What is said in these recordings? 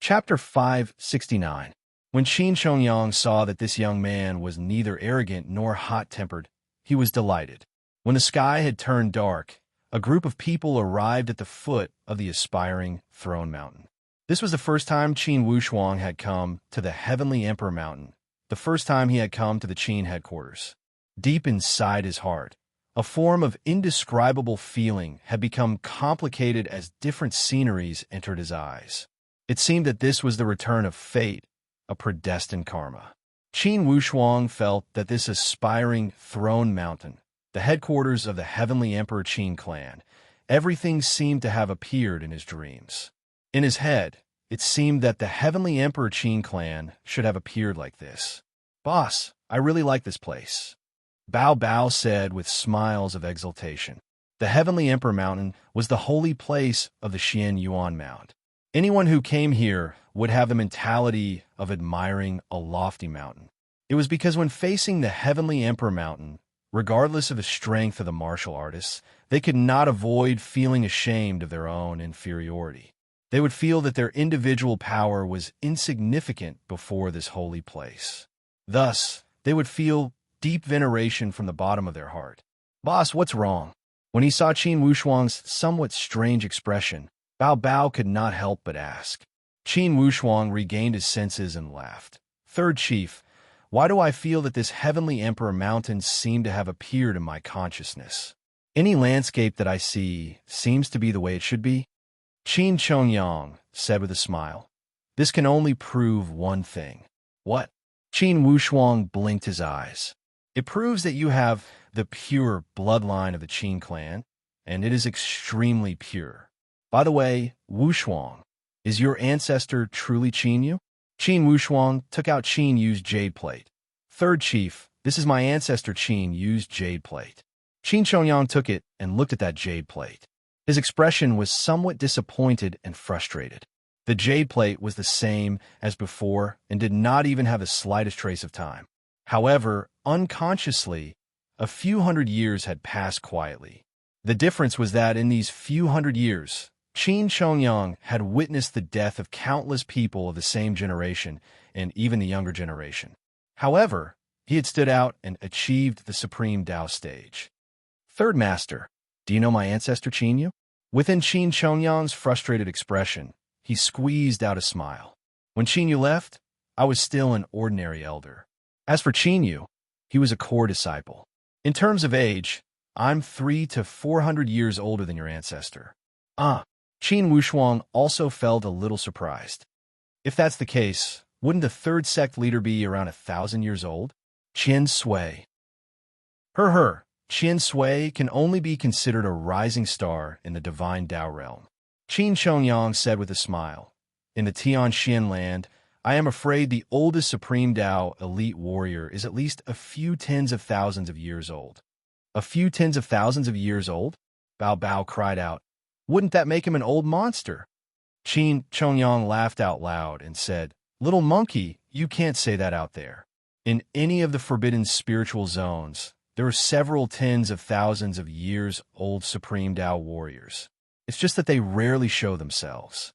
Chapter 569. When Qin Chongyang saw that this young man was neither arrogant nor hot-tempered, he was delighted. When the sky had turned dark, a group of people arrived at the foot of the aspiring throne mountain. This was the first time Qin Wushuang had come to the Heavenly Emperor Mountain, the first time he had come to the Qin headquarters. Deep inside his heart, a form of indescribable feeling had become complicated as different sceneries entered his eyes. It seemed that this was the return of fate, a predestined karma. Qin Wushuang felt that this aspiring throne mountain, the headquarters of the Heavenly Emperor Qin clan, everything seemed to have appeared in his dreams. In his head, it seemed that the Heavenly Emperor Qin clan should have appeared like this. "Boss, I really like this place," Bao Bao said with smiles of exultation. The Heavenly Emperor Mountain was the holy place of the Xian Yuan Mound. Anyone who came here would have the mentality of admiring a lofty mountain. It was because when facing the Heavenly Emperor Mountain, regardless of the strength of the martial artists, they could not avoid feeling ashamed of their own inferiority. They would feel that their individual power was insignificant before this holy place. Thus, they would feel deep veneration from the bottom of their heart. "Boss, what's wrong?" When he saw Qin Wushuang's somewhat strange expression, Bao Bao could not help but ask. Qin Wushuang regained his senses and laughed. "Third Chief, why do I feel that this Heavenly Emperor Mountain seemed to have appeared in my consciousness? Any landscape that I see seems to be the way it should be?" Qin Chongyang said with a smile. "This can only prove one thing." "What?" Qin Wushuang blinked his eyes. "It proves that you have the pure bloodline of the Qin clan, and it is extremely pure. By the way, Wushuang, is your ancestor truly Qin Yu?" Qin Wushuang took out Qin Yu's jade plate. "Third Chief, this is my ancestor Qin Yu's jade plate." Qin Chongyang took it and looked at that jade plate. His expression was somewhat disappointed and frustrated. The jade plate was the same as before and did not even have the slightest trace of time. However, unconsciously, a few hundred years had passed quietly. The difference was that in these few hundred years, Qin Chongyang had witnessed the death of countless people of the same generation and even the younger generation. However, he had stood out and achieved the Supreme Tao stage. "Third Master, do you know my ancestor Qin Yu?" Within Qin Chongyang's frustrated expression, he squeezed out a smile. "When Qin Yu left, I was still an ordinary elder. As for Qin Yu, he was a core disciple. In terms of age, I'm 300 to 400 years older than your ancestor." Qin Wushuang also felt a little surprised. "If that's the case, wouldn't the third sect leader be around 1,000 years old?" Qian Sui. Qian Sui can only be considered a rising star in the divine Tao realm. Qin Chongyang said with a smile. "In the Tianxian land, I am afraid the oldest Supreme Tao elite warrior is at least a few tens of thousands of years old." "A few tens of thousands of years old?" Bao Bao cried out. "Wouldn't that make him an old monster?" Qin Chongyang laughed out loud and said, "Little monkey, you can't say that out there. In any of the forbidden spiritual zones, there are several tens of thousands of years old Supreme Tao warriors. It's just that they rarely show themselves."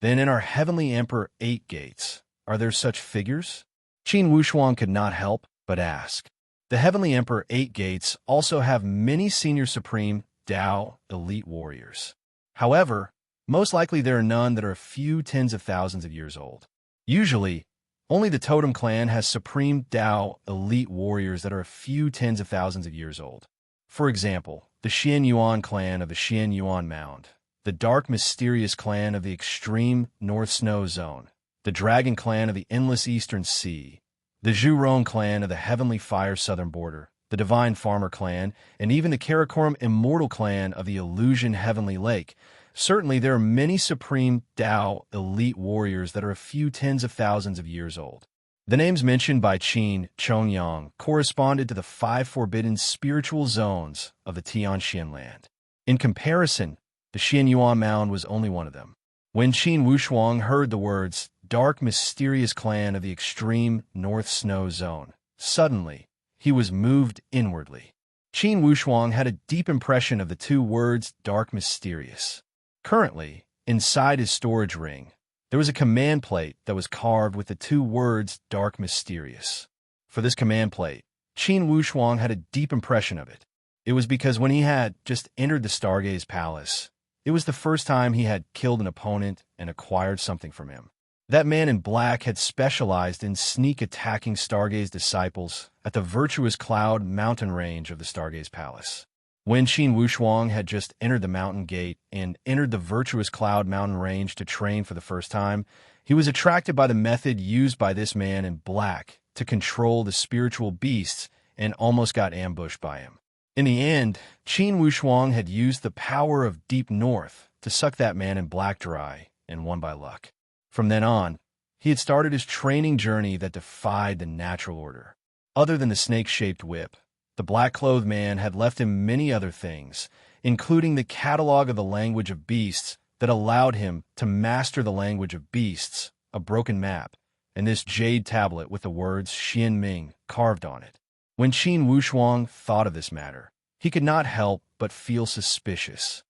"Then in our Heavenly Emperor 8 gates, are there such figures?" Qin Wushuang could not help but ask. The Heavenly Emperor 8 gates also have many senior Supreme Tao elite warriors. However, most likely there are none that are a few tens of thousands of years old. Usually, only the Totem clan has Supreme Tao elite warriors that are a few tens of thousands of years old. For example, the Xian Yuan clan of the Xian Yuan Mound, the Dark Mysterious clan of the extreme North Snow Zone, the Dragon clan of the Endless Eastern Sea, the Zhurong clan of the Heavenly Fire Southern Border, the Divine Farmer clan, and even the Karakoram Immortal clan of the Illusion Heavenly Lake. Certainly, there are many Supreme Tao elite warriors that are a few tens of thousands of years old. The names mentioned by Qin Chongyang corresponded to the 5 forbidden spiritual zones of the Tianxian land. In comparison, the Xian Yuan Mound was only one of them. When Qin Wushuang heard the words, "Dark Mysterious clan of the extreme North Snow Zone," suddenly, he was moved inwardly. Qin Wushuang had a deep impression of the two words, "dark mysterious." Currently, inside his storage ring, There was a command plate that was carved with the two words dark mysterious. For this command plate, Qin Wushuang had a deep impression of it. It was because when he had just entered the Stargaze Palace, it was the first time he had killed an opponent and acquired something from him. That man in black had specialized in sneak attacking Stargaze disciples at the Virtuous Cloud mountain range of the Stargaze Palace. When Qin Wushuang had just entered the mountain gate and entered the Virtuous Cloud mountain range to train for the first time, he was attracted by the method used by this man in black to control the spiritual beasts and almost got ambushed by him. In the end, Qin Wushuang had used the power of Deep North to suck that man in black dry and won by luck. From then on, he had started his training journey that defied the natural order. Other than the snake-shaped whip, the black-clothed man had left him many other things, including the catalog of the language of beasts that allowed him to master the language of beasts, a broken map, and this jade tablet with the words Xian Ming carved on it. When Qin Wushuang thought of this matter, he could not help but feel suspicious.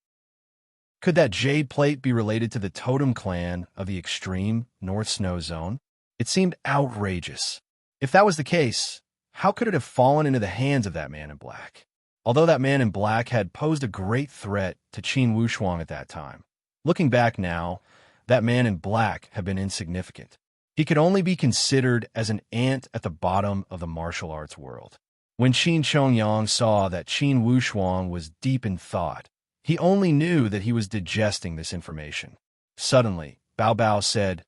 Could that jade plate be related to the totem clan of the extreme North Snow Zone? It seemed outrageous. If that was the case, how could it have fallen into the hands of that man in black? Although that man in black had posed a great threat to Qin Wushuang at that time, looking back now, that man in black had been insignificant. He could only be considered as an ant at the bottom of the martial arts world. When Qin Chongyang saw that Qin Wushuang was deep in thought, he only knew that he was digesting this information. Suddenly, Bao Bao said,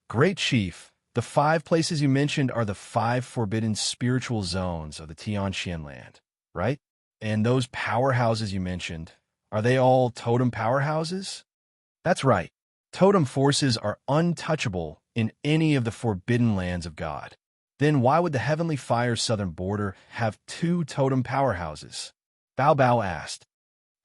"Great Chief, the 5 places you mentioned are the 5 forbidden spiritual zones of the Tianxian land, right? And those powerhouses you mentioned, are they all totem powerhouses?" "That's right. Totem forces are untouchable in any of the forbidden lands of God. Then why would the Heavenly Fire's southern border have 2 totem powerhouses?" Bao Bao asked.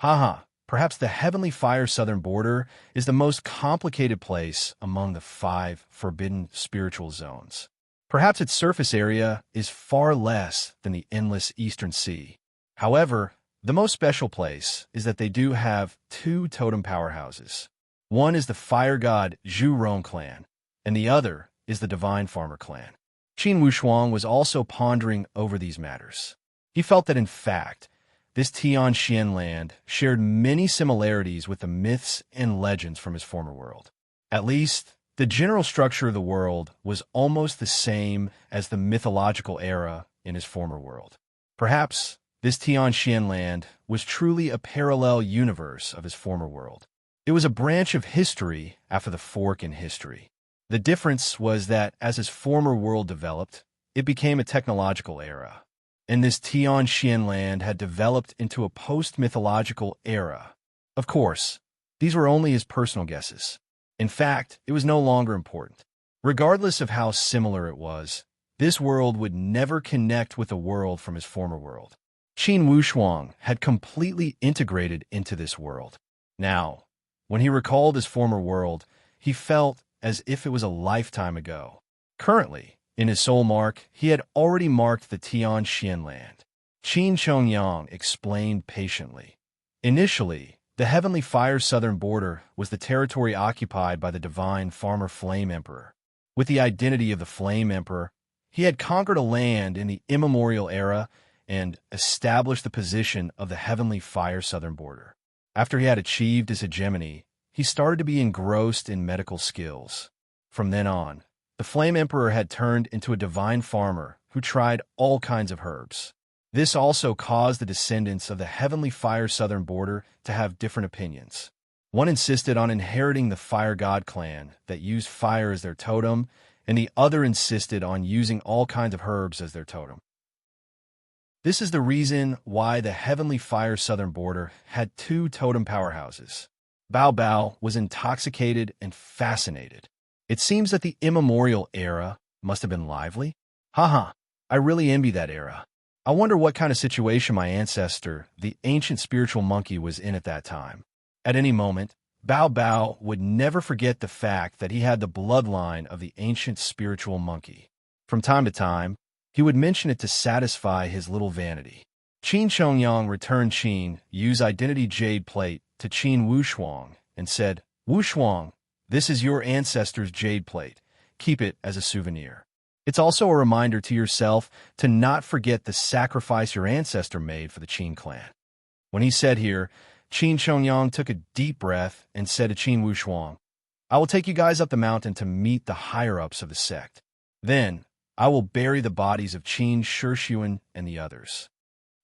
Haha, perhaps the Heavenly Fire's southern border is the most complicated place among the 5 forbidden spiritual zones. Perhaps its surface area is far less than the endless Eastern Sea. However, the most special place is that they do have 2 totem powerhouses. One is the fire god Zhu Rong clan, and the other is the Divine Farmer clan. Qin Wushuang was also pondering over these matters. He felt that, in fact, this Tianxian land shared many similarities with the myths and legends from his former world. At least, the general structure of the world was almost the same as the mythological era in his former world. Perhaps this Tianxian land was truly a parallel universe of his former world. It was a branch of history after the fork in history. The difference was that as his former world developed, it became a technological era, and this Tianxian land had developed into a post-mythological era. Of course, these were only his personal guesses. In fact, it was no longer important. Regardless of how similar it was, this world would never connect with the world from his former world. Qin Wushuang had completely integrated into this world. Now, when he recalled his former world, he felt as if it was a lifetime ago. Currently, in his soul mark, he had already marked the Tianxian land. Qin Chongyang explained patiently. Initially, the Heavenly Fire's southern border was the territory occupied by the Divine Farmer Flame Emperor. With the identity of the Flame Emperor, he had conquered a land in the immemorial era and established the position of the Heavenly Fire southern border. After he had achieved his hegemony, he started to be engrossed in medical skills. From then on, the Flame Emperor had turned into a divine farmer who tried all kinds of herbs. This also caused the descendants of the Heavenly Fire southern border to have different opinions. One insisted on inheriting the Fire God clan that used fire as their totem, and the other insisted on using all kinds of herbs as their totem. This is the reason why the Heavenly Fire southern border had 2 totem powerhouses. Bao Bao was intoxicated and fascinated. It seems that the immemorial era must have been lively. Haha, I really envy that era. I wonder what kind of situation my ancestor, the ancient spiritual monkey, was in at that time. At any moment, Bao Bao would never forget the fact that he had the bloodline of the ancient spiritual monkey. From time to time, he would mention it to satisfy his little vanity. Qin Chongyang returned Qin Yu's identity jade plate to Qin Wushuang and said, "Wushuang, This is your ancestor's jade plate. Keep it as a souvenir. It's also a reminder to yourself to not forget the sacrifice your ancestor made for the Qin clan. When he said here, Qin Shongyang took a deep breath and said to Qin Wushuang, I will take you guys up the mountain to meet the higher-ups of the sect. Then, I will bury the bodies of Qin Shixuan and the others.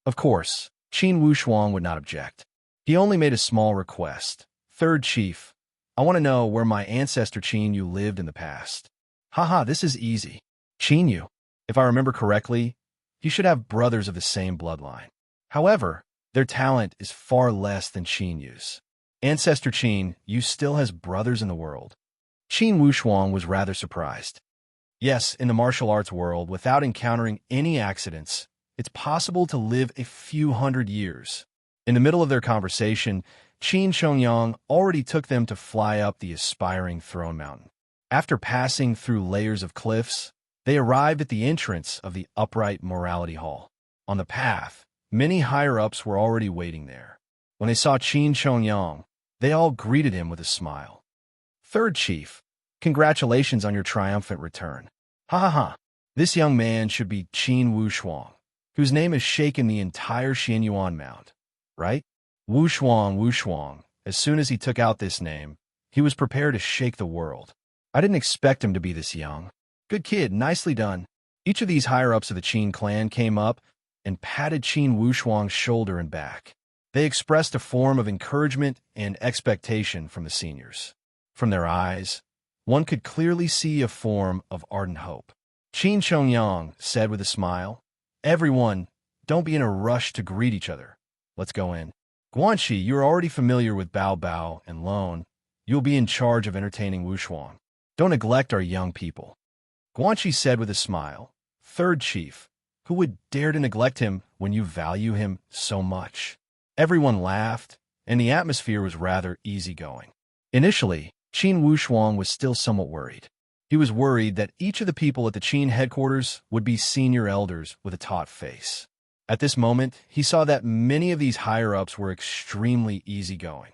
Of course, Qin Wushuang would not object. He only made a small request. Third Chief, I want to know where my ancestor Qin Yu lived in the past. Haha, this is easy. Qin Yu, if I remember correctly, you should have brothers of the same bloodline. However, their talent is far less than Qin Yu's. Ancestor Qin Yu still has brothers in the world. Qin Wushuang was rather surprised. Yes, in the martial arts world, without encountering any accidents, it's possible to live a few hundred years. In the middle of their conversation, Qin Shongyang already took them to fly up the aspiring throne mountain. After passing through layers of cliffs, they arrived at the entrance of the upright morality hall. On the path, many higher-ups were already waiting there. When they saw Qin Shongyang, they all greeted him with a smile. Third Chief, congratulations on your triumphant return. Ha ha ha. This young man should be Qin Wushuang, whose name has shaken the entire Xianyuan Mount, right? Wushuang, as soon as he took out this name, he was prepared to shake the world. I didn't expect him to be this young. Good kid, nicely done. Each of these higher-ups of the Qin clan came up and patted Qin Wushuang's shoulder and back. They expressed a form of encouragement and expectation from the seniors. From their eyes, one could clearly see a form of ardent hope. Qin Shongyang said with a smile, Everyone, don't be in a rush to greet each other. Let's go in. Guanxi, you're already familiar with Bao Bao and Lone. You'll be in charge of entertaining Wushuang. Don't neglect our young people. Guanxi said with a smile, Third Chief, who would dare to neglect him when you value him so much? Everyone laughed, and the atmosphere was rather easygoing. Initially, Qin Wushuang was still somewhat worried. He was worried that each of the people at the Qin headquarters would be senior elders with a taut face. At this moment, he saw that many of these higher-ups were extremely easygoing.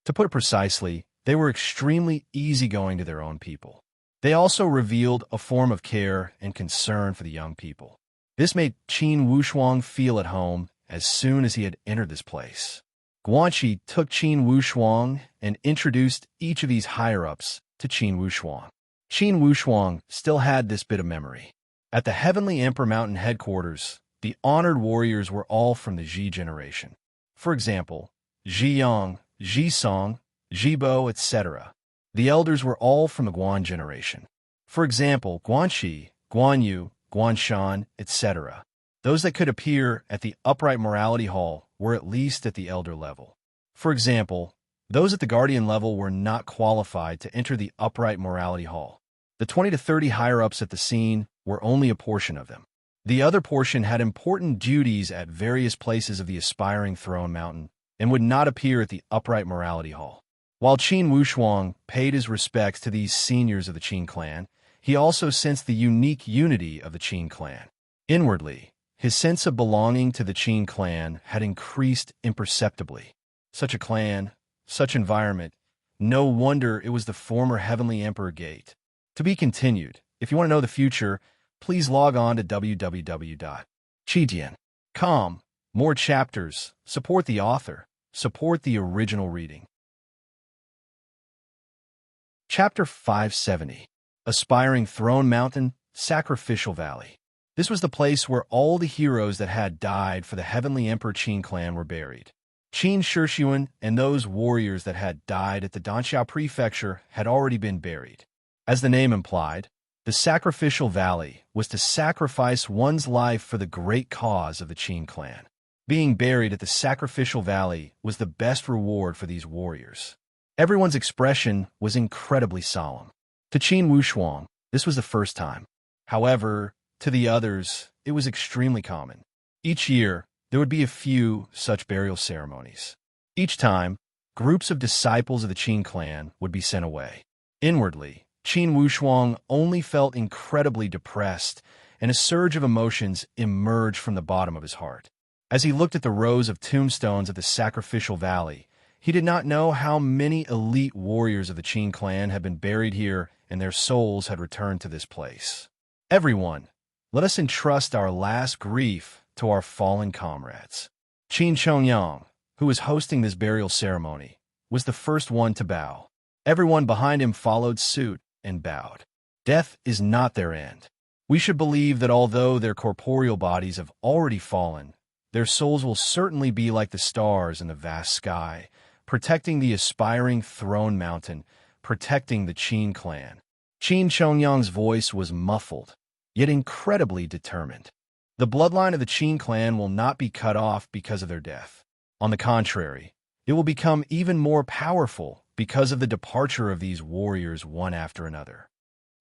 To put it precisely, they were extremely easygoing to their own people. They also revealed a form of care and concern for the young people. This made Qin Wushuang feel at home as soon as he had entered this place. Guanxi took Qin Wushuang and introduced each of these higher-ups to Qin Wushuang. Qin Wushuang still had this bit of memory. At the Heavenly Emperor Mountain headquarters, the honored warriors were all from the Ji generation. For example, Ji Yang, Ji Song, Ji Bo, etc. The elders were all from the Guan generation. For example, Guanxi, Guan Yu, Guan Shan, etc. Those that could appear at the upright morality hall were at least at the elder level. For example, those at the guardian level were not qualified to enter the upright morality hall. The 20 to 30 higher-ups at the scene were only a portion of them. The other portion had important duties at various places of the aspiring throne mountain and would not appear at the upright morality hall. While Qin Wushuang paid his respects to these seniors of the Qin clan, he also sensed the unique unity of the Qin clan. Inwardly, his sense of belonging to the Qin clan had increased imperceptibly. Such a clan, such environment, no wonder it was the former Heavenly Emperor Gate. To be continued. If you want to know the future, please log on to www.chidian.com. More chapters. Support the author. Support the original reading. Chapter 570. Aspiring Throne Mountain, Sacrificial Valley. This was the place where all the heroes that had died for the Heavenly Emperor Qin clan were buried. Qin Shixuan and those warriors that had died at the Danxiao Prefecture had already been buried. As the name implied, the Sacrificial Valley was to sacrifice one's life for the great cause of the Qin clan. Being buried at the Sacrificial Valley was the best reward for these warriors. Everyone's expression was incredibly solemn. To Qin Wushuang, this was the first time. However, to the others, it was extremely common. Each year, there would be a few such burial ceremonies. Each time, groups of disciples of the Qin clan would be sent away. Inwardly, Qin Wushuang only felt incredibly depressed, and a surge of emotions emerged from the bottom of his heart. As he looked at the rows of tombstones of the Sacrificial Valley, He did not know how many elite warriors of the Qin clan had been buried here and their souls had returned to this place. Everyone, let us entrust our last grief to our fallen comrades. Qin Chongyang, who was hosting this burial ceremony, was the first one to bow. Everyone behind him followed suit and bowed. Death is not their end. We should believe that although their corporeal bodies have already fallen, their souls will certainly be like the stars in the vast sky, protecting the aspiring throne mountain, protecting the Qin clan. Qin Chongyang's voice was muffled, yet incredibly determined. The bloodline of the Qin clan will not be cut off because of their death. On the contrary, it will become even more powerful because of the departure of these warriors one after another.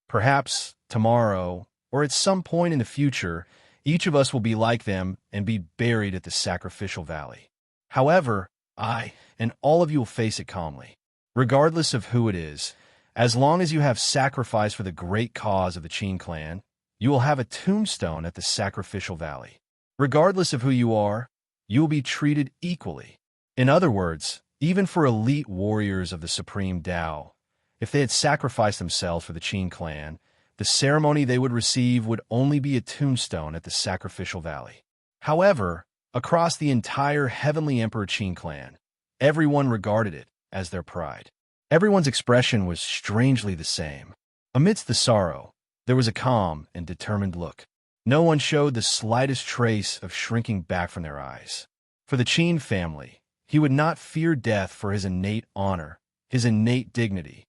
Perhaps tomorrow, or at some point in the future, each of us will be like them and be buried at the sacrificial valley. However, I and all of you will face it calmly. Regardless of who it is, as long as you have sacrificed for the great cause of the Qin clan, you will have a tombstone at the sacrificial valley. Regardless of who you are, you will be treated equally. In other words, even for elite warriors of the Supreme Tao, if they had sacrificed themselves for the Qin clan, the ceremony they would receive would only be a tombstone at the sacrificial valley. However, across the entire Heavenly Emperor Qin clan, everyone regarded it as their pride. Everyone's expression was strangely the same. Amidst the sorrow, there was a calm and determined look. No one showed the slightest trace of shrinking back from their eyes. For the Qin family, he would not fear death for his innate honor, his innate dignity.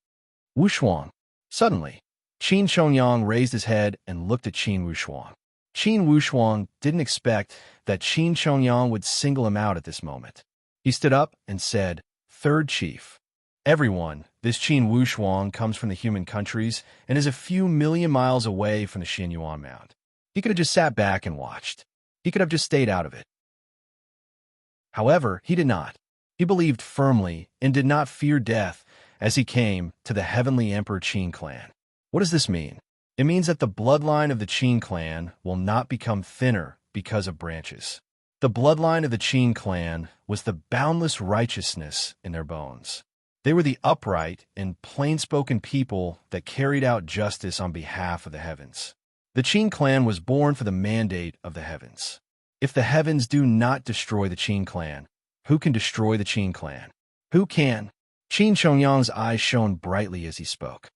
Wushuang. Suddenly, Qin Chongyang raised his head and looked at Qin Wushuang. Qin Wushuang didn't expect that Qin Chongyang would single him out at this moment. He stood up and said, "Third Chief. Everyone, this Qin Wushuang comes from the human countries and is a few million miles away from the Xinyuan Mound. He could have just sat back and watched. He could have just stayed out of it. However, he did not. He believed firmly and did not fear death as he came to the Heavenly Emperor Qin clan. What does this mean? It means that the bloodline of the Qin clan will not become thinner because of branches. The bloodline of the Qin clan was the boundless righteousness in their bones. They were the upright and plain-spoken people that carried out justice on behalf of the heavens. The Qin clan was born for the mandate of the heavens. If the heavens do not destroy the Qin clan, who can destroy the Qin clan? Who can? Qin Chongyang's eyes shone brightly as he spoke.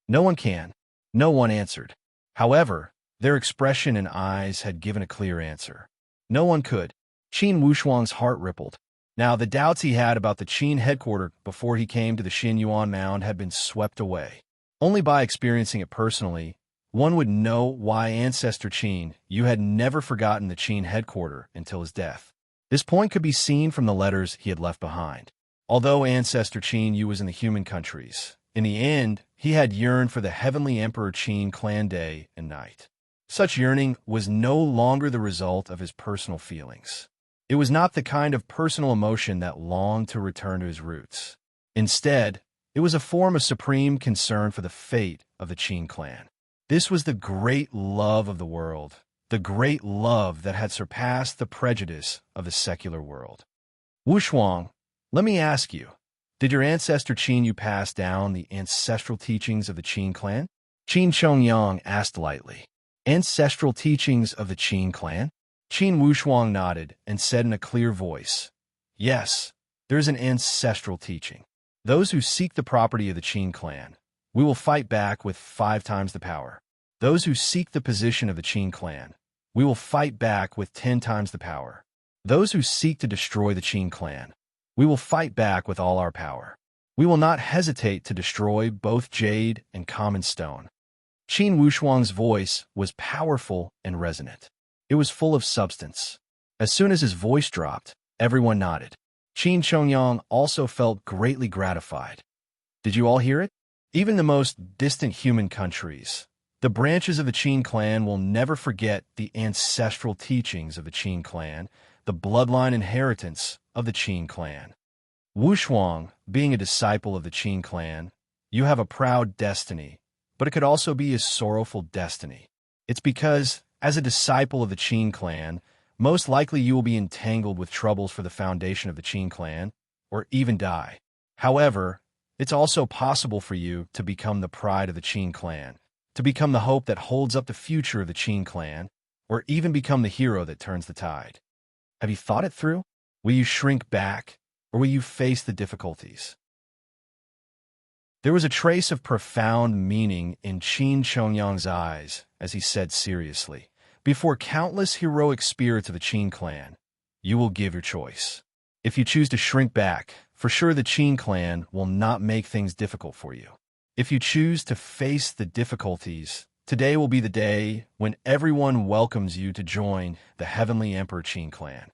No one can. No one answered. However, their expression and eyes had given a clear answer. No one could. Qin Wushuang's heart rippled. Now, the doubts he had about the Qin headquarters before he came to the Xinyuan Mound had been swept away. Only by experiencing it personally, one would know why Ancestor Qin Yu had never forgotten the Qin headquarters until his death. This point could be seen from the letters he had left behind. Although Ancestor Qin Yu was in the human countries, in the end, he had yearned for the Heavenly Emperor Qin clan day and night. Such yearning was no longer the result of his personal feelings. It was not the kind of personal emotion that longed to return to his roots. Instead, it was a form of supreme concern for the fate of the Qin clan. This was the great love of the world, the great love that had surpassed the prejudice of the secular world. Wushuang, let me ask you, did your ancestor Qin Yu pass down the ancestral teachings of the Qin clan? Qin Chongyang asked lightly. Ancestral teachings of the Qin clan? Qin Wushuang nodded and said in a clear voice, "Yes, there is an ancestral teaching. Those who seek the property of the Qin clan, we will fight back with 5 times the power. Those who seek the position of the Qin clan, we will fight back with 10 times the power. Those who seek to destroy the Qin clan, we will fight back with all our power. We will not hesitate to destroy both jade and common stone." Qin Wushuang's voice was powerful and resonant. It was full of substance. As soon as his voice dropped, everyone nodded. Qin Chongyang also felt greatly gratified. Did you all hear it? Even the most distant human countries, the branches of the Qin clan will never forget the ancestral teachings of the Qin clan, the bloodline inheritance of the Qin clan. Wushuang, being a disciple of the Qin clan, you have a proud destiny, but it could also be a sorrowful destiny. It's because, as a disciple of the Qin clan, most likely you will be entangled with troubles for the foundation of the Qin clan, or even die. However, it's also possible for you to become the pride of the Qin clan, to become the hope that holds up the future of the Qin clan, or even become the hero that turns the tide. Have you thought it through? Will you shrink back, or will you face the difficulties? There was a trace of profound meaning in Qin Chongyang's eyes as he said seriously, "Before countless heroic spirits of the Qin clan, you will give your choice. If you choose to shrink back, for sure the Qin clan will not make things difficult for you. If you choose to face the difficulties, today will be the day when everyone welcomes you to join the Heavenly Emperor Qin clan."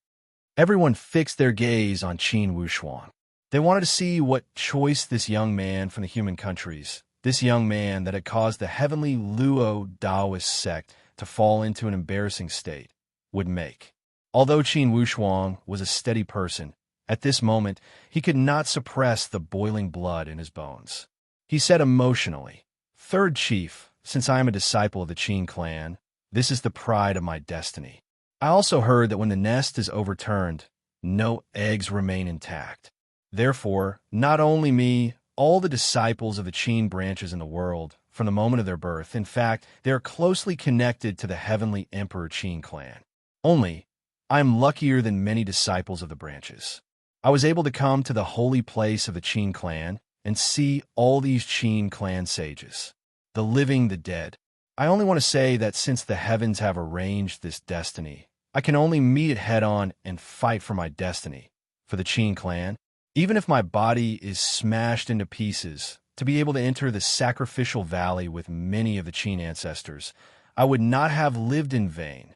Everyone fixed their gaze on Qin Wushuang. They wanted to see what choice this young man from the human countries, this young man that had caused the heavenly Luo Taoist sect to fall into an embarrassing state, would make. Although Qin Wushuang was a steady person, at this moment he could not suppress the boiling blood in his bones. He said emotionally, "Third chief, since I am a disciple of the Qin clan, this is the pride of my destiny. I also heard that when the nest is overturned, no eggs remain intact. Therefore, not only me, all the disciples of the Qin branches in the world, from the moment of their birth, in fact, they are closely connected to the Heavenly Emperor Qin clan. Only, I am luckier than many disciples of the branches. I was able to come to the holy place of the Qin clan and see all these Qin clan sages, the living, the dead. I only want to say that since the heavens have arranged this destiny, I can only meet it head-on and fight for my destiny, for the Qin clan, even if my body is smashed into pieces, to be able to enter the sacrificial valley with many of the Qin ancestors. I would not have lived in vain."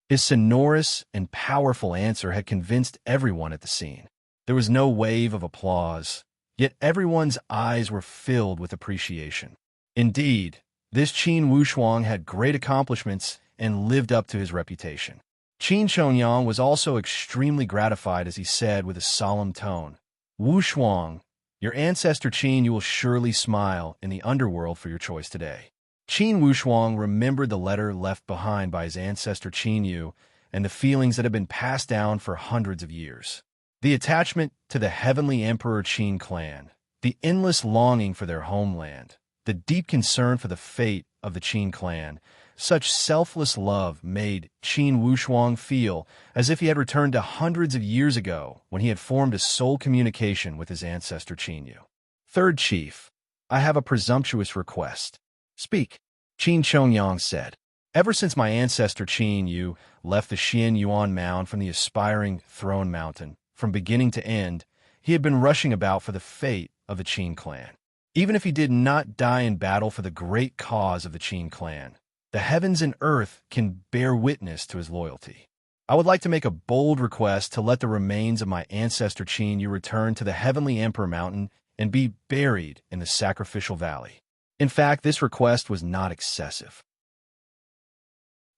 His sonorous and powerful answer had convinced everyone at the scene. There was no wave of applause, yet everyone's eyes were filled with appreciation. Indeed, this Qin Wushuang had great accomplishments and lived up to his reputation. Qin Chongyang was also extremely gratified as he said with a solemn tone, "Wushuang, your ancestor Qin, you will surely smile in the underworld for your choice today." Qin Wushuang remembered the letter left behind by his ancestor Qin Yu and the feelings that had been passed down for hundreds of years. The attachment to the Heavenly Emperor Qin clan, the endless longing for their homeland, the deep concern for the fate of the Qin clan, such selfless love made Qin Wushuang feel as if he had returned to hundreds of years ago when he had formed a soul communication with his ancestor Qin Yu. "Third chief, I have a presumptuous request." "Speak," Qin Chongyang said. "Ever since my ancestor Qin Yu left the Xian Yuan mound from the aspiring throne mountain, from beginning to end, he had been rushing about for the fate of the Qin clan. Even if he did not die in battle for the great cause of the Qin clan, the heavens and earth can bear witness to his loyalty. I would like to make a bold request to let the remains of my ancestor Qin Yu return to the Heavenly Emperor Mountain and be buried in the sacrificial valley." In fact, this request was not excessive.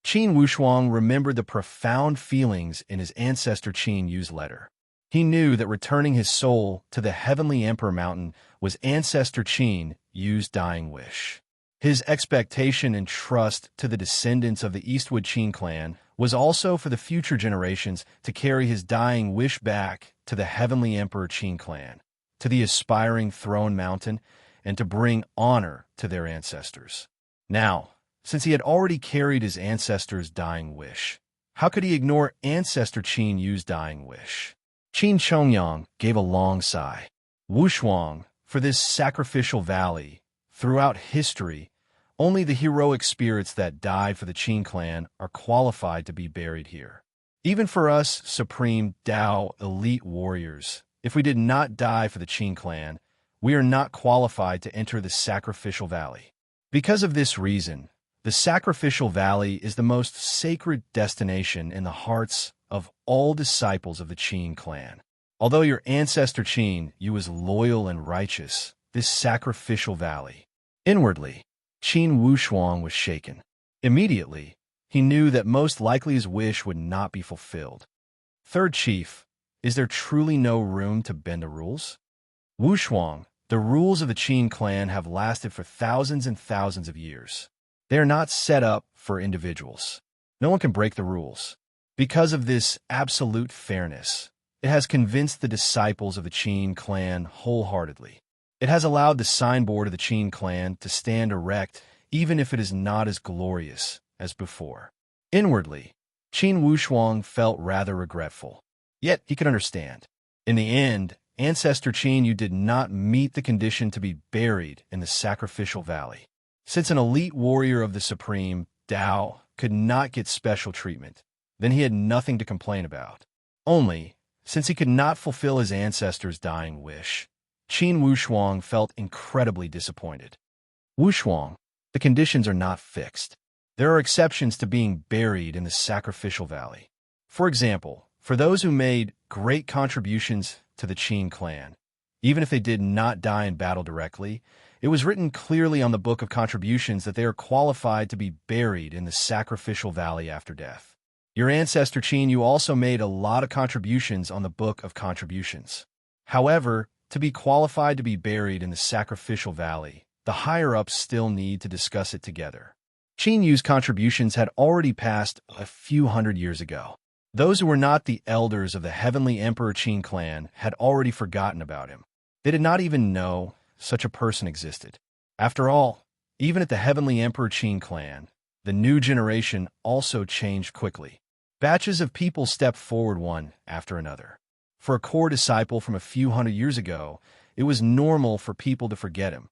Qin Wushuang remembered the profound feelings in his ancestor Qin Yu's letter. He knew that returning his soul to the Heavenly Emperor Mountain was ancestor Qin Yu's dying wish. His expectation and trust to the descendants of the Eastwood Qin clan was also for the future generations to carry his dying wish back to the Heavenly Emperor Qin clan, to the aspiring throne mountain, and to bring honor to their ancestors. Now, since he had already carried his ancestors' dying wish, how could he ignore ancestor Qin Yu's dying wish? Qin Chongyang gave a long sigh. "Wushuang, for this sacrificial valley, throughout history, only the heroic spirits that died for the Qin clan are qualified to be buried here. Even for us supreme Tao elite warriors, if we did not die for the Qin clan, we are not qualified to enter the sacrificial valley. Because of this reason, the sacrificial valley is the most sacred destination in the hearts of all disciples of the Qin clan. Although your ancestor Qin Yu was loyal and righteous, this sacrificial valley." Inwardly, Qin Wushuang was shaken. Immediately, he knew that most likely his wish would not be fulfilled. "Third chief, is there truly no room to bend the rules?" "Wushuang, the rules of the Qin clan have lasted for thousands and thousands of years. They are not set up for individuals. No one can break the rules. Because of this absolute fairness, It has convinced the disciples of the Qin clan wholeheartedly. It has allowed the signboard of the Qin clan to stand erect even if it is not as glorious as before. Inwardly, Qin Wushuang felt rather regretful. Yet he could understand. In the end, Ancestor Qin Yu did not meet the condition to be buried in the sacrificial valley. Since an elite warrior of the supreme Tao could not get special treatment, then he had nothing to complain about. Only, since he could not fulfill his ancestors' dying wish, Qin Wushuang felt incredibly disappointed. Wushuang, the conditions are not fixed. There are exceptions to being buried in the sacrificial valley. For example, for those who made great contributions to the Qin clan, even if they did not die in battle directly, it was written clearly on the Book of Contributions that they are qualified to be buried in the sacrificial valley after death. Your ancestor Qin Yu also made a lot of contributions on the Book of Contributions. However, to be qualified to be buried in the sacrificial valley, the higher-ups still need to discuss it together. Qin Yu's contributions had already passed a few hundred years ago. Those who were not the elders of the Heavenly Emperor Qin clan had already forgotten about him. They did not even know such a person existed. After all, even at the Heavenly Emperor Qin clan, the new generation also changed quickly. Batches of people stepped forward one after another. For a core disciple from a few hundred years ago, it was normal for people to forget him.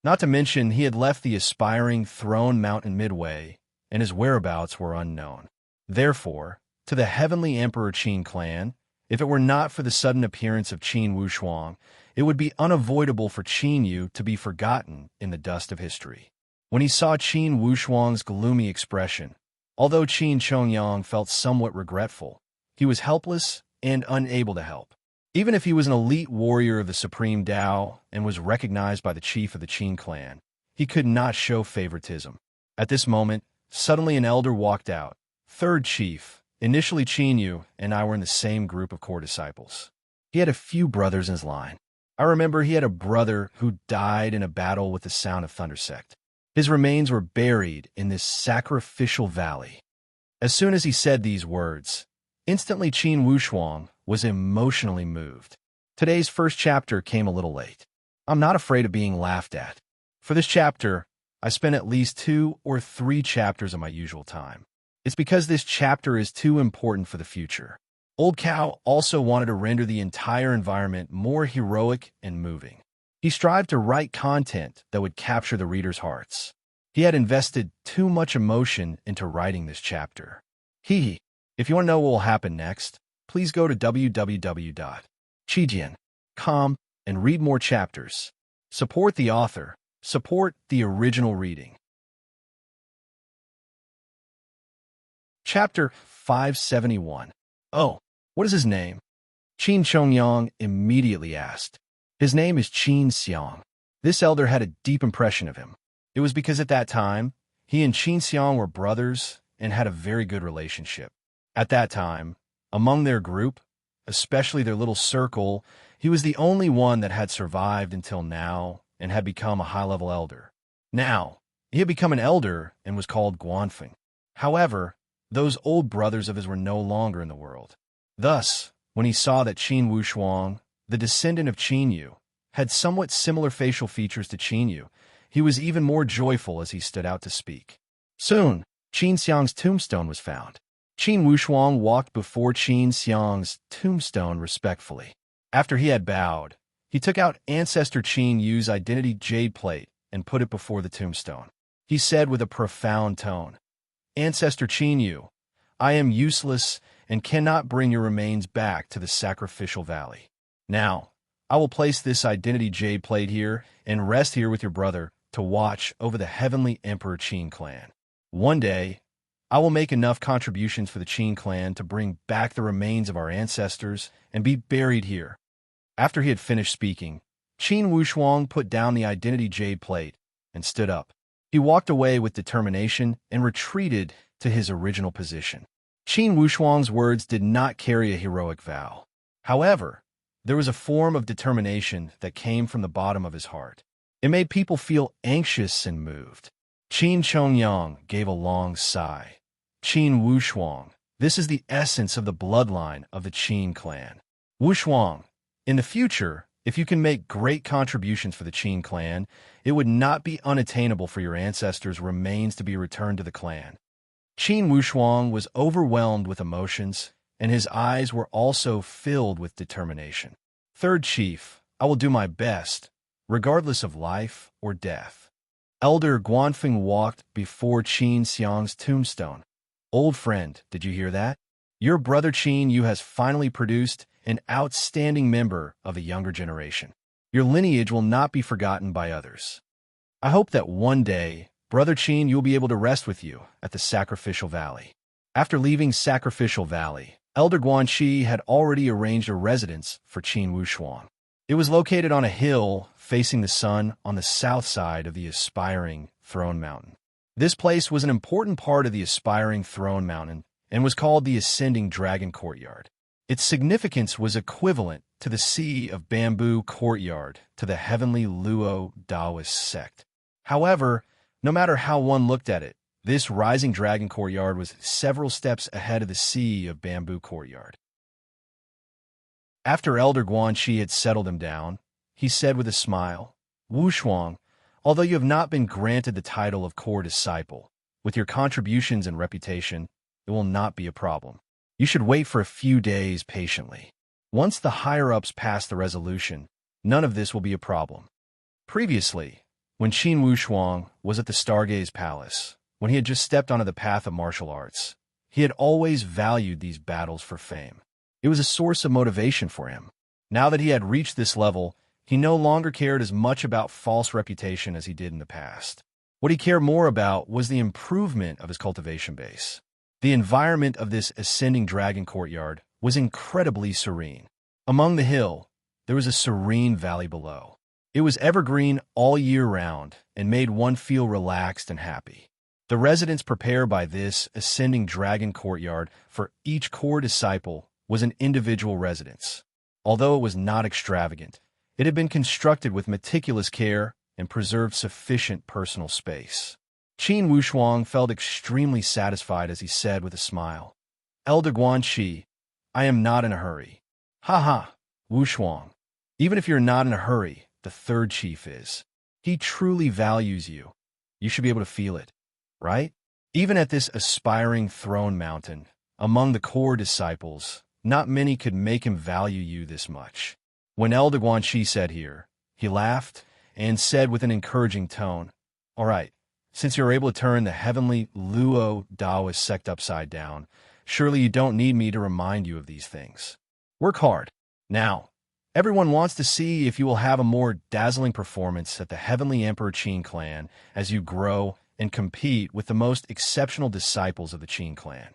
Not to mention, he had left the aspiring throne mountain midway, and his whereabouts were unknown. Therefore, to the Heavenly Emperor Qin clan, if it were not for the sudden appearance of Qin Wushuang, it would be unavoidable for Qin Yu to be forgotten in the dust of history. When he saw Qin Wushuang's gloomy expression, although Qin Chongyang felt somewhat regretful, he was helpless and unable to help. Even if he was an elite warrior of the supreme Tao and was recognized by the chief of the Qin clan, he could not show favoritism. At this moment, suddenly an elder walked out. Third chief, initially Qin Yu, and I were in the same group of core disciples. He had a few brothers in his line. I remember he had a brother who died in a battle with the Sound of Thunder sect. His remains were buried in this sacrificial valley. As soon as he said these words, instantly Qin Wushuang was emotionally moved. Today's first chapter came a little late. I'm not afraid of being laughed at. For this chapter, I spent at least 2 or 3 chapters of my usual time. It's because this chapter is too important for the future. Old Cow also wanted to render the entire environment more heroic and moving. He strived to write content that would capture the reader's hearts. He had invested too much emotion into writing this chapter. If you want to know what will happen next, please go to www.chijian.com and read more chapters. Support the author. Support the original reading. Chapter 571. Oh, what is his name? Qin Chongyang immediately asked. His name is Qin Xiang. This elder had a deep impression of him. It was because at that time, he and Qin Xiang were brothers and had a very good relationship. At that time, among their group, especially their little circle, he was the only one that had survived until now and had become a high-level elder. Now, he had become an elder and was called Guanfeng. However, those old brothers of his were no longer in the world. Thus, when he saw that Qin Wushuang, the descendant of Qin Yu, had somewhat similar facial features to Qin Yu, he was even more joyful as he stood out to speak. Soon, Qin Xiang's tombstone was found. Qin Wushuang walked before Qin Xiang's tombstone respectfully. After he had bowed, he took out Ancestor Qin Yu's identity jade plate and put it before the tombstone. He said with a profound tone, "Ancestor Qin Yu, I am useless and cannot bring your remains back to the sacrificial valley. Now, I will place this identity jade plate here and rest here with your brother to watch over the Heavenly Emperor Qin clan. One day, I will make enough contributions for the Qin clan to bring back the remains of our ancestors and be buried here." After he had finished speaking, Qin Wushuang put down the identity jade plate and stood up. He walked away with determination and retreated to his original position. Qin Wushuang's words did not carry a heroic vow. However, there was a form of determination that came from the bottom of his heart. It made people feel anxious and moved. Qin Chongyang gave a long sigh. Qin Wushuang, This is the essence of the bloodline of the Qin clan. Wushuang. In the future, if you can make great contributions for the Qin clan, it would not be unattainable for your ancestors' remains to be returned to the clan. Qin Wushuang was overwhelmed with emotions, and his eyes were also filled with determination. Third Chief, I will do my best, regardless of life or death. Elder Guanfeng walked before Qin Xiang's tombstone. Old friend, did you hear that? Your brother Qin Yu has finally produced an outstanding member of a younger generation. Your lineage will not be forgotten by others. I hope that one day, Brother Qin, you'll be able to rest with you at the Sacrificial Valley. After leaving Sacrificial Valley, Elder Guanxi had already arranged a residence for Qin Wushuang. It was located on a hill facing the sun on the south side of the aspiring Throne Mountain. This place was an important part of the aspiring Throne Mountain and was called the Ascending Dragon Courtyard. Its significance was equivalent to the Sea of Bamboo Courtyard to the heavenly Luo Taoist sect. However, no matter how one looked at it, this rising dragon courtyard was several steps ahead of the Sea of Bamboo Courtyard. After Elder Guanxi had settled him down, he said with a smile, Wushuang, although you have not been granted the title of core disciple, with your contributions and reputation, it will not be a problem. You should wait for a few days patiently. Once the higher-ups pass the resolution, none of this will be a problem. Previously, when Qin Wushuang was at the Stargaze Palace, when he had just stepped onto the path of martial arts, he had always valued these battles for fame. It was a source of motivation for him. Now that he had reached this level, he no longer cared as much about false reputation as he did in the past. What he cared more about was the improvement of his cultivation base. The environment of this ascending dragon courtyard was incredibly serene. Among the hill, there was a serene valley below. It was evergreen all year round and made one feel relaxed and happy. The residence prepared by this ascending dragon courtyard for each core disciple was an individual residence. Although it was not extravagant, it had been constructed with meticulous care and preserved sufficient personal space. Qin Wushuang felt extremely satisfied as he said with a smile, Elder Guanxi, I am not in a hurry. Ha, Wushuang. Even if you're not in a hurry, the third chief is. He truly values you. You should be able to feel it, right? Even at this aspiring throne mountain, among the core disciples, not many could make him value you this much. When Elder Guanxi said here, he laughed and said with an encouraging tone, All right, since you're able to turn the heavenly Luo Taoist sect upside down, surely you don't need me to remind you of these things. Work hard. Now, everyone wants to see if you will have a more dazzling performance at the Heavenly Emperor Qin clan as you grow and compete with the most exceptional disciples of the Qin clan.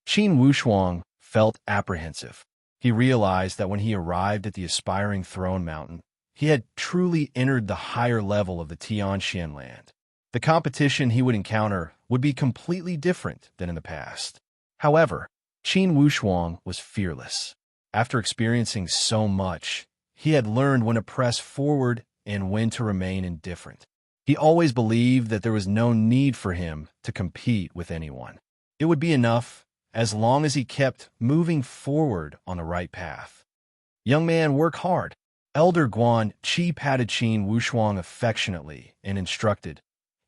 Qin Wushuang felt apprehensive. He realized that when he arrived at the aspiring throne mountain, he had truly entered the higher level of the Tianxian land. The competition he would encounter would be completely different than in the past. However, Qin Wushuang was fearless. After experiencing so much, he had learned when to press forward and when to remain indifferent. He always believed that there was no need for him to compete with anyone. It would be enough as long as he kept moving forward on the right path. Young man, work hard. Elder Guanxi patted Qin Wushuang affectionately and instructed,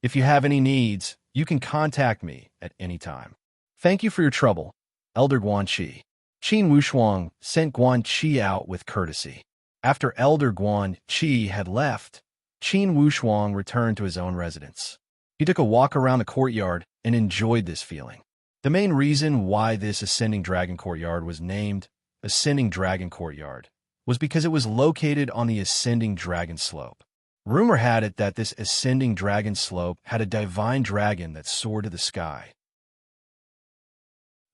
If you have any needs, you can contact me at any time. Thank you for your trouble, Elder Guanxi. Qin Wushuang sent Guanxi out with courtesy. After Elder Guanxi had left, Qin Wushuang returned to his own residence. He took a walk around the courtyard and enjoyed this feeling. The main reason why this Ascending Dragon Courtyard was named Ascending Dragon Courtyard was because it was located on the Ascending Dragon Slope. Rumor had it that this Ascending Dragon Slope had a divine dragon that soared to the sky.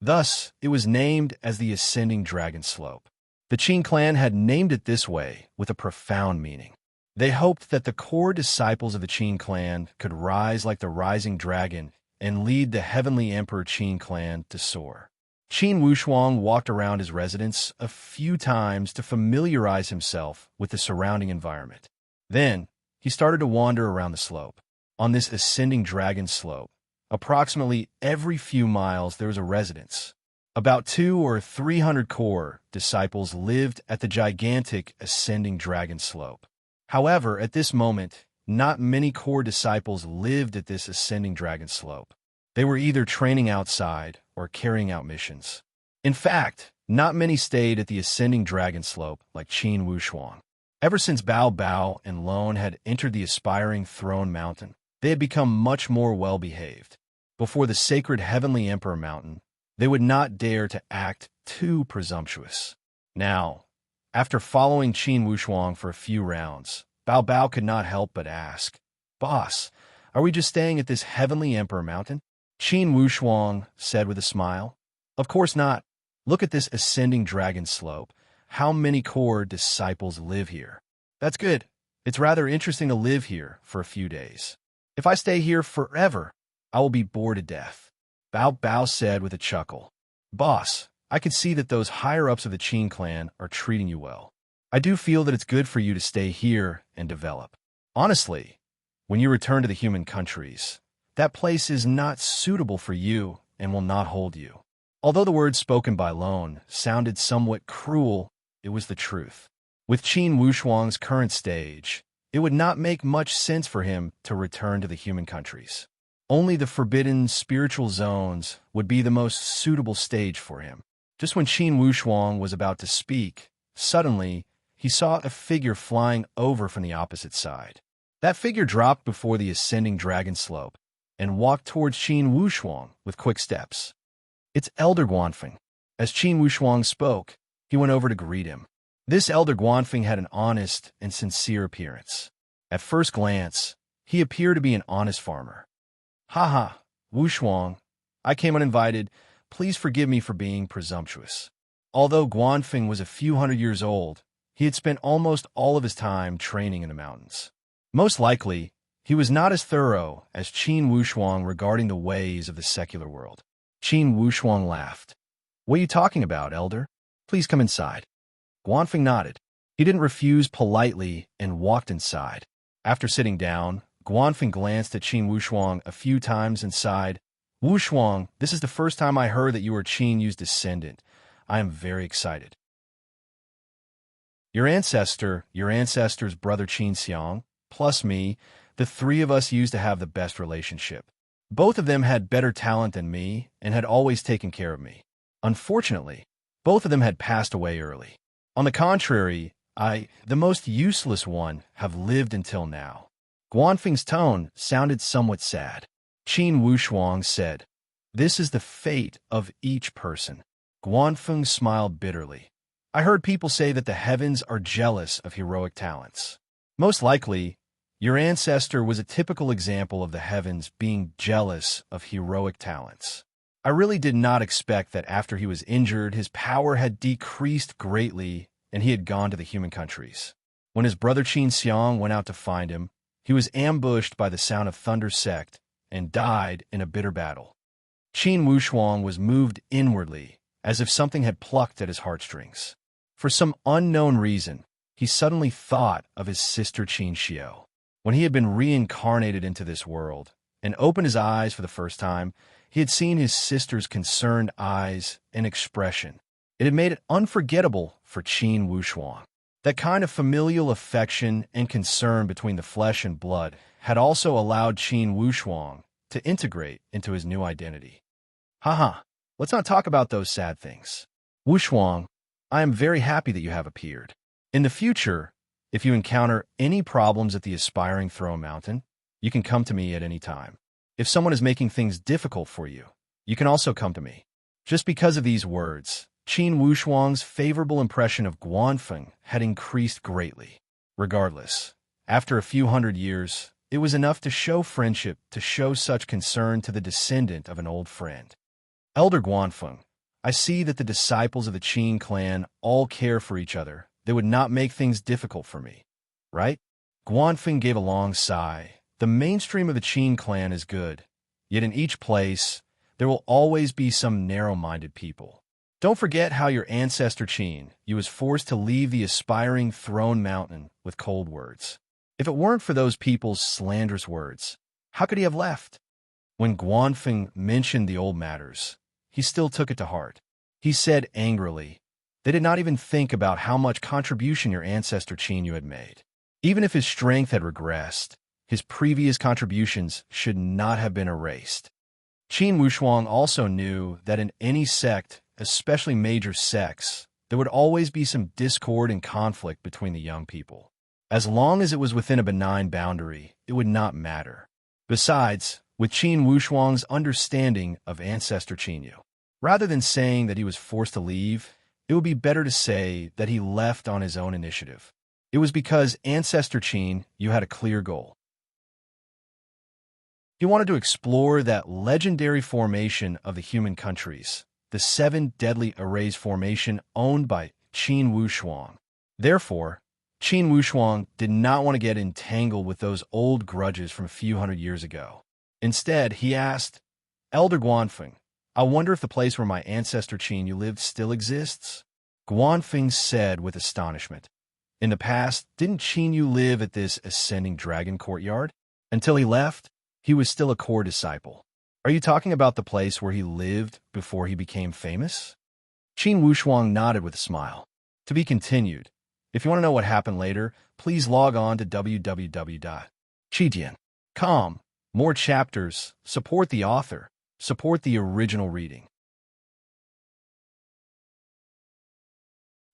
Thus, it was named as the Ascending Dragon Slope. The Qin clan had named it this way with a profound meaning. They hoped that the core disciples of the Qin clan could rise like the rising dragon and lead the Heavenly Emperor Qin clan to soar. Qin Wushuang walked around his residence a few times to familiarize himself with the surrounding environment. Then, he started to wander around the slope. On this Ascending Dragon Slope, approximately every few miles there was a residence. About 200 or 300 core disciples lived at the gigantic ascending dragon slope. However, at this moment, not many core disciples lived at this ascending dragon slope. They were either training outside or carrying out missions. In fact, not many stayed at the ascending dragon slope like Qin Wushuang. Ever since Bao Bao and Lone had entered the aspiring throne mountain, they had become much more well-behaved. Before the sacred heavenly emperor mountain, they would not dare to act too presumptuous. Now, after following Qin Wushuang for a few rounds, Bao Bao could not help but ask, "Boss, are we just staying at this heavenly emperor mountain?" Qin Wushuang said with a smile, "Of course not. Look at this ascending dragon slope. How many core disciples live here? That's good. It's rather interesting to live here for a few days. If I stay here forever, I will be bored to death." Bao Bao said with a chuckle, "Boss, I can see that those higher-ups of the Qin clan are treating you well. I do feel that it's good for you to stay here and develop. Honestly, when you return to the human countries, that place is not suitable for you and will not hold you." Although the words spoken by Lone sounded somewhat cruel, it was the truth. With Qin Wushuang's current stage, it would not make much sense for him to return to the human countries. Only the forbidden spiritual zones would be the most suitable stage for him. Just when Qin Wushuang was about to speak, suddenly he saw a figure flying over from the opposite side. That figure dropped before the ascending dragon slope and walked towards Qin Wushuang with quick steps. "It's Elder Guanfeng." As Qin Wushuang spoke, he went over to greet him. This Elder Guanfeng had an honest and sincere appearance. At first glance, he appeared to be an honest farmer. "Haha, Wushuang, I came uninvited. Please forgive me for being presumptuous." Although Guanfeng was a few hundred years old, he had spent almost all of his time training in the mountains. Most likely, he was not as thorough as Qin Wushuang regarding the ways of the secular world. Qin Wushuang laughed. "What are you talking about, Elder? Please come inside." Guanfeng nodded. He didn't refuse politely and walked inside. After sitting down, Guanfeng glanced at Qin Wushuang a few times and sighed, "Wushuang, this is the first time I heard that you are Qin Yu's descendant. I am very excited." Your ancestor's brother Qin Xiang, plus me, the three of us used to have the best relationship. Both of them had better talent than me and had always taken care of me. Unfortunately, both of them had passed away early. On the contrary, I, the most useless one, have lived until now. Guanfeng's tone sounded somewhat sad. Qin Wushuang said, "This is the fate of each person." Guanfeng smiled bitterly. "I heard people say that the heavens are jealous of heroic talents. Most likely, your ancestor was a typical example of the heavens being jealous of heroic talents. I really did not expect that after he was injured, his power had decreased greatly and he had gone to the human countries. When his brother Qin Xiang went out to find him, he was ambushed by the sound of thunder sect and died in a bitter battle." Qin Wushuang was moved inwardly, as if something had plucked at his heartstrings. For some unknown reason, he suddenly thought of his sister Qin Xiao. When he had been reincarnated into this world and opened his eyes for the first time, he had seen his sister's concerned eyes and expression. It had made it unforgettable for Qin Wushuang. That kind of familial affection and concern between the flesh and blood had also allowed Qin Wushuang to integrate into his new identity. "Haha, let's not talk about those sad things. Wushuang, I am very happy that you have appeared. In the future, if you encounter any problems at the aspiring throne mountain, you can come to me at any time. If someone is making things difficult for you, you can also come to me." Just because of these words, Qin Wushuang's favorable impression of Guanfeng had increased greatly. Regardless, after a few hundred years, it was enough to show friendship to show such concern to the descendant of an old friend. "Elder Guanfeng, I see that the disciples of the Qin clan all care for each other. They would not make things difficult for me, right?" Guanfeng gave a long sigh. The mainstream of the Qin clan is good, yet in each place, there will always be some narrow-minded people. Don't forget how your ancestor Qin Yu was forced to leave the aspiring throne mountain with cold words. If it weren't for those people's slanderous words, how could he have left? When Guanfeng mentioned the old matters, he still took it to heart. He said angrily. They did not even think about how much contribution your ancestor Qin Yu had made. Even if his strength had regressed, his previous contributions should not have been erased. Qin Wushuang also knew that in any sect, especially major sects, there would always be some discord and conflict between the young people. As long as it was within a benign boundary, it would not matter. Besides, with Qin Wushuang's understanding of ancestor Qin Yu, rather than saying that he was forced to leave, it would be better to say that he left on his own initiative. It was because ancestor Qin Yu had a clear goal. He wanted to explore that legendary formation of the human countries, the Seven Deadly Arrays formation owned by Qin Wushuang. Therefore, Qin Wushuang did not want to get entangled with those old grudges from a few hundred years ago. Instead, he asked, Elder Guanfeng, I wonder if the place where my ancestor Qin Yu lived still exists? Guanfeng said with astonishment. In the past, didn't Qin Yu live at this ascending dragon courtyard? Until he left, he was still a core disciple. Are you talking about the place where he lived before he became famous? Qin Wushuang nodded with a smile. To be continued. If you want to know what happened later, please log on to www.qidian.com. More chapters. Support the author. Support the original reading.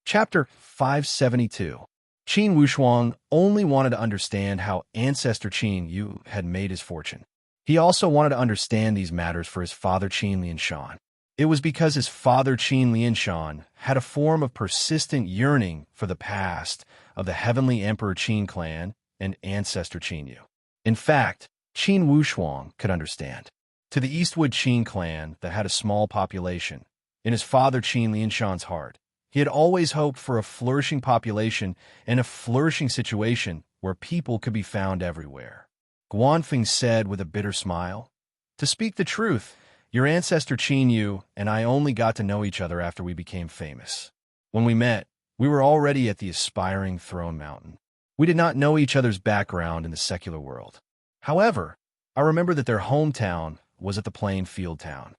Chapter 572. Qin Wushuang only wanted to understand how ancestor Qin Yu had made his fortune. He also wanted to understand these matters for his father Qin Lianshan. It was because his father Qin Lianshan had a form of persistent yearning for the past of the heavenly emperor Qin clan and ancestor Qin Yu. In fact, Qin Wushuang could understand. To the Eastwood Qin clan that had a small population, in his father Qin Lianshan's heart, he had always hoped for a flourishing population and a flourishing situation where people could be found everywhere. Guanfeng said with a bitter smile, To speak the truth, your ancestor Qin Yu and I only got to know each other after we became famous. When we met, we were already at the aspiring throne mountain. We did not know each other's background in the secular world. However, I remember that their hometown was at the plain field town.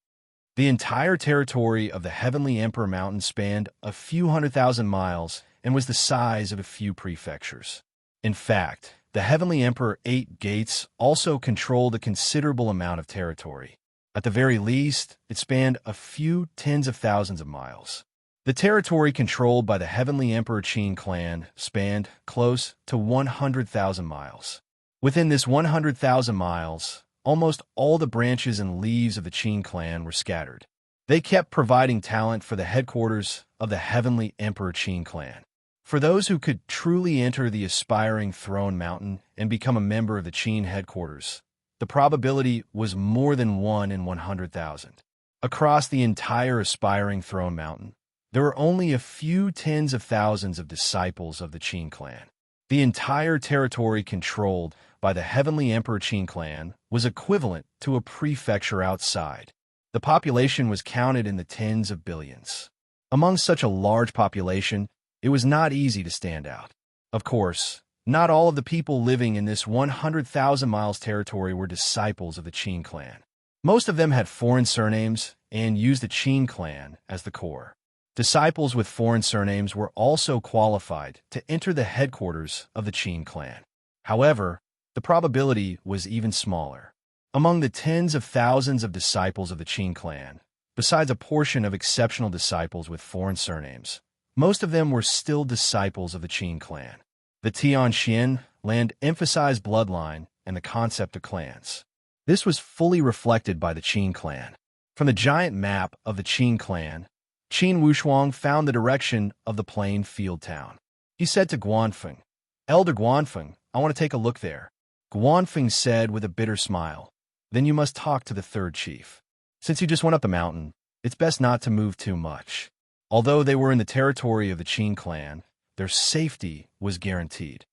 The entire territory of the Heavenly Emperor Mountain spanned a few 100,000 miles and was the size of a few prefectures. In fact, the Heavenly Emperor Eight Gates also controlled a considerable amount of territory. At the very least, it spanned a few tens of thousands of miles. The territory controlled by the Heavenly Emperor Qin clan spanned close to 100,000 miles. Within this 100,000 miles, almost all the branches and leaves of the Qin clan were scattered. They kept providing talent for the headquarters of the Heavenly Emperor Qin clan. For those who could truly enter the aspiring throne mountain and become a member of the Qin headquarters, the probability was more than 1 in 100,000. Across the entire aspiring throne mountain, there were only a few tens of thousands of disciples of the Qin clan. The entire territory controlled by the Heavenly Emperor Qin clan was equivalent to a prefecture outside. The population was counted in the tens of billions. Among such a large population, it was not easy to stand out. Of course, not all of the people living in this 100,000 miles territory were disciples of the Qin clan. Most of them had foreign surnames and used the Qin clan as the core. Disciples with foreign surnames were also qualified to enter the headquarters of the Qin clan. However, the probability was even smaller. Among the tens of thousands of disciples of the Qin clan, besides a portion of exceptional disciples with foreign surnames, most of them were still disciples of the Qin clan. The Tianxian land emphasized bloodline and the concept of clans. This was fully reflected by the Qin clan. From the giant map of the Qin clan, Qin Wushuang found the direction of the plain field town. He said to Guanfeng, Elder Guanfeng, I want to take a look there. Guanfeng said with a bitter smile, Then you must talk to the third chief. Since you just went up the mountain, it's best not to move too much. Although they were in the territory of the Qin clan, their safety was guaranteed.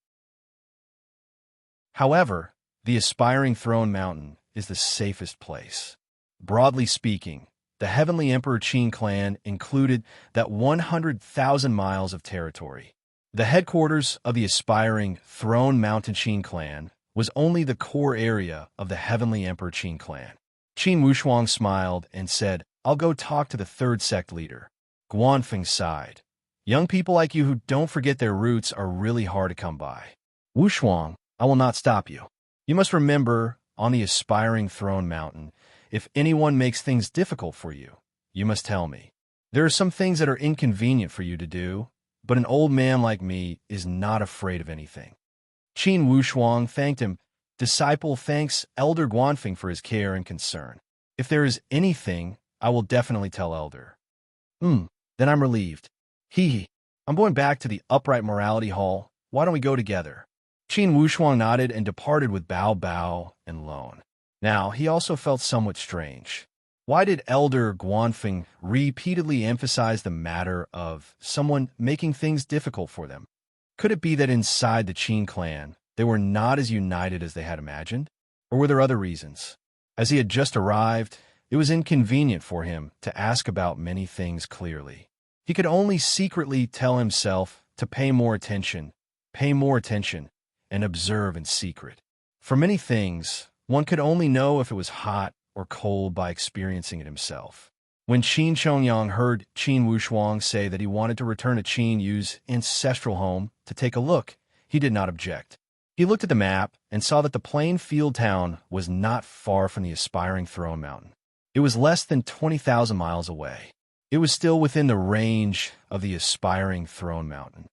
However, the aspiring throne mountain is the safest place. Broadly speaking, the Heavenly Emperor Qin clan included that 100,000 miles of territory. The headquarters of the aspiring Throne Mountain Qin clan was only the core area of the Heavenly Emperor Qin clan. Qin Wushuang smiled and said, I'll go talk to the third sect leader. Guanfeng sighed. Young people like you who don't forget their roots are really hard to come by. Wu Shuang, I will not stop you. You must remember, on the aspiring throne mountain, if anyone makes things difficult for you, you must tell me. There are some things that are inconvenient for you to do, but an old man like me is not afraid of anything. Qin Wushuang thanked him. Disciple thanks Elder Guanfeng for his care and concern. If there is anything, I will definitely tell Elder. Then I'm relieved. Hee. I'm going back to the upright morality hall. Why don't we go together? Qin Wushuang nodded and departed with Bao Bao and Lone. Now, he also felt somewhat strange. Why did Elder Guanfeng repeatedly emphasize the matter of someone making things difficult for them? Could it be that inside the Qin clan, they were not as united as they had imagined? Or were there other reasons? As he had just arrived, it was inconvenient for him to ask about many things clearly. He could only secretly tell himself to pay more attention, and observe in secret. For many things, one could only know if it was hot or cold by experiencing it himself. When Qin Chongyang heard Qin Wushuang say that he wanted to return to Qin Yu's ancestral home to take a look, he did not object. He looked at the map and saw that the plain field town was not far from the aspiring throne mountain. It was less than 20,000 miles away. It was still within the range of the aspiring throne mountain.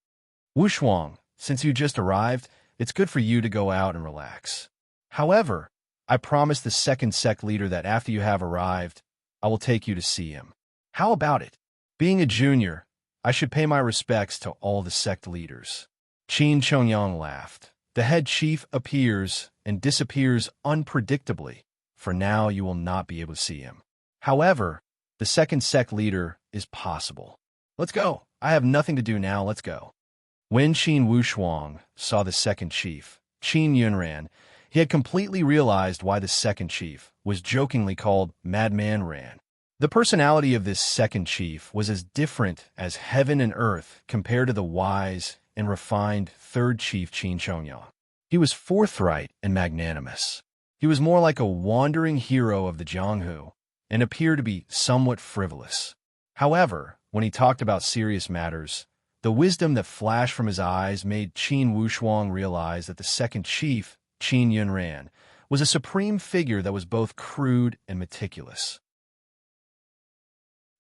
Wushuang, since you just arrived, it's good for you to go out and relax. However, I promised the second sect leader that after you have arrived, I will take you to see him. How about it? Being a junior, I should pay my respects to all the sect leaders. Qin Chongyang laughed. The head chief appears and disappears unpredictably. For now, you will not be able to see him. However, the second sect leader is possible. Let's go. I have nothing to do now. Let's go. When Qin Wushuang saw the second chief, Qin Yunran, he had completely realized why the second chief was jokingly called Madman Ran. The personality of this second chief was as different as heaven and earth compared to the wise and refined third chief Qin Chongyang. He was forthright and magnanimous. He was more like a wandering hero of the Jianghu and appeared to be somewhat frivolous. However, when he talked about serious matters, the wisdom that flashed from his eyes made Qin Wushuang realize that the second chief, Qin Yunran, was a supreme figure that was both crude and meticulous.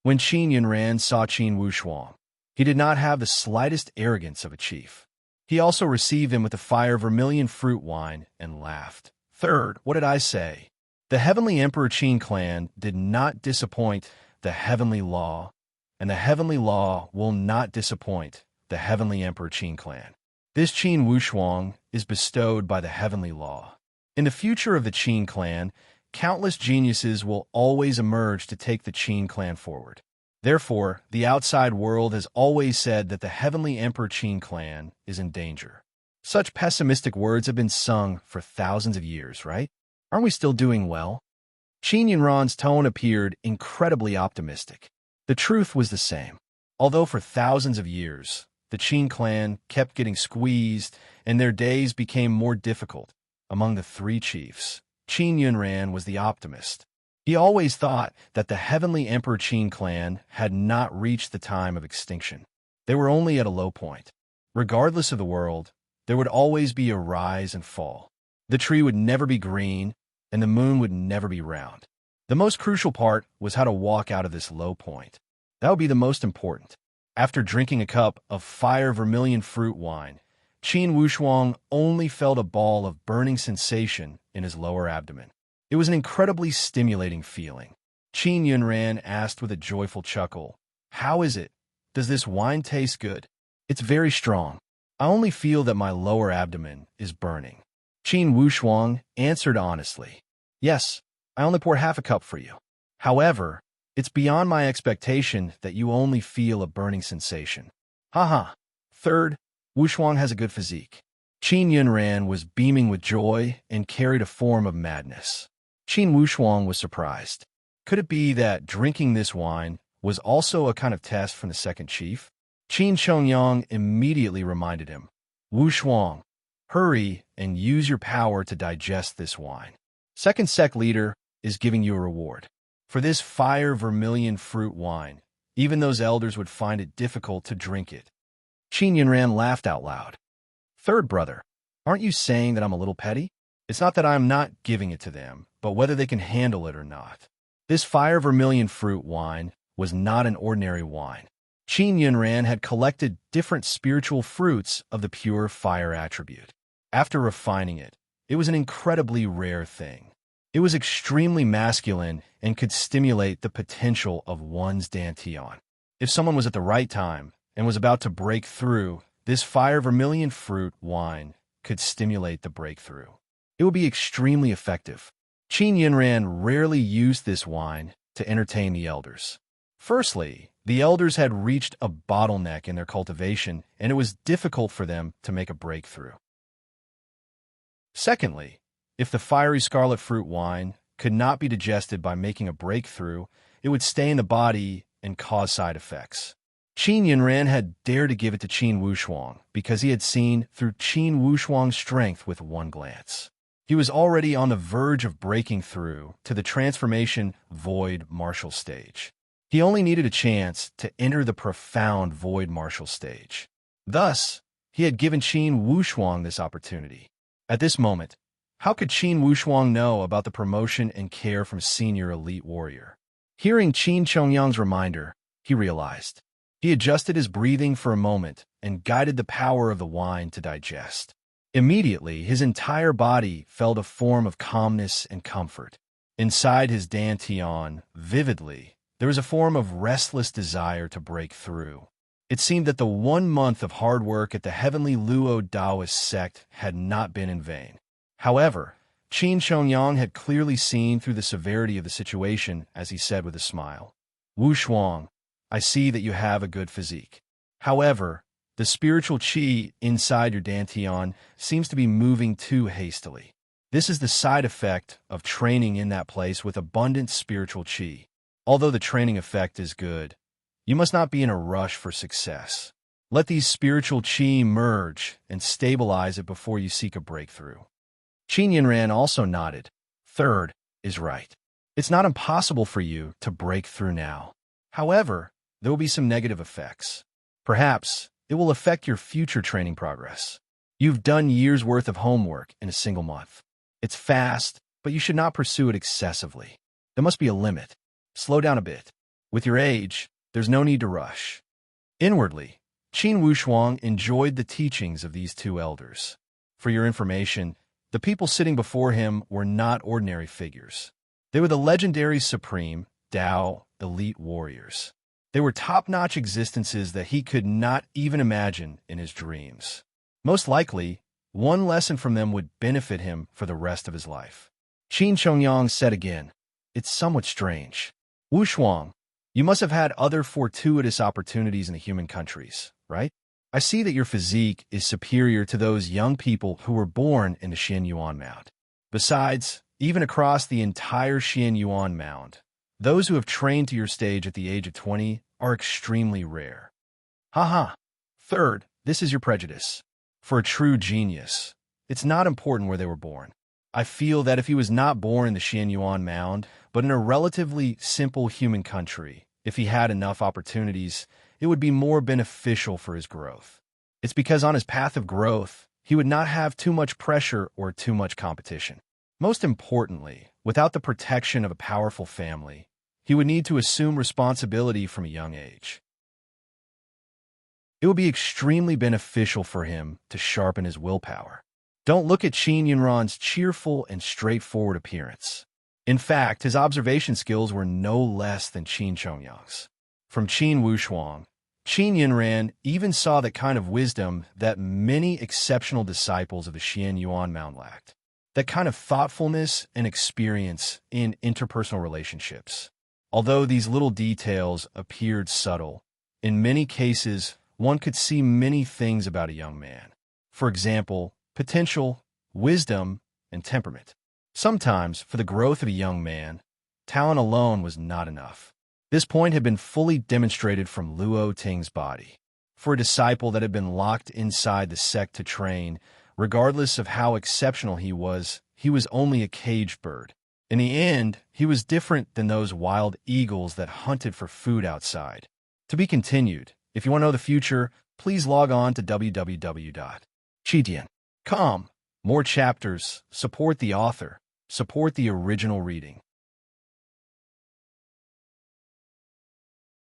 When Qin Yunran saw Qin Wushuang, he did not have the slightest arrogance of a chief. He also received him with a fire vermilion fruit wine and laughed. Third, what did I say? The Heavenly Emperor Qin clan did not disappoint the Heavenly Law, and the Heavenly Law will not disappoint the Heavenly Emperor Qin clan. This Qin Wushuang is bestowed by the Heavenly Law. In the future of the Qin clan, countless geniuses will always emerge to take the Qin clan forward. Therefore, the outside world has always said that the Heavenly Emperor Qin clan is in danger. Such pessimistic words have been sung for thousands of years, right? Aren't we still doing well? Qin Yunran's tone appeared incredibly optimistic. The truth was the same. Although for thousands of years, the Qin clan kept getting squeezed and their days became more difficult, among the three chiefs, Qin Yunran was the optimist. He always thought that the Heavenly Emperor Qin clan had not reached the time of extinction. They were only at a low point. Regardless of the world, there would always be a rise and fall. The tree would never be green, and the moon would never be round. The most crucial part was how to walk out of this low point. That would be the most important. After drinking a cup of fire vermilion fruit wine, Qin Wushuang only felt a ball of burning sensation in his lower abdomen. It was an incredibly stimulating feeling. Qin Yunran asked with a joyful chuckle, "How is it? Does this wine taste good?" "It's very strong. I only feel that my lower abdomen is burning." Qin Wushuang answered honestly, "Yes, I only pour half a cup for you. However, it's beyond my expectation that you only feel a burning sensation." Haha. Third, Wushuang has a good physique. Qin Yunran was beaming with joy and carried a form of madness. Qin Wushuang was surprised. Could it be that drinking this wine was also a kind of test from the second chief? Qin Chongyang immediately reminded him, "Wushuang, hurry and use your power to digest this wine. Second sect leader is giving you a reward. For this fire vermilion fruit wine, even those elders would find it difficult to drink it. Qin Yunran laughed out loud. Third brother, aren't you saying that I'm a little petty? It's not that I'm not giving it to them, but whether they can handle it or not. This fire vermilion fruit wine was not an ordinary wine. Qin Yunran had collected different spiritual fruits of the pure fire attribute. After refining it, it was an incredibly rare thing. It was extremely masculine and could stimulate the potential of one's dantian. If someone was at the right time and was about to break through, this fire vermilion fruit wine could stimulate the breakthrough. It would be extremely effective. Qin Yunran rarely used this wine to entertain the elders. Firstly, the elders had reached a bottleneck in their cultivation, and it was difficult for them to make a breakthrough. Secondly, if the fiery scarlet fruit wine could not be digested by making a breakthrough, it would stay in the body and cause side effects. Qin Yunran had dared to give it to Qin Wushuang because he had seen through Qin Wushuang's strength with one glance. He was already on the verge of breaking through to the transformation void martial stage. He only needed a chance to enter the profound void martial stage. Thus, he had given Qin Wushuang this opportunity. At this moment, how could Qin Wushuang know about the promotion and care from senior elite warrior? Hearing Qin Chongyang's reminder, he realized. He adjusted his breathing for a moment and guided the power of the wine to digest. Immediately, his entire body felt a form of calmness and comfort. Inside his dantian, vividly, there was a form of restless desire to break through. It seemed that the 1 month of hard work at the heavenly Luo Taoist sect had not been in vain. However, Qin Chongyang had clearly seen through the severity of the situation as he said with a smile, "Wu Shuang, I see that you have a good physique. However, the spiritual qi inside your dantian seems to be moving too hastily. This is the side effect of training in that place with abundant spiritual qi. Although the training effect is good, you must not be in a rush for success. Let these spiritual qi merge and stabilize it before you seek a breakthrough." Qin Yunran also nodded. Third is right. It's not impossible for you to break through now. However, there will be some negative effects. Perhaps it will affect your future training progress. You've done years' worth of homework in a single month. It's fast, but you should not pursue it excessively. There must be a limit. Slow down a bit. With your age, there's no need to rush. Inwardly, Qin Wushuang enjoyed the teachings of these two elders. For your information, the people sitting before him were not ordinary figures. They were the legendary supreme, Tao, elite warriors. They were top-notch existences that he could not even imagine in his dreams. Most likely, one lesson from them would benefit him for the rest of his life. Qin Chongyang said again, "It's somewhat strange. Wu Shuang, you must have had other fortuitous opportunities in the human countries, right? I see that your physique is superior to those young people who were born in the Xian Yuan Mound. Besides, even across the entire Xian Yuan Mound, those who have trained to your stage at the age of 20 are extremely rare." Haha. Third, this is your prejudice. For a true genius, it's not important where they were born. I feel that if he was not born in the Xian Yuan Mound, but in a relatively simple human country, if he had enough opportunities, it would be more beneficial for his growth. It's because on his path of growth, he would not have too much pressure or too much competition. Most importantly, without the protection of a powerful family, he would need to assume responsibility from a young age. It would be extremely beneficial for him to sharpen his willpower. Don't look at Qin Yunran's cheerful and straightforward appearance. In fact, his observation skills were no less than Qin Chongyang's. From Qin Wushuang, Qin Yunran even saw the kind of wisdom that many exceptional disciples of the Xian Yuan Mound lacked. That kind of thoughtfulness and experience in interpersonal relationships. Although these little details appeared subtle, in many cases, one could see many things about a young man. For example, potential, wisdom, and temperament. Sometimes, for the growth of a young man, talent alone was not enough. This point had been fully demonstrated from Luo Ting's body. For a disciple that had been locked inside the sect to train, regardless of how exceptional he was only a caged bird. In the end, he was different than those wild eagles that hunted for food outside. To be continued. If you want to know the future, please log on to www.chitian.com. More chapters. Support the author. Support the original reading.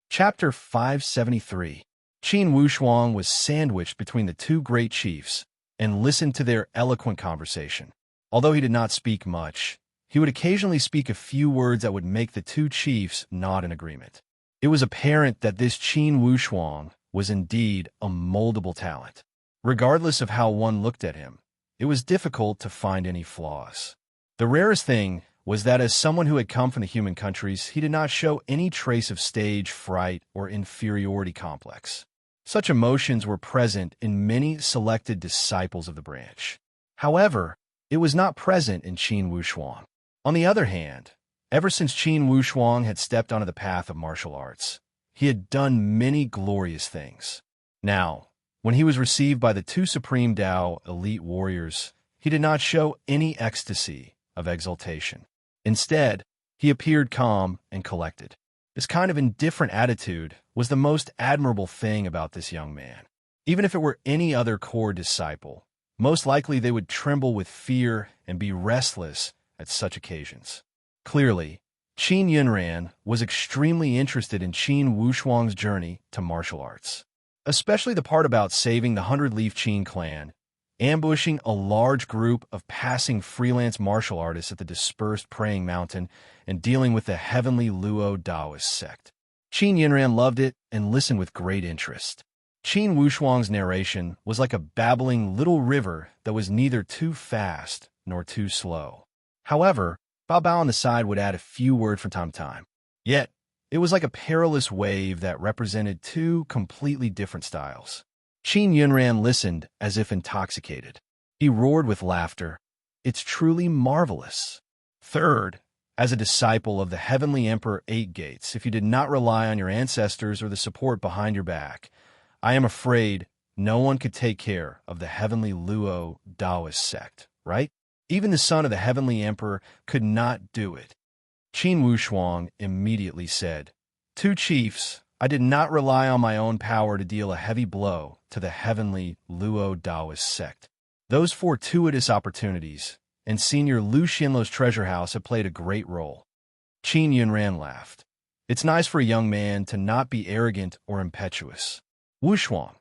Chapter 573. Qin Wushuang was sandwiched between the two great chiefs and listened to their eloquent conversation. Although he did not speak much, he would occasionally speak a few words that would make the two chiefs nod in agreement. It was apparent that this Qin Wushuang was indeed a moldable talent. Regardless of how one looked at him, it was difficult to find any flaws. The rarest thing was that as someone who had come from the human countries, he did not show any trace of stage fright or inferiority complex. Such emotions were present in many selected disciples of the branch. However, it was not present in Qin Wushuang. On the other hand, ever since Qin Wushuang had stepped onto the path of martial arts, he had done many glorious things. Now, when he was received by the two Supreme Tao elite warriors, he did not show any ecstasy of exultation. Instead, he appeared calm and collected. This kind of indifferent attitude was the most admirable thing about this young man. Even if it were any other core disciple, most likely they would tremble with fear and be restless at such occasions. Clearly, Qin Yunran was extremely interested in Qin Wushuang's journey to martial arts, especially the part about saving the 100-leaf Qin clan, ambushing a large group of passing freelance martial artists at the dispersed Praying Mountain, and dealing with the heavenly Luo Taoist sect. Qin Yunran loved it and listened with great interest. Qin Wushuang's narration was like a babbling little river that was neither too fast nor too slow. However, Bao Bao on the side would add a few words from time to time. Yet, it was like a perilous wave that represented two completely different styles. Qin Yunran listened as if intoxicated. He roared with laughter. It's truly marvelous. Third, as a disciple of the Heavenly Emperor Eight Gates, if you did not rely on your ancestors or the support behind your back, I am afraid no one could take care of the Heavenly Luo Taoist sect, right? Even the son of the Heavenly Emperor could not do it. Qin Wushuang immediately said, "Two chiefs, I did not rely on my own power to deal a heavy blow to the Heavenly Luo Taoist sect. Those fortuitous opportunities and Senior Lu Xianluo's treasure house have played a great role." Qin Yunran laughed. It's nice for a young man to not be arrogant or impetuous. Wushuang,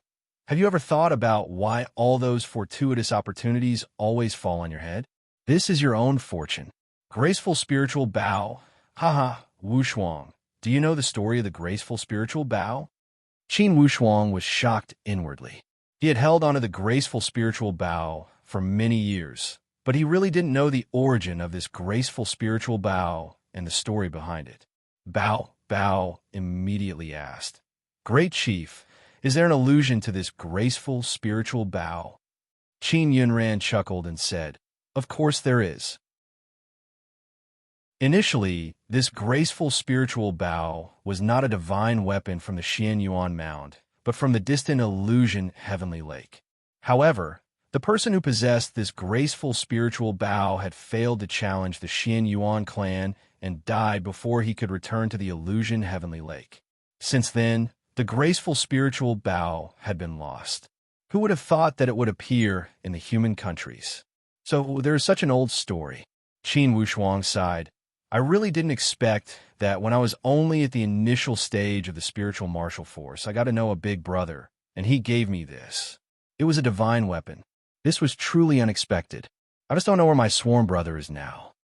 have you ever thought about why all those fortuitous opportunities always fall on your head? This is your own fortune. Graceful spiritual bow. Haha, Wushuang, do you know the story of the graceful spiritual bow? Qin Wushuang was shocked inwardly. He had held onto the graceful spiritual bow for many years, but he really didn't know the origin of this graceful spiritual bow and the story behind it. Bao immediately asked, "Great Chief, is there an allusion to this graceful spiritual bow?" Qin Yunran chuckled and said, "Of course there is." Initially, this graceful spiritual bow was not a divine weapon from the Xian Yuan Mound, but from the distant illusion Heavenly Lake. However, the person who possessed this graceful spiritual bow had failed to challenge the Xian Yuan clan and died before he could return to the illusion Heavenly Lake. Since then, the graceful spiritual bow had been lost. Who would have thought that it would appear in the human countries? So there is such an old story. Qin Wushuang sighed. I really didn't expect that when I was only at the initial stage of the spiritual martial force, I got to know a big brother, and he gave me this. It was a divine weapon. This was truly unexpected. I just don't know where my sworn brother is now.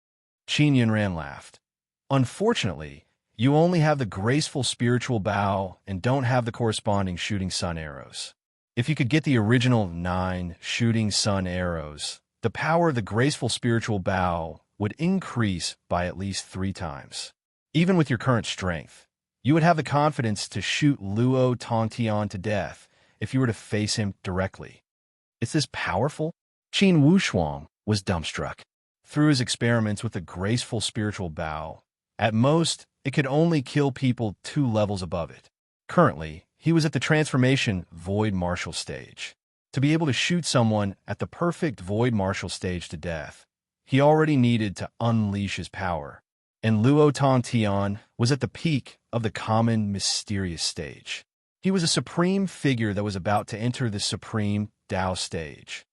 Qin Yunran laughed. Unfortunately, you only have the graceful spiritual bow and don't have the corresponding shooting sun arrows. If you could get the original 9 shooting sun arrows, the power of the graceful spiritual bow would increase by at least 3 times. Even with your current strength, you would have the confidence to shoot Luo Tongtian to death if you were to face him directly. Is this powerful? Qin Wushuang was dumbstruck. Through his experiments with the graceful spiritual bow, at most, it could only kill people 2 levels above it. Currently, he was at the transformation void martial stage. To be able to shoot someone at the perfect void martial stage to death, he already needed to unleash his power, and Luo Tongtian was at the peak of the common mysterious stage. He was a supreme figure that was about to enter the supreme Tao stage.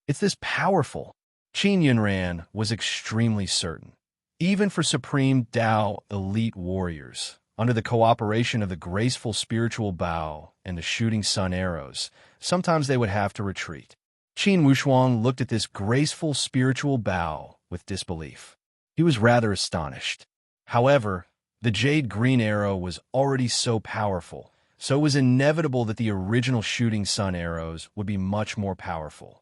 It's this powerful. Qin Yunran was extremely certain. Even for supreme Tao elite warriors, under the cooperation of the graceful spiritual bow and the shooting sun arrows, sometimes they would have to retreat. Qin Wushuang looked at this graceful spiritual bow with disbelief. He was rather astonished. However, the jade green arrow was already so powerful, so it was inevitable that the original shooting sun arrows would be much more powerful.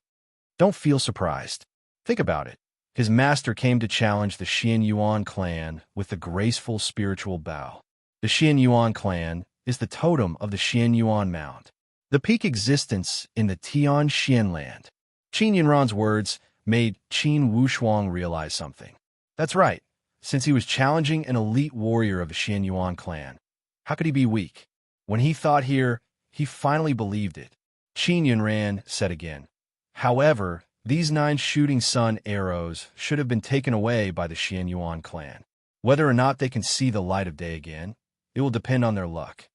Don't feel surprised. Think about it. His master came to challenge the Xian Yuan clan with the graceful spiritual bow. The Xian Yuan clan is the totem of the Xian Yuan Mound, the peak existence in the Tian Xian land. Qin Yunran's words made Qin Wushuang realize something. That's right. Since he was challenging an elite warrior of the Xian Yuan clan, how could he be weak? When he thought here, he finally believed it. Qin Yunran said again, however, these 9 shooting sun arrows should have been taken away by the Xian Yuan clan. Whether or not they can see the light of day again, it will depend on their luck.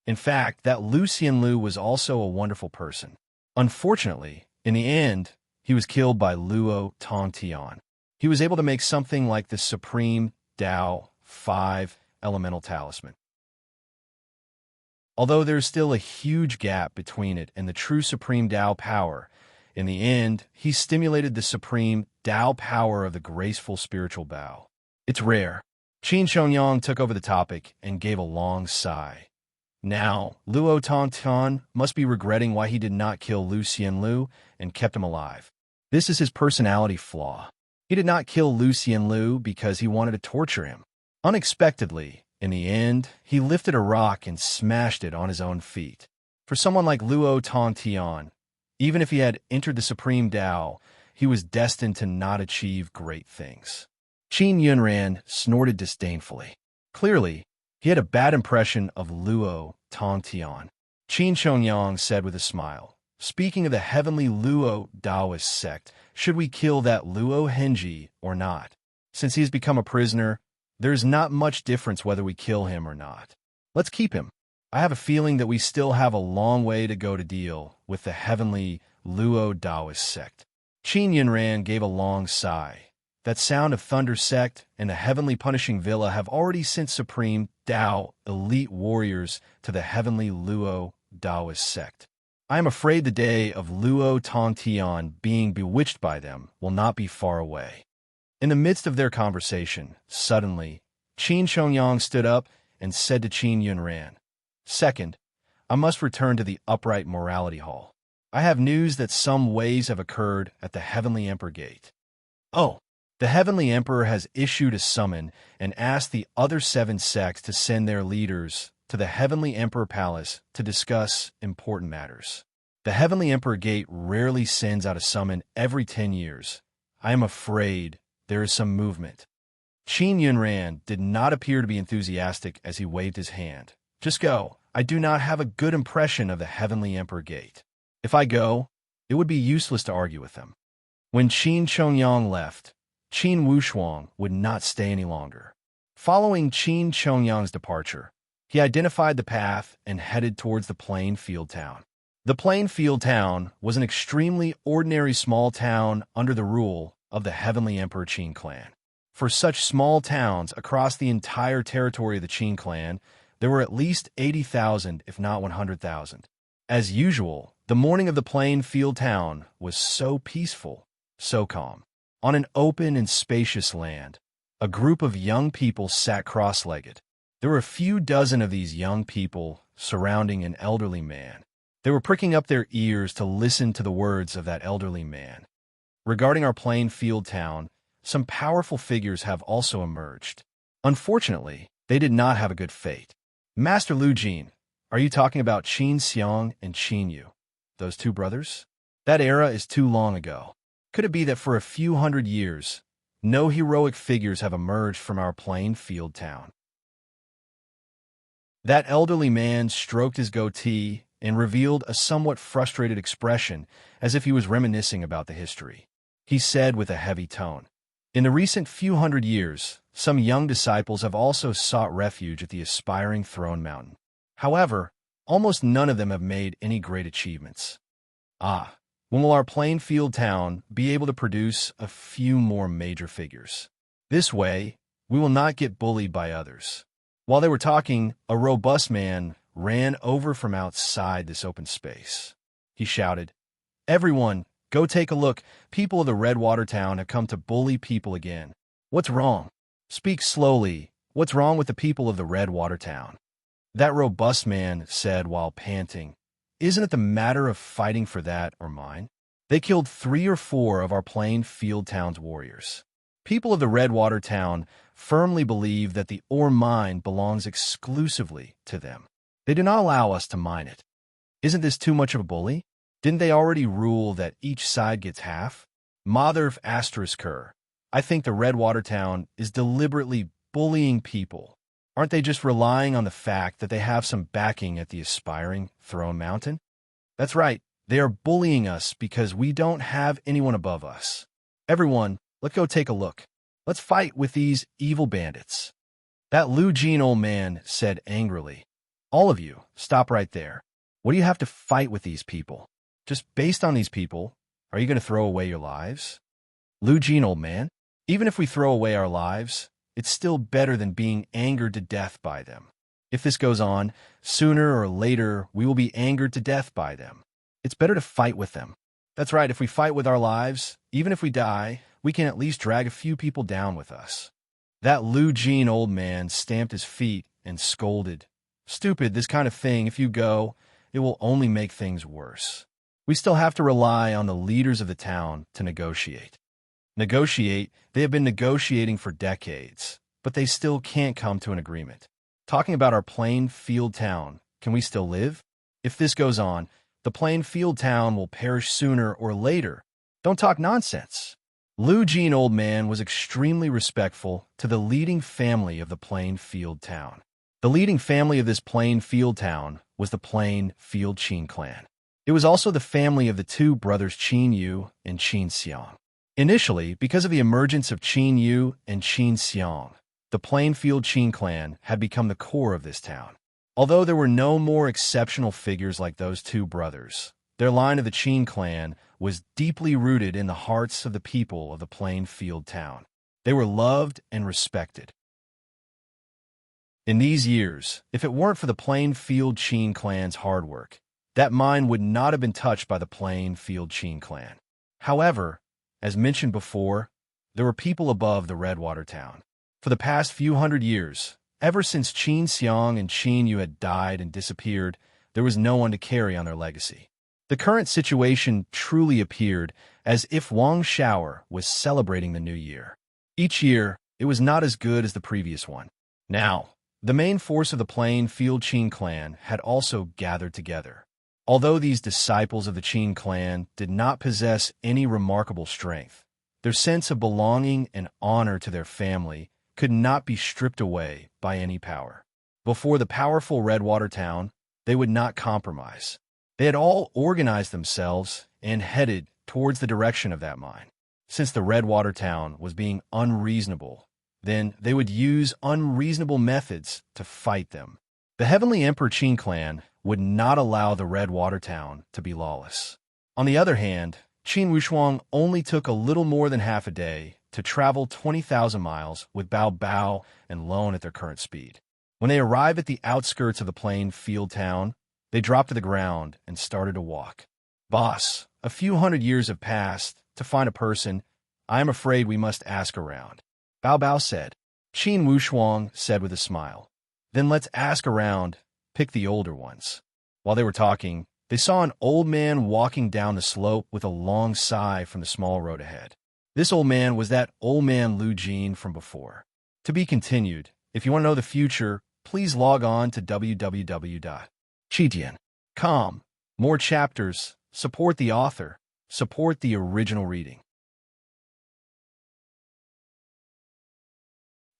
In fact, that Lu Xianlu was also a wonderful person. Unfortunately, in the end, he was killed by Luo Tongtian. He was able to make something like the supreme Tao 5 elemental talisman. Although there's still a huge gap between it and the true supreme Tao power, in the end, he stimulated the supreme Tao power of the graceful spiritual bow. It's rare. Qin Shongyang took over the topic and gave a long sigh. Now, Luo Tongtian must be regretting why he did not kill Lu Xianlu and kept him alive. This is his personality flaw. He did not kill Lu Xianlu because he wanted to torture him. Unexpectedly, in the end, he lifted a rock and smashed it on his own feet. For someone like Luo Tongtian, even if he had entered the supreme Tao, he was destined to not achieve great things. Qin Yunran snorted disdainfully. Clearly, he had a bad impression of Luo Tongtian. Qin Shongyang said with a smile, speaking of the heavenly Luo Taoist sect, should we kill that Luo Henji or not? Since he has become a prisoner, there is not much difference whether we kill him or not. Let's keep him. I have a feeling that we still have a long way to go to deal with the heavenly Luo Taoist sect. Qin Yunran gave a long sigh. That sound of thunder sect and the heavenly punishing villa have already sent supreme Tao elite warriors to the heavenly Luo Taoist sect. I am afraid the day of Luo Tongtian being bewitched by them will not be far away. In the midst of their conversation, suddenly, Qin Shongyang stood up and said to Qin Yunran, Second, I must return to the upright morality hall. I have news that some ways have occurred at the Heavenly Emperor Gate. Oh, the Heavenly Emperor has issued a summon and asked the other 7 sects to send their leaders to the Heavenly Emperor Palace to discuss important matters. The Heavenly Emperor Gate rarely sends out a summon every 10 years. I am afraid there is some movement. Qin Yunran did not appear to be enthusiastic as he waved his hand. Just go. I do not have a good impression of the Heavenly Emperor Gate. If I go, it would be useless to argue with them. When Qin Shongyang left, Qin Wushuang would not stay any longer. Following Qin Shongyang's departure, he identified the path and headed towards the plain field town. The plain field town was an extremely ordinary small town under the rule of the Heavenly Emperor Qin clan. For such small towns across the entire territory of the Qin clan, there were at least 80,000, if not 100,000. As usual, the morning of the plain field town was so peaceful, so calm. On an open and spacious land, a group of young people sat cross-legged. There were a few dozen of these young people surrounding an elderly man. They were pricking up their ears to listen to the words of that elderly man. Regarding our plain field town, some powerful figures have also emerged. Unfortunately, they did not have a good fate. Master Lu Jin, are you talking about Qin Xiang and Qin Yu, those 2 brothers? That era is too long ago. Could it be that for a few hundred years, no heroic figures have emerged from our plain field town? That elderly man stroked his goatee and revealed a somewhat frustrated expression as if he was reminiscing about the history. He said with a heavy tone, In the recent few hundred years, some young disciples have also sought refuge at the aspiring throne mountain. However, almost none of them have made any great achievements. Ah, when will our plain field town be able to produce a few more major figures? This way, we will not get bullied by others. While they were talking, a robust man ran over from outside this open space. He shouted, "Everyone, go take a look. People of the Redwater town have come to bully people again. What's wrong? Speak slowly. What's wrong with the people of the Redwater town?" That robust man said while panting, "Isn't it the matter of fighting for that or mine? They killed 3 or 4 of our plain field town's warriors. People of the Redwater town firmly believe that the ore mine belongs exclusively to them. They do not allow us to mine it. Isn't this too much of a bully? Didn't they already rule that each side gets half? Mother asterisk her. I think the Redwater town is deliberately bullying people. Aren't they just relying on the fact that they have some backing at the aspiring Throne Mountain? That's right, they are bullying us because we don't have anyone above us. Everyone, let's go take a look. Let's fight with these evil bandits." That Lu Jin old man said angrily, "All of you, stop right there. What do you have to fight with these people? Just based on these people, are you going to throw away your lives?" Lu Jin old man, "Even if we throw away our lives, it's still better than being angered to death by them. If this goes on, sooner or later we will be angered to death by them. It's better to fight with them. That's right, if we fight with our lives, even if we die, we can at least drag a few people down with us." That Lu Jin old man stamped his feet and scolded, "Stupid, this kind of thing, if you go, it will only make things worse. We still have to rely on the leaders of the town to negotiate." Negotiate? They have been negotiating for decades, but they still can't come to an agreement. Talking about our plain field town, can we still live? If this goes on, the plain field town will perish sooner or later. Don't talk nonsense. Lu Jin old man was extremely respectful to the leading family of the plain field town. The leading family of this plain field town was the plain field Qin clan. It was also the family of the 2 brothers Qin Yu and Qin Xiang. Initially, because of the emergence of Qin Yu and Qin Xiang, the plain field Qin clan had become the core of this town. Although there were no more exceptional figures like those 2 brothers, their line of the Qin clan was deeply rooted in the hearts of the people of the plain field town. They were loved and respected. In these years, if it weren't for the plain field Qin clan's hard work, that mine would not have been touched by the plain field Qin clan. However, as mentioned before, there were people above the Redwater town. For the past few hundred years, ever since Qin Xiang and Qin Yu had died and disappeared, there was no one to carry on their legacy. The current situation truly appeared as if Wang Shower was celebrating the new year. Each year, it was not as good as the previous one. Now, the main force of the plain field Qin clan had also gathered together. Although these disciples of the Qin clan did not possess any remarkable strength, their sense of belonging and honor to their family could not be stripped away by any power. Before the powerful Redwater town, they would not compromise. They had all organized themselves and headed towards the direction of that mine. Since the Redwater town was being unreasonable, then they would use unreasonable methods to fight them. The Heavenly Emperor Qin clan would not allow the Redwater town to be lawless. On the other hand, Qin Wushuang only took a little more than half a day to travel 20,000 miles with Bao Bao and Lone at their current speed. When they arrived at the outskirts of the plain field town, they dropped to the ground and started to walk. "Boss, a few hundred years have passed to find a person. I am afraid we must ask around," Bao Bao said. Qin Wushuang said with a smile, "Then let's ask around, pick the older ones." While they were talking, they saw an old man walking down the slope with a long sigh from the small road ahead. This old man was that old man Lu Jin from before. To be continued. If you want to know the future, please log on to www.chidian.com. More chapters. Support the author. Support the original reading.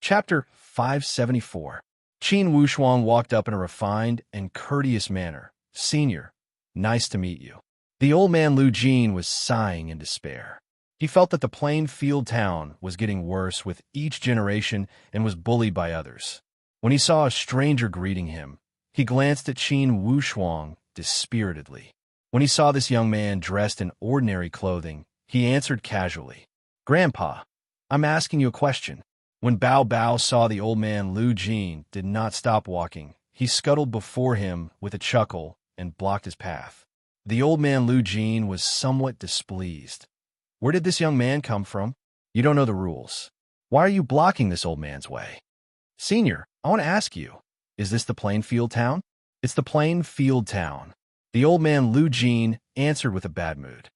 Chapter 574. Qin Wushuang walked up in a refined and courteous manner. "Senior, nice to meet you." The old man Lu Jin was sighing in despair. He felt that the plain field town was getting worse with each generation and was bullied by others. When he saw a stranger greeting him, He glanced at Qin Wushuang dispiritedly. When he saw this young man dressed in ordinary clothing, he answered casually, "Grandpa, I'm asking you a question." When Bao Bao saw the old man, Lu Jin did not stop walking. He scuttled before him with a chuckle and blocked his path. The old man, Lu Jin, was somewhat displeased. "Where did this young man come from? You don't know the rules. Why are you blocking this old man's way?" "Senior, I want to ask you, is this the Plainfield town?" "It's the Plainfield town," the old man, Lu Jin, answered with a bad mood.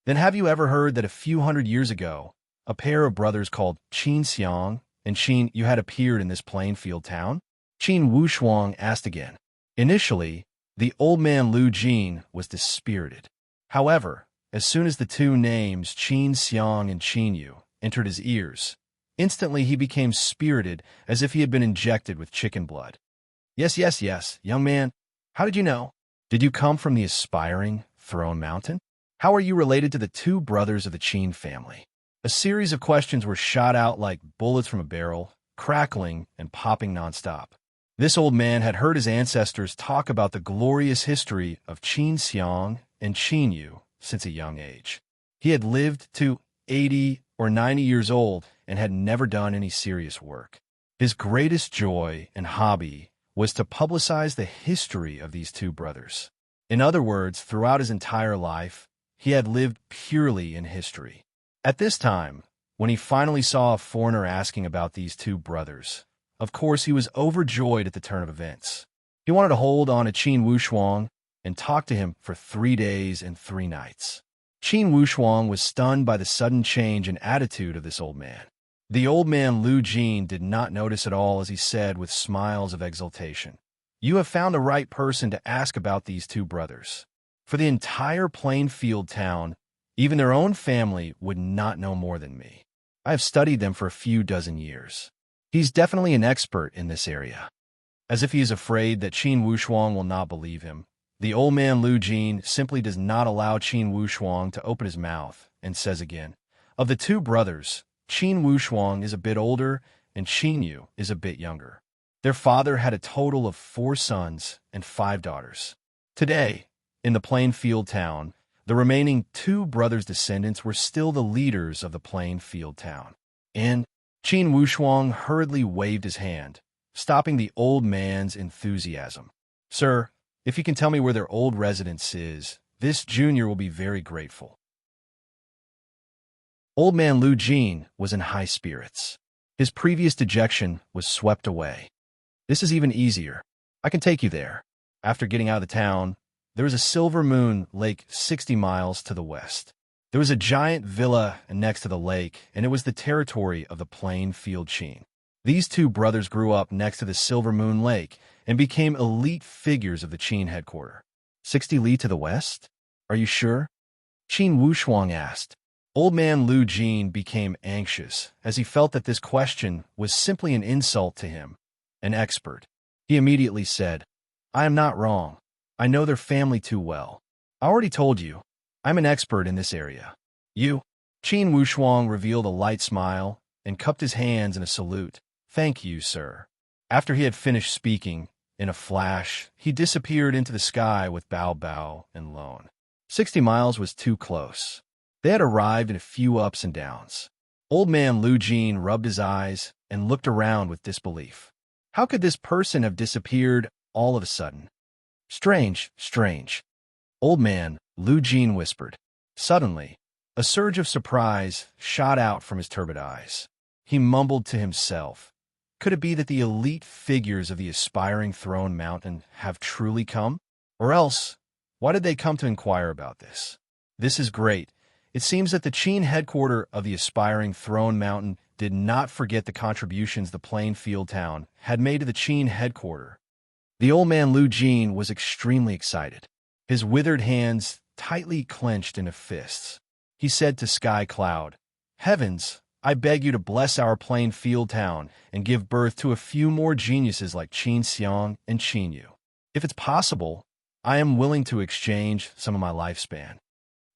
"Then have you ever heard that a few hundred years ago, a pair of brothers called Qin Xiang and Qin Yu had appeared in this Plainfield town?" Qin Wushuang asked again. Initially, the old man Lu Jin was dispirited. However, as soon as the two names Qin Xiang and Qin Yu entered his ears, instantly he became spirited as if he had been injected with chicken blood. Yes, yes, yes, young man. How did you know? Did you come from the aspiring Throne Mountain? How are you related to the two brothers of the Qin family? A series of questions were shot out like bullets from a barrel, crackling and popping nonstop. This old man had heard his ancestors talk about the glorious history of Qin Xiang and Qin Yu since a young age. He had lived to 80 or 90 years old and had never done any serious work. His greatest joy and hobby was to publicize the history of these two brothers. In other words, throughout his entire life, he had lived purely in history. At this time, when he finally saw a foreigner asking about these two brothers, of course he was overjoyed at the turn of events. He wanted to hold on to Qin Wushuang and talk to him for 3 days and 3 nights. Qin Wushuang was stunned by the sudden change in attitude of this old man. The old man Lu Jin did not notice at all as he said with smiles of exultation, "You have found the right person to ask about these two brothers. For the entire Plainfield town, even their own family would not know more than me. I have studied them for a few dozen years. He's definitely an expert in this area." As if he is afraid that Qin Wushuang will not believe him, the old man Lu Jin simply does not allow Qin Wushuang to open his mouth and says again, "Of the two brothers, Qin Wushuang is a bit older and Qin Yu is a bit younger. Their father had a total of 4 sons and 5 daughters. Today, in the Plainfield town, the remaining 2 brothers' descendants were still the leaders of the Plainfield town." And Qin Wushuang hurriedly waved his hand, stopping the old man's enthusiasm. "Sir, if you can tell me where their old residence is, this junior will be very grateful." Old man Lu Jin was in high spirits. His previous dejection was swept away. "This is even easier. I can take you there." After getting out of the town, there was a Silver Moon Lake 60 miles to the west. There was a giant villa next to the lake, and it was the territory of the Plainfield Qin. These two brothers grew up next to the Silver Moon Lake and became elite figures of the Qin headquarters. 60 li to the west? Are you sure? Qin Wushuang asked. Old man Lu Jin became anxious as he felt that this question was simply an insult to him, an expert. He immediately said, "I am not wrong. I know their family too well. I already told you, I'm an expert in this area." "You?" Qin Wushuang revealed a light smile and cupped his hands in a salute. "Thank you, sir." After he had finished speaking, in a flash, he disappeared into the sky with Bao Bao and Lone. 60 miles was too close. They had arrived in a few ups and downs. Old man Lu Jin rubbed his eyes and looked around with disbelief. How could this person have disappeared all of a sudden? Strange, strange. Old man Lu Jin whispered. Suddenly, a surge of surprise shot out from his turbid eyes. He mumbled to himself. Could it be that the elite figures of the aspiring Throne Mountain have truly come? Or else, why did they come to inquire about this? This is great. It seems that the Qin headquarters of the aspiring Throne Mountain did not forget the contributions the Plainfield town had made to the Qin headquarters. The old man Lu Jin was extremely excited. His withered hands tightly clenched into fists. He said to Sky Cloud, "Heavens, I beg you to bless our Plainfield town and give birth to a few more geniuses like Qin Xiang and Qin Yu. If it's possible, I am willing to exchange some of my lifespan."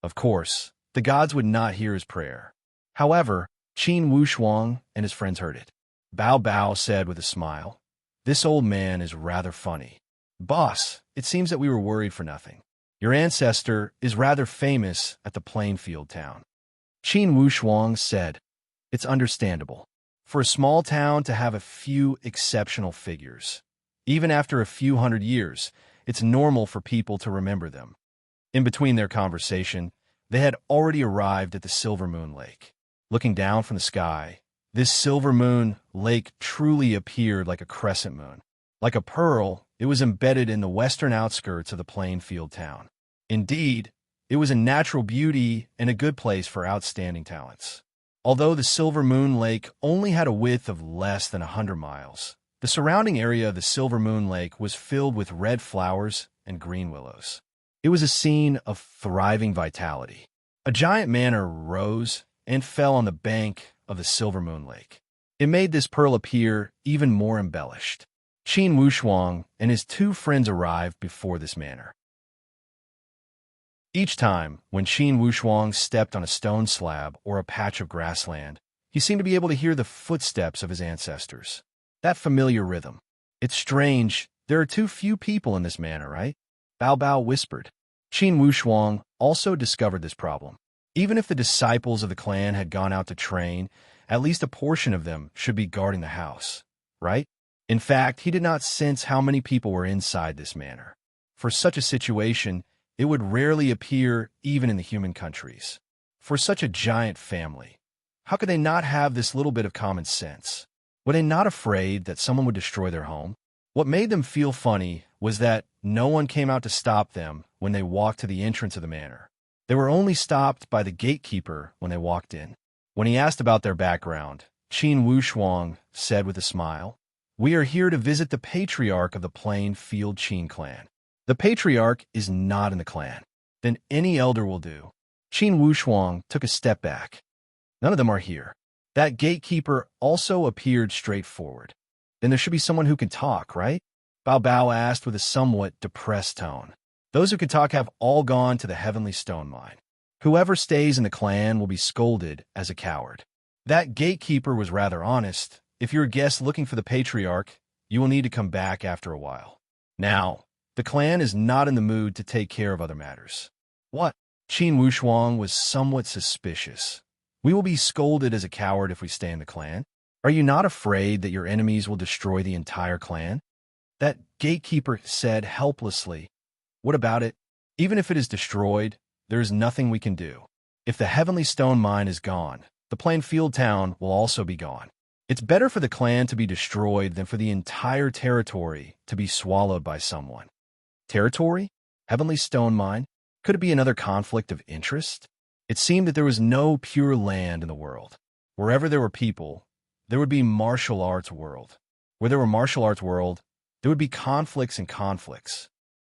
Of course, the gods would not hear his prayer. However, Qin Wushuang and his friends heard it. Bao Bao said with a smile, "This old man is rather funny." Boss, it seems that we were worried for nothing. Your ancestor is rather famous at the Plainfield town. Qin Wushuang said, "It's understandable. For a small town to have a few exceptional figures, even after a few hundred years, it's normal for people to remember them." In between their conversation, they had already arrived at the Silver Moon Lake. Looking down from the sky, this Silver Moon Lake truly appeared like a crescent moon. Like a pearl, it was embedded in the western outskirts of the Plainfield town. Indeed, it was a natural beauty and a good place for outstanding talents. Although the Silver Moon Lake only had a width of less than 100 miles, the surrounding area of the Silver Moon Lake was filled with red flowers and green willows. It was a scene of thriving vitality. A giant manor rose and fell on the bank of the Silver Moon Lake. It made this pearl appear even more embellished. Qin Wushuang and his two friends arrived before this manor. Each time, when Qin Wushuang stepped on a stone slab or a patch of grassland, he seemed to be able to hear the footsteps of his ancestors. That familiar rhythm. "It's strange, there are too few people in this manor, right?" Bao Bao whispered. Qin Wushuang also discovered this problem. Even if the disciples of the clan had gone out to train, at least a portion of them should be guarding the house, right? In fact, he did not sense how many people were inside this manor. For such a situation, it would rarely appear even in the human countries. For such a giant family, how could they not have this little bit of common sense? Were they not afraid that someone would destroy their home? What made them feel funny was that no one came out to stop them when they walked to the entrance of the manor. They were only stopped by the gatekeeper when they walked in. When he asked about their background, Qin Wushuang said with a smile, "We are here to visit the patriarch of the Plainfield Qin clan." The patriarch is not in the clan. Then any elder will do. Qin Wushuang took a step back. None of them are here. That gatekeeper also appeared straightforward. Then there should be someone who can talk, right? Bao Bao asked with a somewhat depressed tone. Those who can talk have all gone to the Heavenly Stone Mine. Whoever stays in the clan will be scolded as a coward. That gatekeeper was rather honest. If you're a guest looking for the patriarch, you will need to come back after a while. Now, the clan is not in the mood to take care of other matters. What? Qin Wushuang was somewhat suspicious. We will be scolded as a coward if we stay in the clan. Are you not afraid that your enemies will destroy the entire clan? That gatekeeper said helplessly. What about it? Even if it is destroyed, there is nothing we can do. If the Heavenly Stone Mine is gone, the Plainfield town will also be gone. It's better for the clan to be destroyed than for the entire territory to be swallowed by someone. Territory? Heavenly Stone Mine? Could it be another conflict of interest? It seemed that there was no pure land in the world. Wherever there were people, there would be martial arts world. Where there were martial arts world, there would be conflicts and conflicts.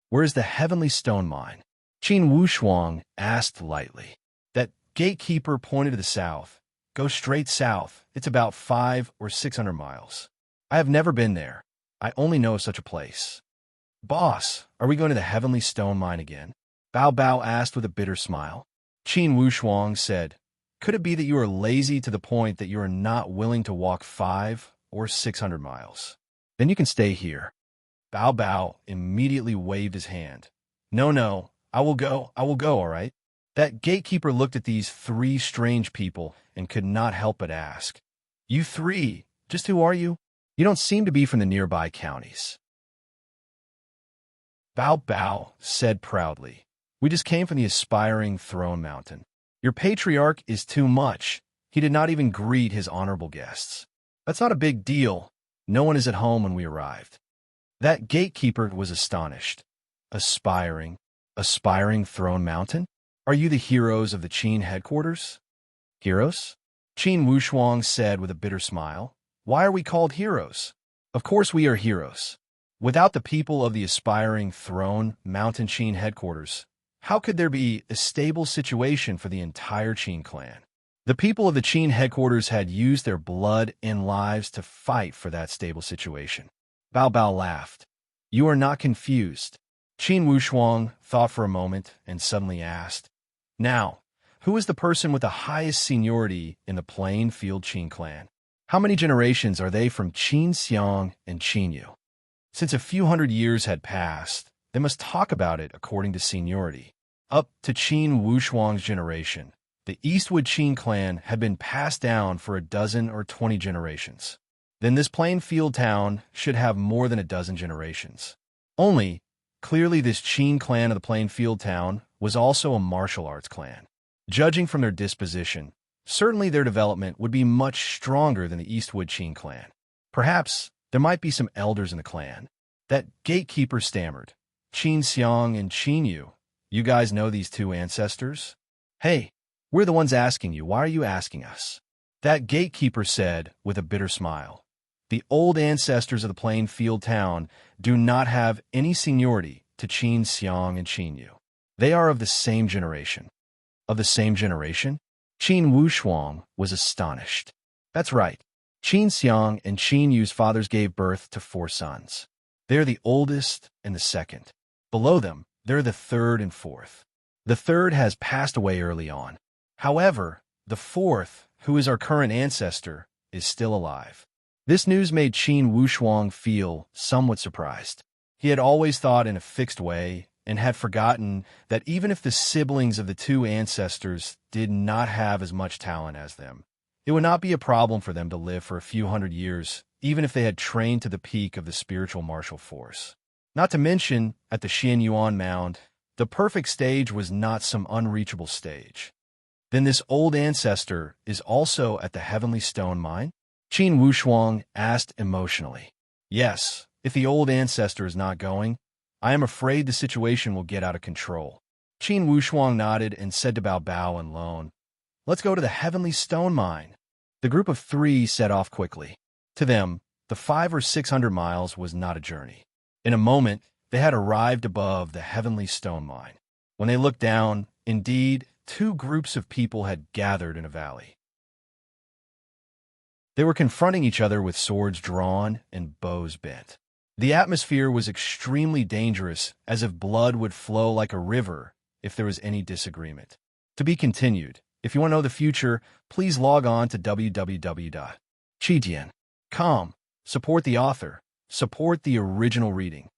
Where is the Heavenly Stone Mine? Qin Wushuang asked lightly. That gatekeeper pointed to the south. Go straight south. It's about 500 or 600 miles. I have never been there. I only know of such a place. Boss, are we going to the Heavenly Stone Mine again? Bao Bao asked with a bitter smile. Qin Wushuang said, Could it be that you are lazy to the point that you are not willing to walk 500 or 600 miles? Then you can stay here. Bao Bao immediately waved his hand. No, I will go, all right? That gatekeeper looked at these three strange people and could not help but ask, You three, just who are you? You don't seem to be from the nearby counties. Bao Bao said proudly, We just came from the aspiring Throne Mountain. Your patriarch is too much. He did not even greet his honorable guests. That's not a big deal. No one is at home when we arrived. That gatekeeper was astonished. Aspiring Throne Mountain? Are you the heroes of the Qin headquarters? Heroes? Qin Wushuang said with a bitter smile. Why are we called heroes? Of course we are heroes. Without the people of the aspiring Throne Mountain Qin headquarters, how could there be a stable situation for the entire Qin clan? The people of the Qin headquarters had used their blood and lives to fight for that stable situation. Bao Bao laughed. You are not confused. Qin Wushuang thought for a moment and suddenly asked, Now, who is the person with the highest seniority in the Plainfield Qin clan? How many generations are they from Qin Xiang and Qin Yu? Since a few hundred years had passed, they must talk about it according to seniority. Up to Qin Wushuang's generation, the Eastwood Qin clan had been passed down for a dozen or 20 generations. Then this Plainfield town should have more than a dozen generations. Only, clearly this Qin clan of the Plainfield town was also a martial arts clan. Judging from their disposition, certainly their development would be much stronger than the Eastwood Qin clan. Perhaps there might be some elders in the clan. That gatekeeper stammered. Qin Xiang and Qin Yu. You guys know these two ancestors? Hey, we're the ones asking you. Why are you asking us? That gatekeeper said with a bitter smile. The old ancestors of the Plainfield town do not have any seniority to Qin Xiang and Qin Yu. They are of the same generation. Of the same generation? Qin Wushuang was astonished. That's right. Qin Xiang and Qin Yu's fathers gave birth to 4 sons. They're the oldest and the second. Below them, they're the third and fourth. The third has passed away early on. However, the fourth, who is our current ancestor, is still alive. This news made Qin Wushuang feel somewhat surprised. He had always thought in a fixed way and had forgotten that even if the siblings of the two ancestors did not have as much talent as them, it would not be a problem for them to live for a few hundred years, even if they had trained to the peak of the spiritual martial force. Not to mention, at the Xianyuan Mound, the perfect stage was not some unreachable stage. Then this old ancestor is also at the Heavenly Stone Mine? Qin Wushuang asked emotionally. Yes, if the old ancestor is not going, I am afraid the situation will get out of control. Qin Wushuang nodded and said to Bao Bao and Lone, Let's go to the Heavenly Stone Mine. The group of 3 set off quickly. To them, the 500 or 600 miles was not a journey. In a moment, they had arrived above the Heavenly Stone Mine. When they looked down, indeed, 2 groups of people had gathered in a valley. They were confronting each other with swords drawn and bows bent. The atmosphere was extremely dangerous, as if blood would flow like a river if there was any disagreement. To be continued. If you want to know the future, please log on to www.chidian.com. Support the author. Support the original reading.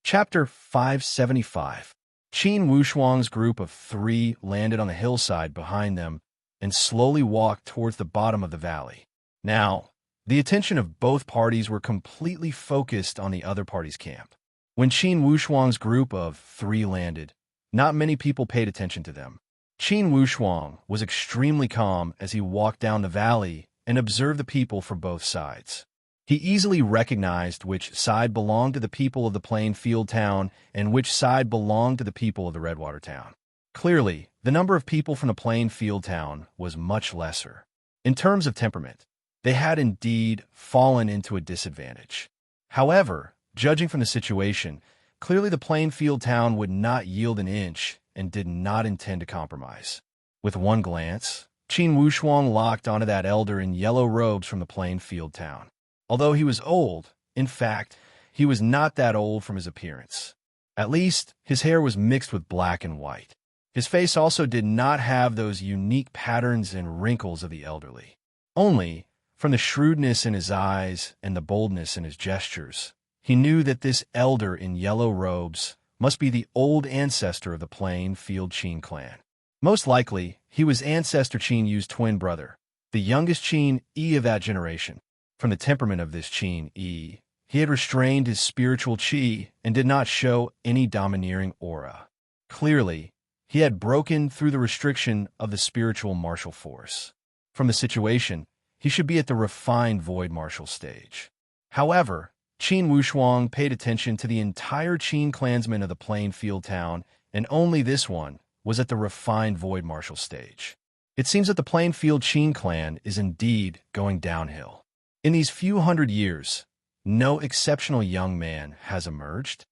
Chapter 575. Qin Wushuang's group of 3 landed on the hillside behind them and slowly walked towards the bottom of the valley. Now, the attention of both parties were completely focused on the other party's camp. When Qin Wushuang's group of 3 landed, not many people paid attention to them. Qin Wushuang was extremely calm as he walked down the valley and observed the people from both sides. He easily recognized which side belonged to the people of the Plainfield town and which side belonged to the people of the Redwater town. Clearly, the number of people from the Plainfield town was much lesser. In terms of temperament, they had indeed fallen into a disadvantage. However, judging from the situation, clearly the Plainfield town would not yield an inch and did not intend to compromise. With one glance, Qin Wushuang locked onto that elder in yellow robes from the Plainfield town. Although he was old, in fact, he was not that old from his appearance. At least, his hair was mixed with black and white. His face also did not have those unique patterns and wrinkles of the elderly. Only, from the shrewdness in his eyes and the boldness in his gestures, he knew that this elder in yellow robes must be the old ancestor of the Plainfield Qin clan. Most likely, he was ancestor Qin Yu's twin brother, the youngest Qin Yi of that generation. From the temperament of this Qin Yi, he had restrained his spiritual qi and did not show any domineering aura. Clearly, he had broken through the restriction of the spiritual martial force. From the situation, he should be at the refined void martial stage. However, Qin Wushuang paid attention to the entire Qin clansmen of the Plainfield town, and only this one was at the refined void martial stage. It seems that the Plainfield Qin clan is indeed going downhill. In these few hundred years, no exceptional young man has emerged.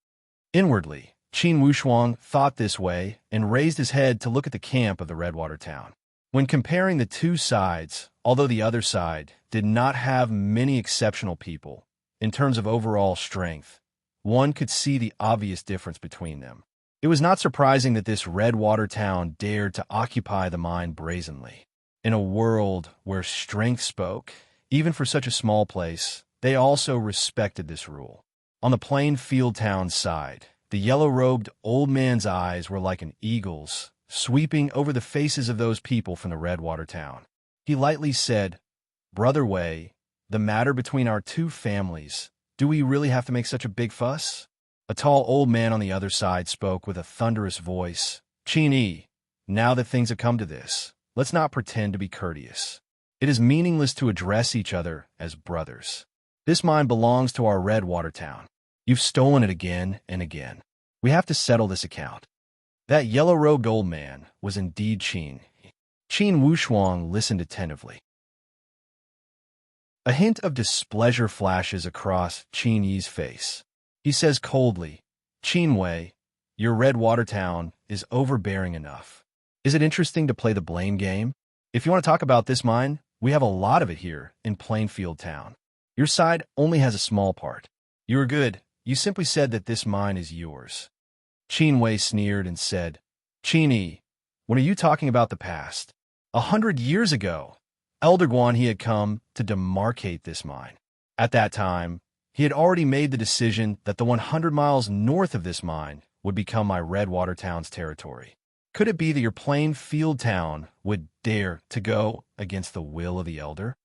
Inwardly, Qin Wushuang thought this way and raised his head to look at the camp of the Redwater town. When comparing the two sides, although the other side did not have many exceptional people, in terms of overall strength, one could see the obvious difference between them. It was not surprising that this Redwater town dared to occupy the mine brazenly. In a world where strength spoke, Even for such a small place, they also respected this rule. On the plain field town side, the yellow-robed old man's eyes were like an eagle's, sweeping over the faces of those people from the Redwater town. He lightly said, "Brother Wei, the matter between our two families, do we really have to make such a big fuss?" A tall old man on the other side spoke with a thunderous voice. "Qin Yi, now that things have come to this, let's not pretend to be courteous. It is meaningless to address each other as brothers. This mine belongs to our Redwater town. You've stolen it again and again. We have to settle this account." That yellow-robed old man was indeed Qin. Qin Wushuang listened attentively. A hint of displeasure flashes across Qin Yi's face. He says coldly, "Qin Wei, your Redwater town is overbearing enough. Is it interesting to play the blame game? If you want to talk about this mine, we have a lot of it here in Plainfield Town. Your side only has a small part. You are good. You simply said that this mine is yours." Qin Wei sneered and said, "Qin Yi, when are you talking about the past? 100 years ago, Elder Guan he had come to demarcate this mine. At that time, he had already made the decision that the 100 miles north of this mine would become my Redwater town's territory. Could it be that your plain field town would dare to go against the will of the Elder?"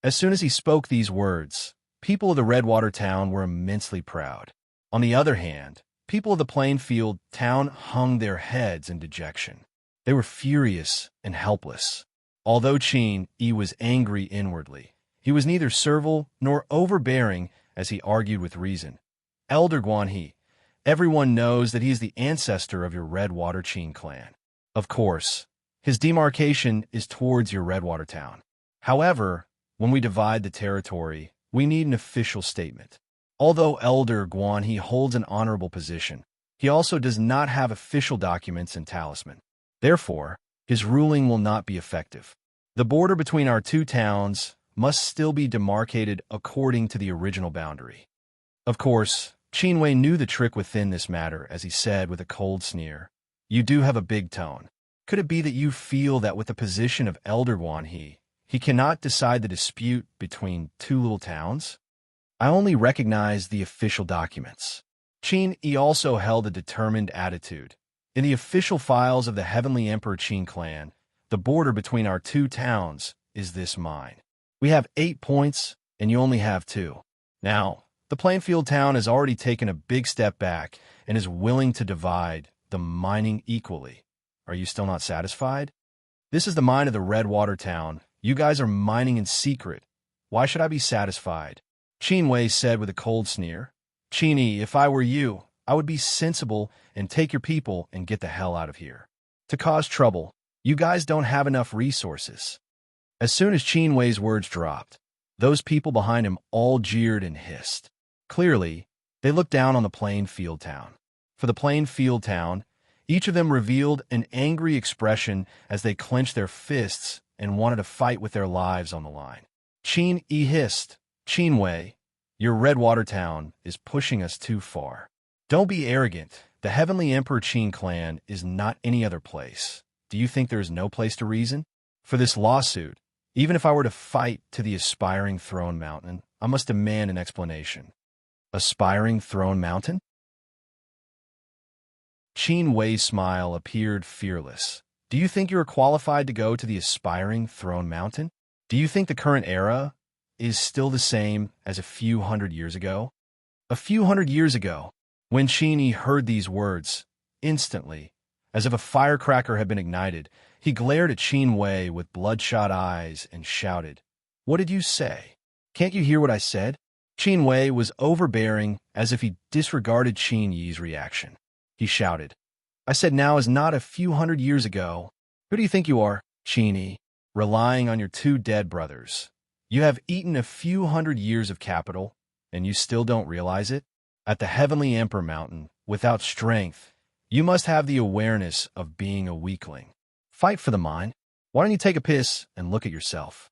As soon as he spoke these words, people of the Redwater town were immensely proud. On the other hand, people of the Plainfield town hung their heads in dejection. They were furious and helpless. Although Qin Yi was angry inwardly, he was neither servile nor overbearing as he argued with reason. "Elder Guan He, everyone knows that he is the ancestor of your Redwater Qin clan. Of course, his demarcation is towards your Redwater town. However, when we divide the territory, we need an official statement. Although Elder Guan He holds an honorable position, he also does not have official documents and talisman. Therefore, his ruling will not be effective. The border between our two towns must still be demarcated according to the original boundary." Of course, Qin Wei knew the trick within this matter as he said with a cold sneer, "You do have a big tone. Could it be that you feel that with the position of Elder Guan he cannot decide the dispute between two little towns? I only recognize the official documents." Qin Yi also held a determined attitude. "In the official files of the Heavenly Emperor Qin clan, the border between our two towns is this mine. We have 8 points, and you only have 2. Now, the Plainfield town has already taken a big step back and is willing to divide the mining equally. Are you still not satisfied? This is the mine of the Redwater town. You guys are mining in secret. Why should I be satisfied?" Qin Wei said with a cold sneer. "Qin Yi, if I were you, I would be sensible and take your people and get the hell out of here. To cause trouble, you guys don't have enough resources." As soon as Qin Wei's words dropped, those people behind him all jeered and hissed. Clearly, they looked down on the Plainfield town. For the Plainfield town, each of them revealed an angry expression as they clenched their fists and wanted to fight with their lives on the line. Qin Yi hissed, "Qin Wei, your Redwater town is pushing us too far. Don't be arrogant. The Heavenly Emperor Qin clan is not any other place. Do you think there is no place to reason? For this lawsuit, even if I were to fight to the aspiring throne mountain, I must demand an explanation." Aspiring throne mountain? Qin Wei's smile appeared fearless. "Do you think you are qualified to go to the aspiring throne mountain? Do you think the current era is still the same as a few hundred years ago?" A few hundred years ago, when Qin Yi heard these words, instantly, as if a firecracker had been ignited, he glared at Qin Wei with bloodshot eyes and shouted, "What did you say? Can't you hear what I said?" Qin Wei was overbearing as if he disregarded Qin Yi's reaction. He shouted, "I said now is not a few hundred years ago. Who do you think you are, Qin Yi? Relying on your 2 dead brothers. You have eaten a few hundred years of capital, and you still don't realize it? At the Heavenly Emperor Mountain, without strength, you must have the awareness of being a weakling. Fight for the mine. Why don't you take a piss and look at yourself?"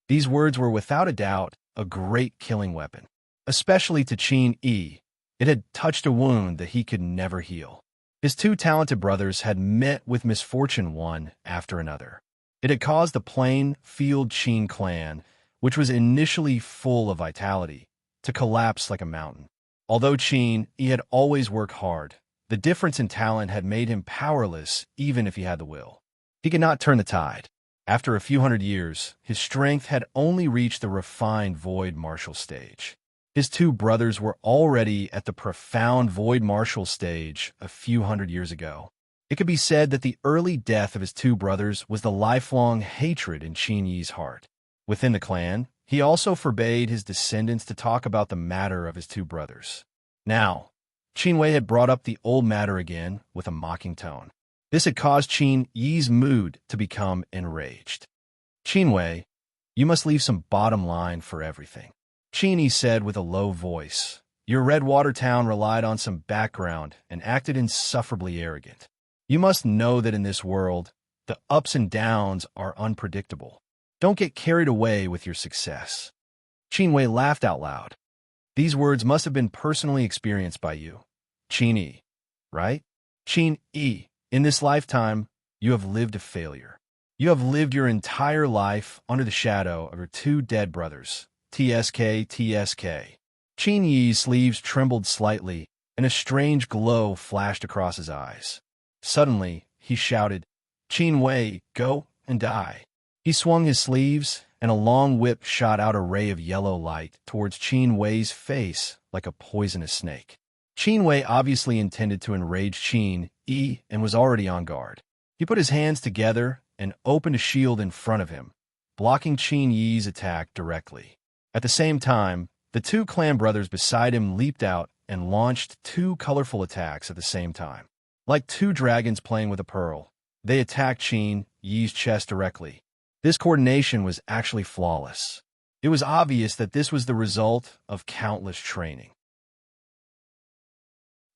These words were without a doubt a great killing weapon. Especially to Qin Yi, it had touched a wound that he could never heal. His 2 talented brothers had met with misfortune one after another. It had caused the Plainfield Qin clan which was initially full of vitality, to collapse like a mountain. Although Qin Yi had always worked hard, the difference in talent had made him powerless even if he had the will. He could not turn the tide. After a few hundred years, his strength had only reached the refined void martial stage. His two brothers were already at the profound void martial stage a few hundred years ago. It could be said that the early death of his two brothers was the lifelong hatred in Qin Yi's heart. Within the clan, he also forbade his descendants to talk about the matter of his two brothers. Now, Qin Wei had brought up the old matter again with a mocking tone. This had caused Qin Yi's mood to become enraged. Qin Wei, you must leave some bottom line for everything. Qin Yi said with a low voice. Your Redwater town relied on some background and acted insufferably arrogant. You must know that in this world, the ups and downs are unpredictable. Don't get carried away with your success. Qin Wei laughed out loud. These words must have been personally experienced by you. Qin Yi, right? Qin Yi, in this lifetime, you have lived a failure. You have lived your entire life under the shadow of your two dead brothers, TSK. Qin Yi's sleeves trembled slightly, and a strange glow flashed across his eyes. Suddenly, he shouted, Qin Wei, go and die. He swung his sleeves, and a long whip shot out a ray of yellow light towards Qin Wei's face like a poisonous snake. Qin Wei obviously intended to enrage Qin Yi and was already on guard. He put his hands together and opened a shield in front of him, blocking Qin Yi's attack directly. At the same time, the two clan brothers beside him leaped out and launched two colorful attacks at the same time. Like two dragons playing with a pearl, they attacked Qin Yi's chest directly. This coordination was actually flawless. It was obvious that this was the result of countless training.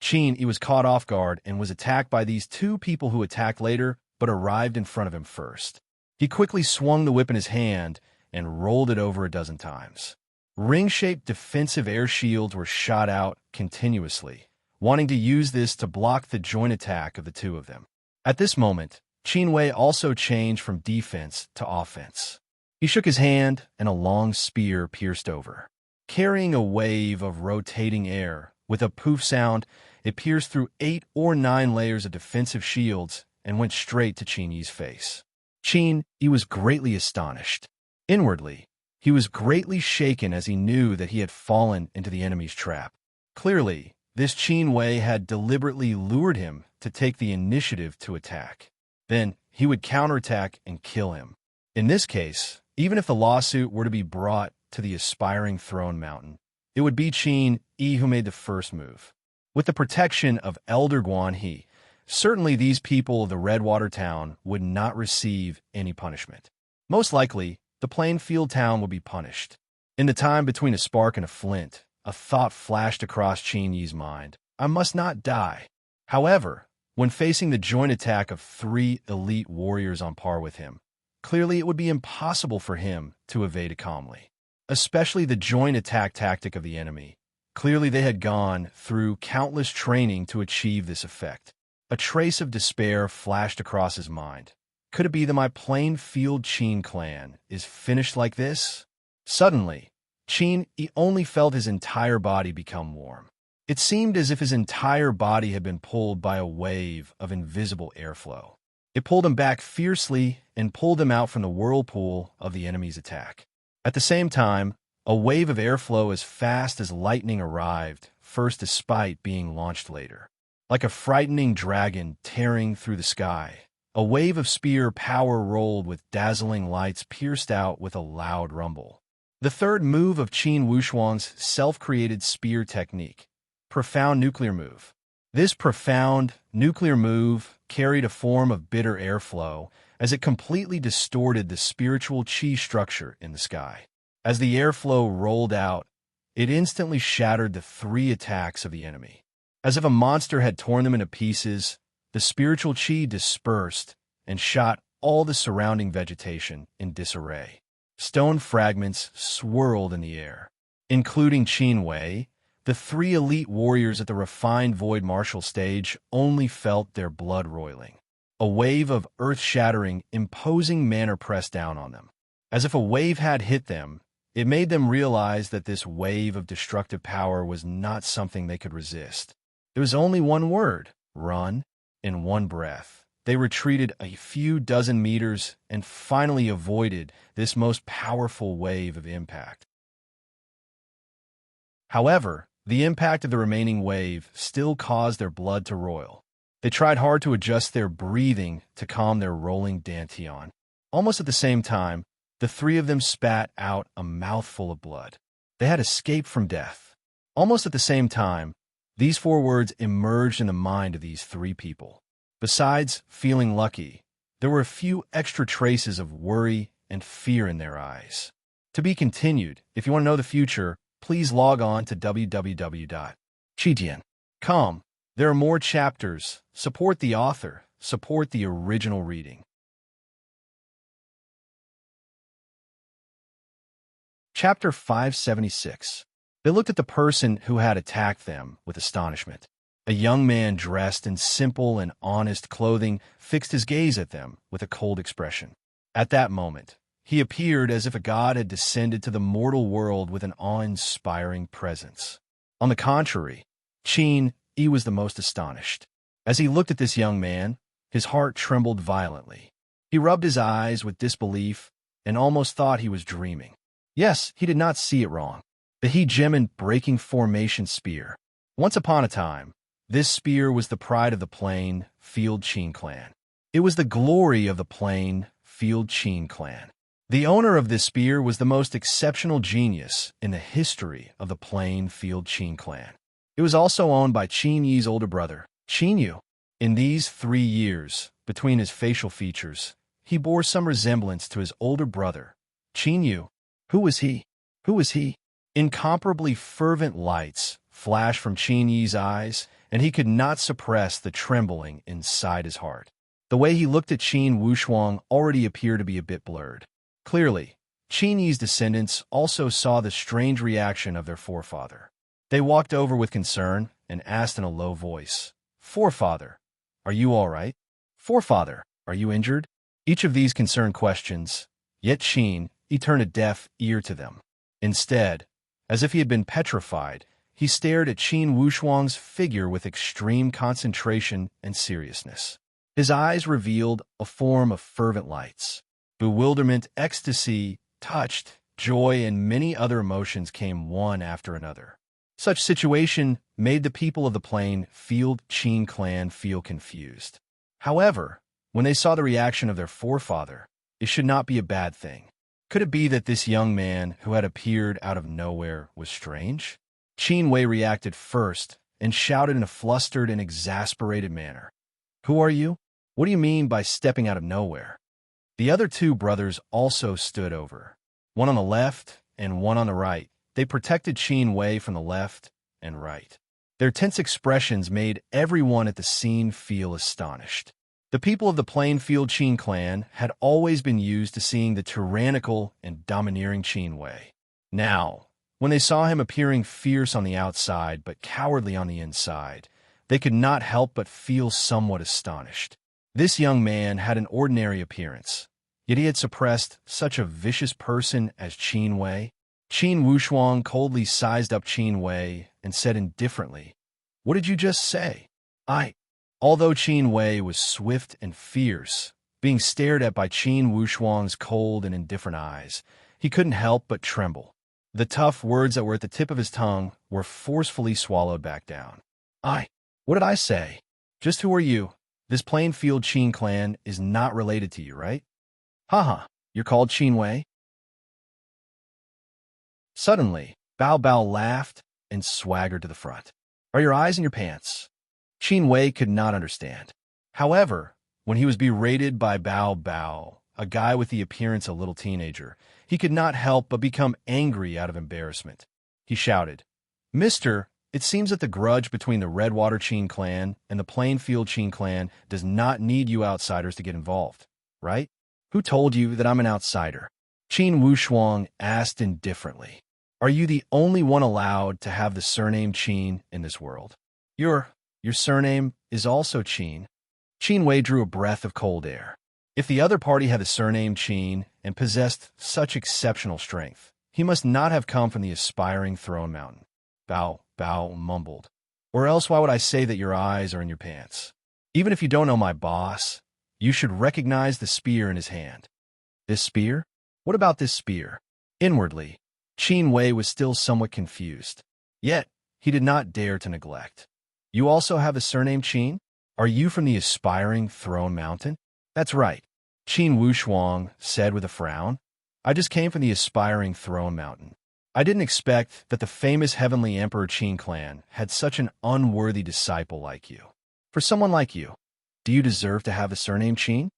Qin Yi was caught off guard and was attacked by these two people who attacked later but arrived in front of him first. He quickly swung the whip in his hand and rolled it over a dozen times. Ring-shaped defensive air shields were shot out continuously, wanting to use this to block the joint attack of the two of them. At this moment, Qin Wei also changed from defense to offense. He shook his hand, and a long spear pierced over. Carrying a wave of rotating air, with a poof sound, it pierced through 8 or 9 layers of defensive shields and went straight to Qin Yi's face. Qin Yi was greatly astonished. Inwardly, he was greatly shaken as he knew that he had fallen into the enemy's trap. Clearly, this Qin Wei had deliberately lured him to take the initiative to attack. Then he would counterattack and kill him. In this case, even if the lawsuit were to be brought to the aspiring throne mountain, it would be Qin Yi who made the first move. With the protection of Elder Guan He, certainly these people of the Redwater town would not receive any punishment. Most likely, the Plainfield town would be punished. In the time between a spark and a flint, a thought flashed across Qin Yi's mind. I must not die. However, when facing the joint attack of 3 elite warriors on par with him, clearly it would be impossible for him to evade it calmly. Especially the joint attack tactic of the enemy. Clearly they had gone through countless training to achieve this effect. A trace of despair flashed across his mind. Could it be that my Plainfield Qin clan is finished like this? Suddenly, Qin Yi only felt his entire body become warm. It seemed as if his entire body had been pulled by a wave of invisible airflow. It pulled him back fiercely and pulled him out from the whirlpool of the enemy's attack. At the same time, a wave of airflow as fast as lightning arrived, first despite being launched later. Like a frightening dragon tearing through the sky, a wave of spear power rolled with dazzling lights pierced out with a loud rumble. The third move of Qin Wushuang's self-created spear technique. Profound nuclear move. This profound nuclear move carried a form of bitter airflow as it completely distorted the spiritual qi structure in the sky. As the airflow rolled out, it instantly shattered the 3 attacks of the enemy. As if a monster had torn them into pieces, the spiritual qi dispersed and shot all the surrounding vegetation in disarray. Stone fragments swirled in the air, including Qin Wei. The 3 elite warriors at the refined void martial stage only felt their blood roiling. A wave of earth-shattering, imposing manner pressed down on them. As if a wave had hit them, It made them realize that this wave of destructive power was not something they could resist. There was only one word: run. In one breath, they retreated a few dozen meters and finally avoided this most powerful wave of impact. However, the impact of the remaining wave still caused their blood to roil. They tried hard to adjust their breathing to calm their rolling dantian. Almost at the same time, the three of them spat out a mouthful of blood. They had escaped from death. Almost at the same time, these four words emerged in the mind of these three people. Besides feeling lucky, there were a few extra traces of worry and fear in their eyes. To be continued. If you want to know the future, please log on to www.chijian.com. There are more chapters. Support the author. Support the original reading. Chapter 576. They looked at the person who had attacked them with astonishment. A young man dressed in simple and honest clothing fixed his gaze at them with a cold expression. At that moment, he appeared as if a god had descended to the mortal world with an awe-inspiring presence. On the contrary, Qin Yi was the most astonished. As he looked at this young man, his heart trembled violently. He rubbed his eyes with disbelief and almost thought he was dreaming. Yes, he did not see it wrong. The He-Gemin breaking formation spear. Once upon a time, this spear was the pride of the Plain Field Qin clan. It was the glory of the Plain Field Qin clan. The owner of this spear was the most exceptional genius in the history of the Plain Field Qin clan. It was also owned by Qin Yi's older brother, Qin Yu. In these 3 years, between his facial features, he bore some resemblance to his older brother, Qin Yu. Who was he? Who was he? Incomparably fervent lights flashed from Qin Yi's eyes, and he could not suppress the trembling inside his heart. The way he looked at Qin Wushuang already appeared to be a bit blurred. Clearly, Qin Yi's descendants also saw the strange reaction of their forefather. They walked over with concern and asked in a low voice, "Forefather, are you all right? Forefather, are you injured?" Each of these concerned questions, yet Qin Yi turned a deaf ear to them. Instead, as if he had been petrified, he stared at Qin Wushuang's figure with extreme concentration and seriousness. His eyes revealed a form of fervent lights. Bewilderment, ecstasy, touched, joy, and many other emotions came one after another. Such situation made the people of the Plain Field Qin clan feel confused. However, when they saw the reaction of their forefather, it should not be a bad thing. Could it be that this young man who had appeared out of nowhere was strange? Qin Wei reacted first and shouted in a flustered and exasperated manner, "Who are you? What do you mean by stepping out of nowhere?" The other two brothers also stood over, one on the left and one on the right. They protected Qin Wei from the left and right. Their tense expressions made everyone at the scene feel astonished. The people of the Plainfield Qin clan had always been used to seeing the tyrannical and domineering Qin Wei. Now, when they saw him appearing fierce on the outside but cowardly on the inside, they could not help but feel somewhat astonished. This young man had an ordinary appearance, yet he had suppressed such a vicious person as Qin Wei. Qin Wushuang coldly sized up Qin Wei and said indifferently, "What did you just say?" Although Qin Wei was swift and fierce, being stared at by Qin Wushuang's cold and indifferent eyes, he couldn't help but tremble. The tough words that were at the tip of his tongue were forcefully swallowed back down. What did I say? Just who are you? This Plainfield Qin clan is not related to you, right? Haha, you're called Qin Wei? Suddenly, Bao Bao laughed and swaggered to the front. Are your eyes in your pants? Qin Wei could not understand. However, when he was berated by Bao Bao, a guy with the appearance of a little teenager, he could not help but become angry out of embarrassment. He shouted, "Mister, it seems that the grudge between the Redwater Qin clan and the Plainfield Qin clan does not need you outsiders to get involved, right? Who told you that I'm an outsider?" Qin Wushuang asked indifferently. Are you the only one allowed to have the surname Qin in this world? Your surname is also Qin. Qin Wei drew a breath of cold air. If the other party had the surname Qin and possessed such exceptional strength, He must not have come from the aspiring throne mountain. Bao mumbled. Or else why would I say that your eyes are in your pants? Even if you don't know my boss, you should recognize the spear in his hand. This spear? What about this spear? Inwardly, Qin Wei was still somewhat confused. Yet, he did not dare to neglect. You also have a surname Qin? Are you from the aspiring throne mountain? That's right, Qin Wushuang said with a frown. I just came from the aspiring throne mountain. I didn't expect that the famous heavenly emperor Qin clan had such an unworthy disciple like you. For someone like you, do you deserve to have the surname Qin?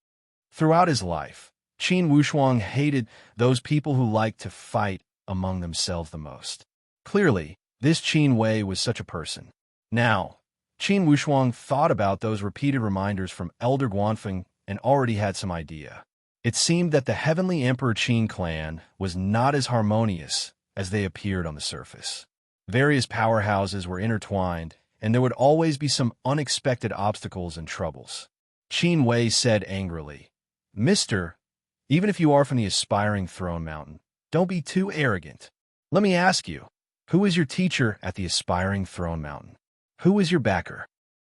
Throughout his life, Qin Wushuang hated those people who liked to fight among themselves the most. Clearly, this Qin Wei was such a person. Now, Qin Wushuang thought about those repeated reminders from Elder Guanfeng and already had some idea. It seemed that the heavenly emperor Qin clan was not as harmonious as they appeared on the surface. Various powerhouses were intertwined, and there would always be some unexpected obstacles and troubles. Qin Wei said angrily, Mister, even if you are from the aspiring throne mountain, don't be too arrogant. Let me ask you, who is your teacher at the aspiring throne mountain? Who is your backer?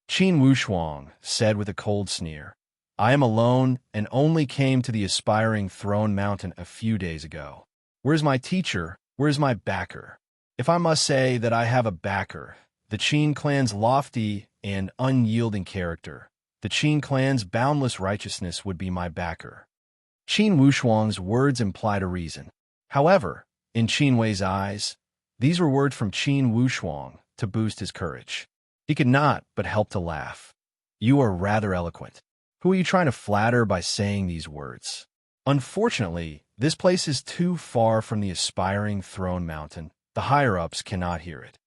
Qin Wushuang said with a cold sneer, I am alone and only came to the aspiring throne mountain a few days ago. Where's my teacher? Where's my backer? If I must say that I have a backer, the Qin clan's lofty and unyielding character, the Qin clan's boundless righteousness would be my backer. Qin Wushuang's words implied a reason. However, in Qin Wei's eyes, these were words from Qin Wushuang to boost his courage. He could not but help to laugh. You are rather eloquent. Who are you trying to flatter by saying these words? Unfortunately, this place is too far from the aspiring throne mountain. The higher-ups cannot hear it.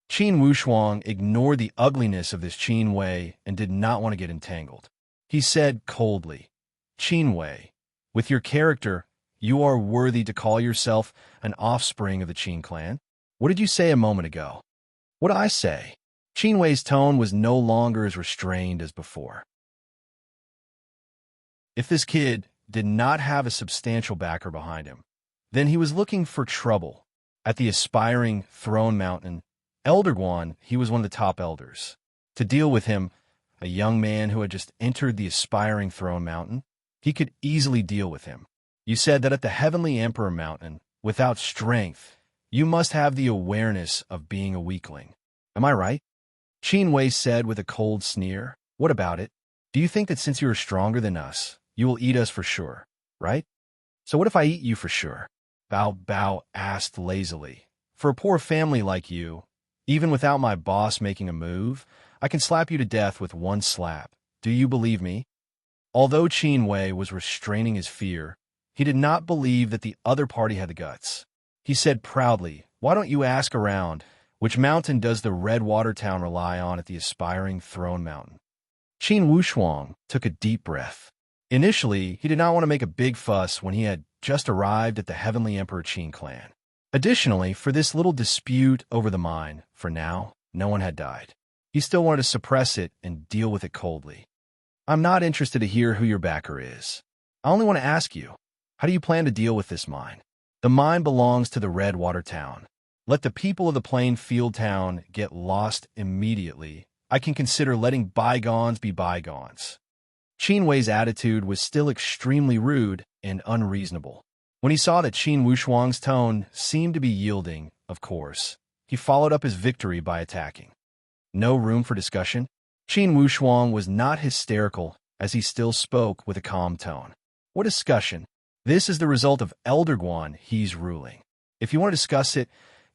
Qin Wushuang ignored the ugliness of this Qin Wei and did not want to get entangled. He said coldly, Qin Wei, with your character, you are worthy to call yourself an offspring of the Qin clan. What did you say a moment ago? What did I say? Qin Wei's tone was no longer as restrained as before. If this kid did not have a substantial backer behind him, then he was looking for trouble. At the aspiring throne mountain, Elder Guan, he was one of the top elders. To deal with him, a young man who had just entered the aspiring throne mountain, he could easily deal with him. You said that at the heavenly emperor mountain, without strength, you must have the awareness of being a weakling. Am I right? Qin Wei said with a cold sneer. What about it? Do you think that since you are stronger than us, you will eat us for sure, right? So what if I eat you for sure? Bao asked lazily. For a poor family like you, even without my boss making a move, I can slap you to death with one slap. Do you believe me? Although Qin Wei was restraining his fear, he did not believe that the other party had the guts. He said proudly, why don't you ask around, which mountain does the Red Water Town rely on at the aspiring throne mountain? Qin Wushuang took a deep breath. Initially, he did not want to make a big fuss when he had just arrived at the Heavenly Emperor Qin clan. Additionally, for this little dispute over the mine, for now, no one had died. He still wanted to suppress it and deal with it coldly. I'm not interested to hear who your backer is. I only want to ask you, how do you plan to deal with this mine? The mine belongs to the Red Water Town. Let the people of the Plain Field Town get lost immediately. I can consider letting bygones be bygones. Qin Wei's attitude was still extremely rude and unreasonable. When he saw that Qin Wushuang's tone seemed to be yielding, of course, he followed up his victory by attacking. No room for discussion? Qin Wushuang was not hysterical as he still spoke with a calm tone. What discussion? This is the result of Elder Guan He's ruling. If you want to discuss it,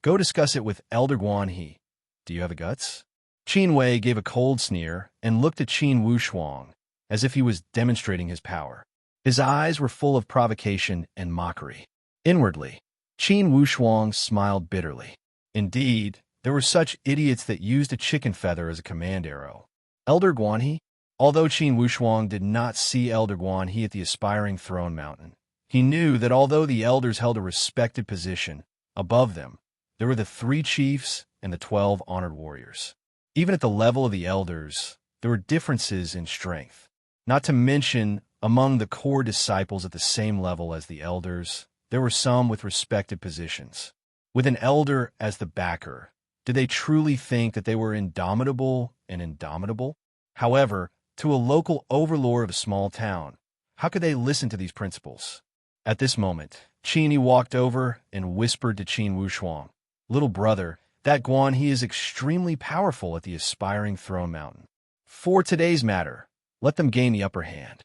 go discuss it with Elder Guan He. Do you have the guts? Qin Wei gave a cold sneer and looked at Qin Wushuang as if he was demonstrating his power. His eyes were full of provocation and mockery. Inwardly, Qin Wushuang smiled bitterly. Indeed, there were such idiots that used a chicken feather as a command arrow. Elder Guan He? Although Qin Wushuang did not see Elder Guan He at the aspiring throne mountain, he knew that although the elders held a respected position, above them, there were the 3 chiefs and the 12 honored warriors. Even at the level of the elders, there were differences in strength. Not to mention, among the core disciples at the same level as the elders, there were some with respected positions. With an elder as the backer, did they truly think that they were indomitable and indomitable? However, to a local overlord of a small town, how could they listen to these principles? At this moment, Qin walked over and whispered to Qin Wushuang, "Little brother, that Guan he is extremely powerful at the aspiring throne mountain. For today's matter, let them gain the upper hand.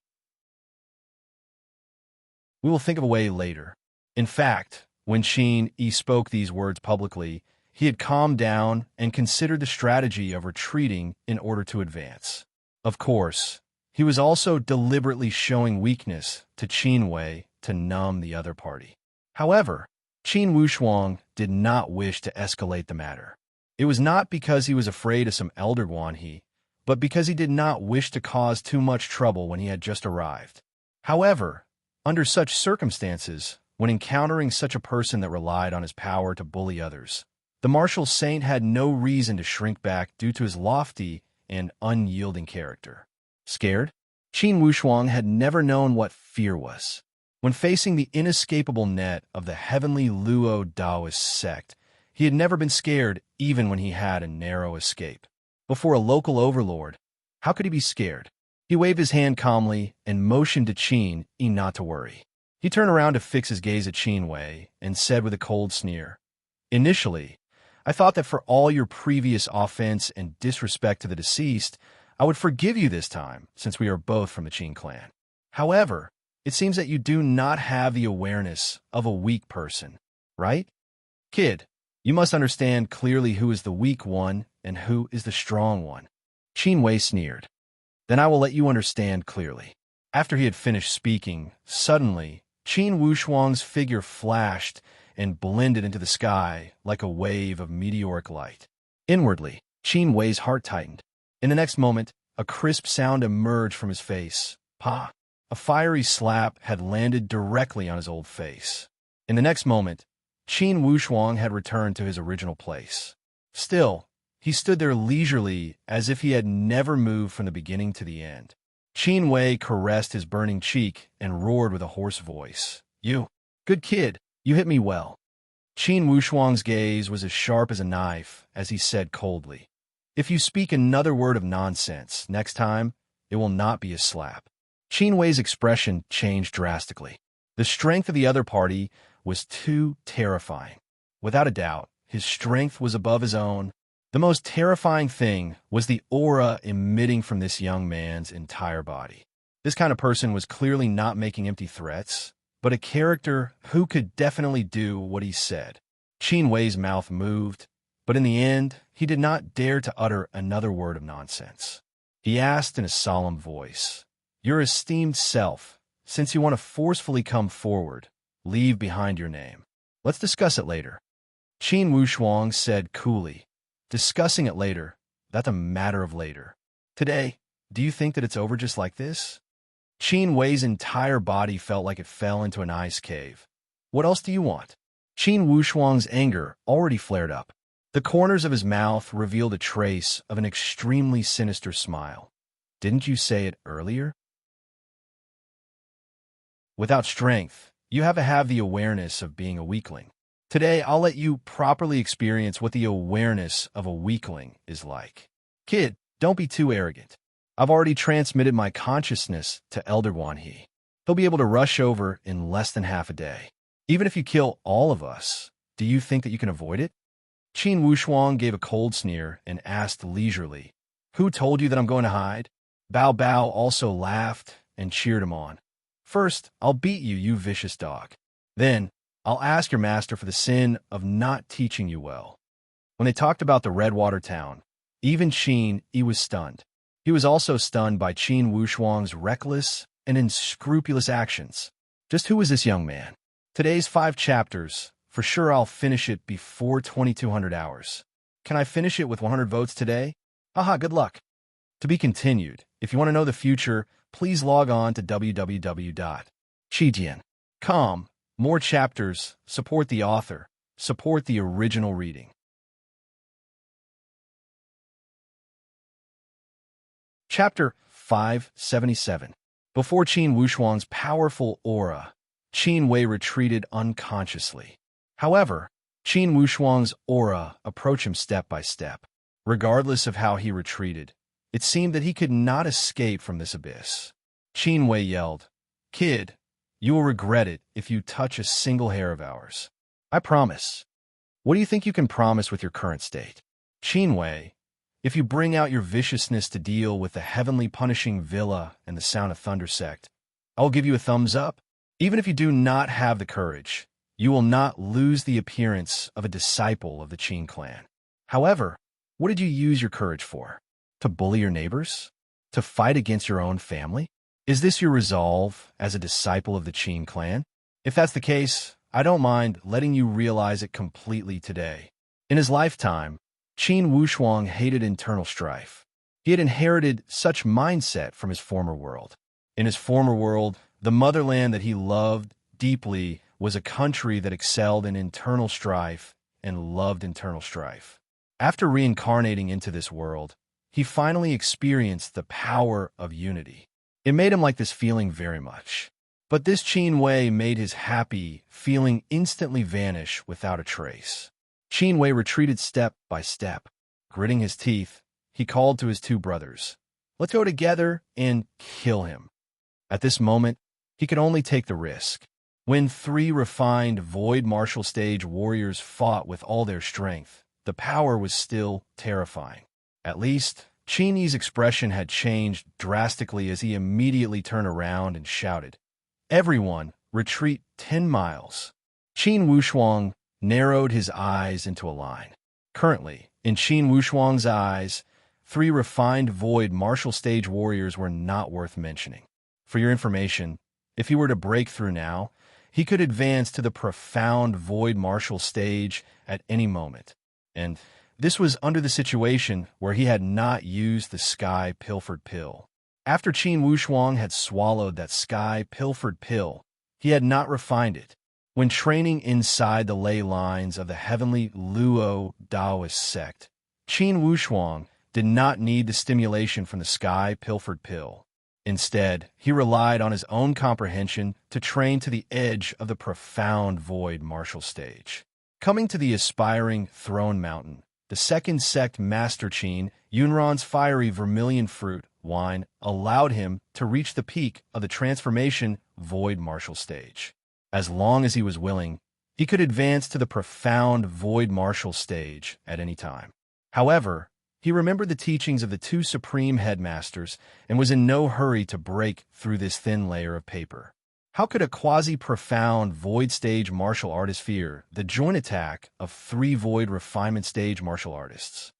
We will think of a way later." In fact, when Qin spoke these words publicly, he had calmed down and considered the strategy of retreating in order to advance. Of course, he was also deliberately showing weakness to Qin Wei to numb the other party. However, Qin Wushuang did not wish to escalate the matter. It was not because he was afraid of some elder Guanhe, but because he did not wish to cause too much trouble when he had just arrived. However, under such circumstances, when encountering such a person that relied on his power to bully others, the martial saint had no reason to shrink back due to his lofty and unyielding character. Scared? Qin Wushuang had never known what fear was. When facing the inescapable net of the heavenly Luo Taoist sect, he had never been scared even when he had a narrow escape. Before a local overlord, how could he be scared? He waved his hand calmly and motioned to Qin not to worry. He turned around to fix his gaze at Qin Wei and said with a cold sneer, "Initially, I thought that for all your previous offense and disrespect to the deceased, I would forgive you this time, since we are both from the Qin clan. However, it seems that you do not have the awareness of a weak person, right? Kid, you must understand clearly who is the weak one and who is the strong one." Qin Wei sneered. "Then I will let you understand clearly." After he had finished speaking, suddenly, Qin Wushuang's figure flashed and blended into the sky like a wave of meteoric light. Inwardly, Qin Wei's heart tightened. In the next moment, a crisp sound emerged from his face. Pa! A fiery slap had landed directly on his old face. In the next moment, Qin Wushuang had returned to his original place. Still, he stood there leisurely as if he had never moved from the beginning to the end. Qin Wei caressed his burning cheek and roared with a hoarse voice, "You, good kid, you hit me well." Qin Wushuang's gaze was as sharp as a knife as he said coldly, "If you speak another word of nonsense, next time, it will not be a slap." Qin Wei's expression changed drastically. The strength of the other party was too terrifying. Without a doubt, his strength was above his own. The most terrifying thing was the aura emitting from this young man's entire body. This kind of person was clearly not making empty threats, but a character who could definitely do what he said. Qin Wei's mouth moved, but in the end, he did not dare to utter another word of nonsense. He asked in a solemn voice, "Your esteemed self, since you want to forcefully come forward, leave behind your name. Let's discuss it later." Qin Wushuang said coolly, "Discussing it later, that's a matter of later. Today, do you think that it's over just like this?" Qin Wei's entire body felt like it fell into an ice cave. "What else do you want?" Qin Wushuang's anger already flared up. The corners of his mouth revealed a trace of an extremely sinister smile. "Didn't you say it earlier? Without strength, you have to have the awareness of being a weakling. Today, I'll let you properly experience what the awareness of a weakling is like. Kid, don't be too arrogant. I've already transmitted my consciousness to Elder Guanhe. He'll be able to rush over in less than half a day. Even if you kill all of us, do you think that you can avoid it?" Qin Wushuang gave a cold sneer and asked leisurely, "Who told you that I'm going to hide?" Bao Bao also laughed and cheered him on. "First, I'll beat you, you vicious dog. Then, I'll ask your master for the sin of not teaching you well." When they talked about the Redwater town, even Qin, he was stunned. He was also stunned by Qin Wushuang's reckless and unscrupulous actions. Just who was this young man? Today's 5 chapters, for sure I'll finish it before 2200 hours. Can I finish it with 100 votes today? Haha, good luck. To be continued. If you want to know the future, please log on to www.chijian.com. More chapters, support the author, support the original reading. Chapter 577. Before Qin Wushuang's powerful aura, Qin Wei retreated unconsciously. However, Qin Wushuang's aura approached him step by step. Regardless of how he retreated, it seemed that he could not escape from this abyss. Qin Wei yelled, "Kid, you will regret it if you touch a single hair of ours. I promise." "What do you think you can promise with your current state?" "Qin Wei, if you bring out your viciousness to deal with the heavenly punishing villa and the Sound of Thunder sect, I will give you a thumbs up. Even if you do not have the courage, you will not lose the appearance of a disciple of the Qin clan. However, what did you use your courage for? To bully your neighbors? To fight against your own family? Is this your resolve as a disciple of the Qin clan? If that's the case, I don't mind letting you realize it completely today." In his lifetime, Qin Wushuang hated internal strife. He had inherited such mindset from his former world. In his former world, the motherland that he loved deeply was a country that excelled in internal strife and loved internal strife. After reincarnating into this world, he finally experienced the power of unity. It made him like this feeling very much. But this Qin Wei made his happy feeling instantly vanish without a trace. Qin Wei retreated step by step. Gritting his teeth, he called to his two brothers, "Let's go together and kill him." At this moment, he could only take the risk. When three refined void martial stage warriors fought with all their strength, the power was still terrifying. At least, Qin Yi's expression had changed drastically as he immediately turned around and shouted, "Everyone, retreat 10 miles. Qin Wushuang narrowed his eyes into a line. Currently, in Qin Wushuang's eyes, three refined void martial stage warriors were not worth mentioning. For your information, if he were to break through now, he could advance to the profound void martial stage at any moment. And this was under the situation where he had not used the Sky Pilfered Pill. After Qin Wushuang had swallowed that Sky Pilfered Pill, he had not refined it. When training inside the ley lines of the heavenly Luo Daoist sect, Qin Wushuang did not need the stimulation from the Sky Pilfered Pill. Instead, he relied on his own comprehension to train to the edge of the profound void martial stage. Coming to the aspiring Throne Mountain, the second sect Master Qin, Yunran's fiery vermilion fruit wine allowed him to reach the peak of the transformation void martial stage. As long as he was willing, he could advance to the profound void martial stage at any time. However, he remembered the teachings of the two supreme headmasters and was in no hurry to break through this thin layer of paper. How could a quasi-profound void stage martial artist fear the joint attack of three void refinement stage martial artists?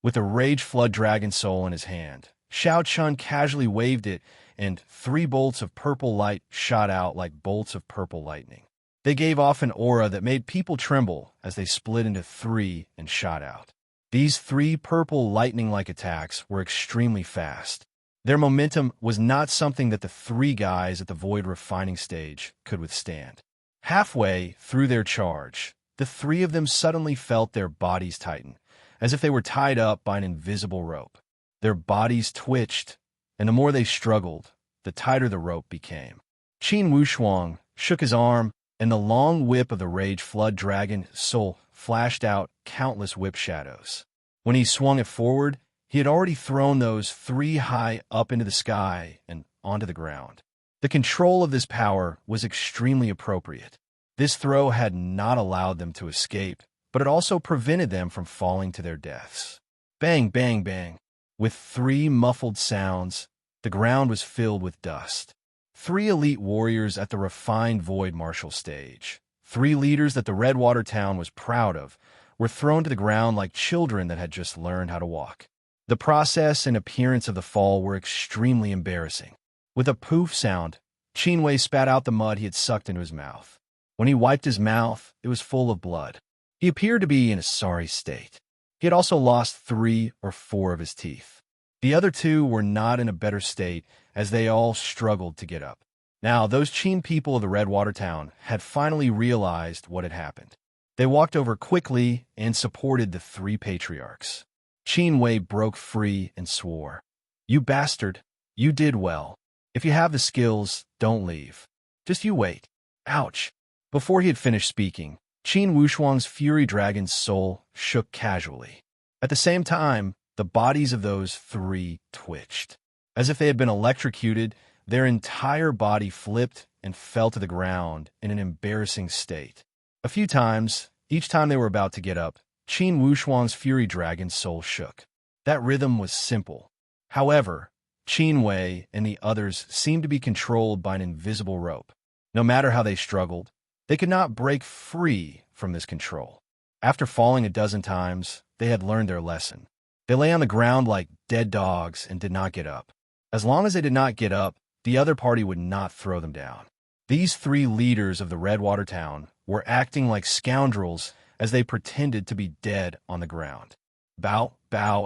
With a rage flood dragon soul in his hand, Xiao Chun casually waved it, and three bolts of purple light shot out like bolts of purple lightning. They gave off an aura that made people tremble as they split into three and shot out. These three purple lightning-like attacks were extremely fast. Their momentum was not something that the three guys at the void refining stage could withstand. Halfway through their charge, the three of them suddenly felt their bodies tighten, as if they were tied up by an invisible rope. Their bodies twitched, and the more they struggled, the tighter the rope became. Qin Wushuang shook his arm, and the long whip of the Rage Flood Dragon soul flashed out countless whip shadows. When he swung it forward, he had already thrown those three high up into the sky and onto the ground. The control of this power was extremely appropriate. This throw had not allowed them to escape, but it also prevented them from falling to their deaths. Bang, bang, bang. With three muffled sounds, the ground was filled with dust. Three elite warriors at the refined void martial stage, three leaders that the Redwater town was proud of, were thrown to the ground like children that had just learned how to walk. The process and appearance of the fall were extremely embarrassing. With a poof sound, Qin Wei spat out the mud he had sucked into his mouth. When he wiped his mouth, it was full of blood. He appeared to be in a sorry state. He had also lost 3 or 4 of his teeth. The other 2 were not in a better state, as they all struggled to get up. Now, those Qin people of the Redwater town had finally realized what had happened. They walked over quickly and supported the 3 patriarchs. Qin Wei broke free and swore, "You bastard, you did well. If you have the skills, don't leave. Just you wait. Ouch. Before he had finished speaking, Qin Wushuang's fury dragon's soul shook casually. At the same time, the bodies of those three twitched. As if they had been electrocuted, their entire body flipped and fell to the ground in an embarrassing state. A few times, each time they were about to get up, Qin Wushuang's fury dragon's soul shook. That rhythm was simple. However, Qin Wei and the others seemed to be controlled by an invisible rope. No matter how they struggled, they could not break free from this control. After falling a dozen times, they had learned their lesson. They lay on the ground like dead dogs and did not get up. As long as they did not get up, the other party would not throw them down. These three leaders of the Redwater town were acting like scoundrels as they pretended to be dead on the ground. Bao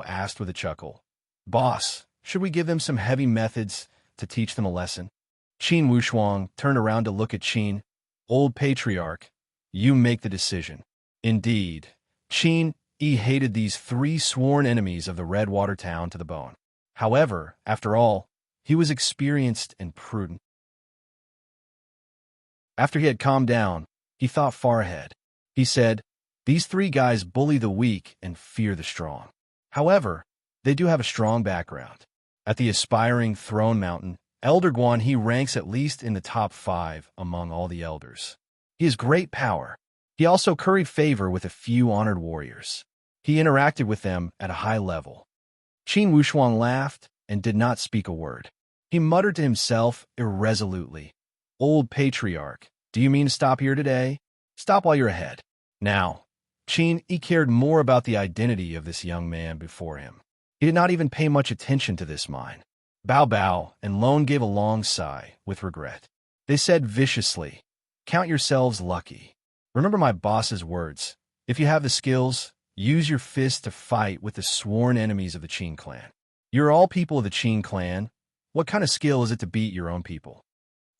asked with a chuckle, "Boss, should we give them some heavy methods to teach them a lesson?" Qin Wushuang turned around to look at Qin. "Old patriarch, you make the decision." Indeed, Qin hated these three sworn enemies of the Redwater town to the bone. However, after all, he was experienced and prudent. After he had calmed down, he thought far ahead. He said, "These three guys bully the weak and fear the strong. However, they do have a strong background. At the aspiring Throne Mountain, Elder Guan he ranks at least in the top 5 among all the elders. He has great power. He also curried favor with a few honored warriors. He interacted with them at a high level." Qin Wushuang laughed and did not speak a word. He muttered to himself irresolutely, "Old patriarch, do you mean to stop here today? Stop while you're ahead." Now, Qin cared more about the identity of this young man before him. He did not even pay much attention to this mine. Bao and Lone gave a long sigh with regret. They said viciously, "Count yourselves lucky. Remember my boss's words. If you have the skills, use your fists to fight with the sworn enemies of the Qin clan. You're all people of the Qin clan. What kind of skill is it to beat your own people?"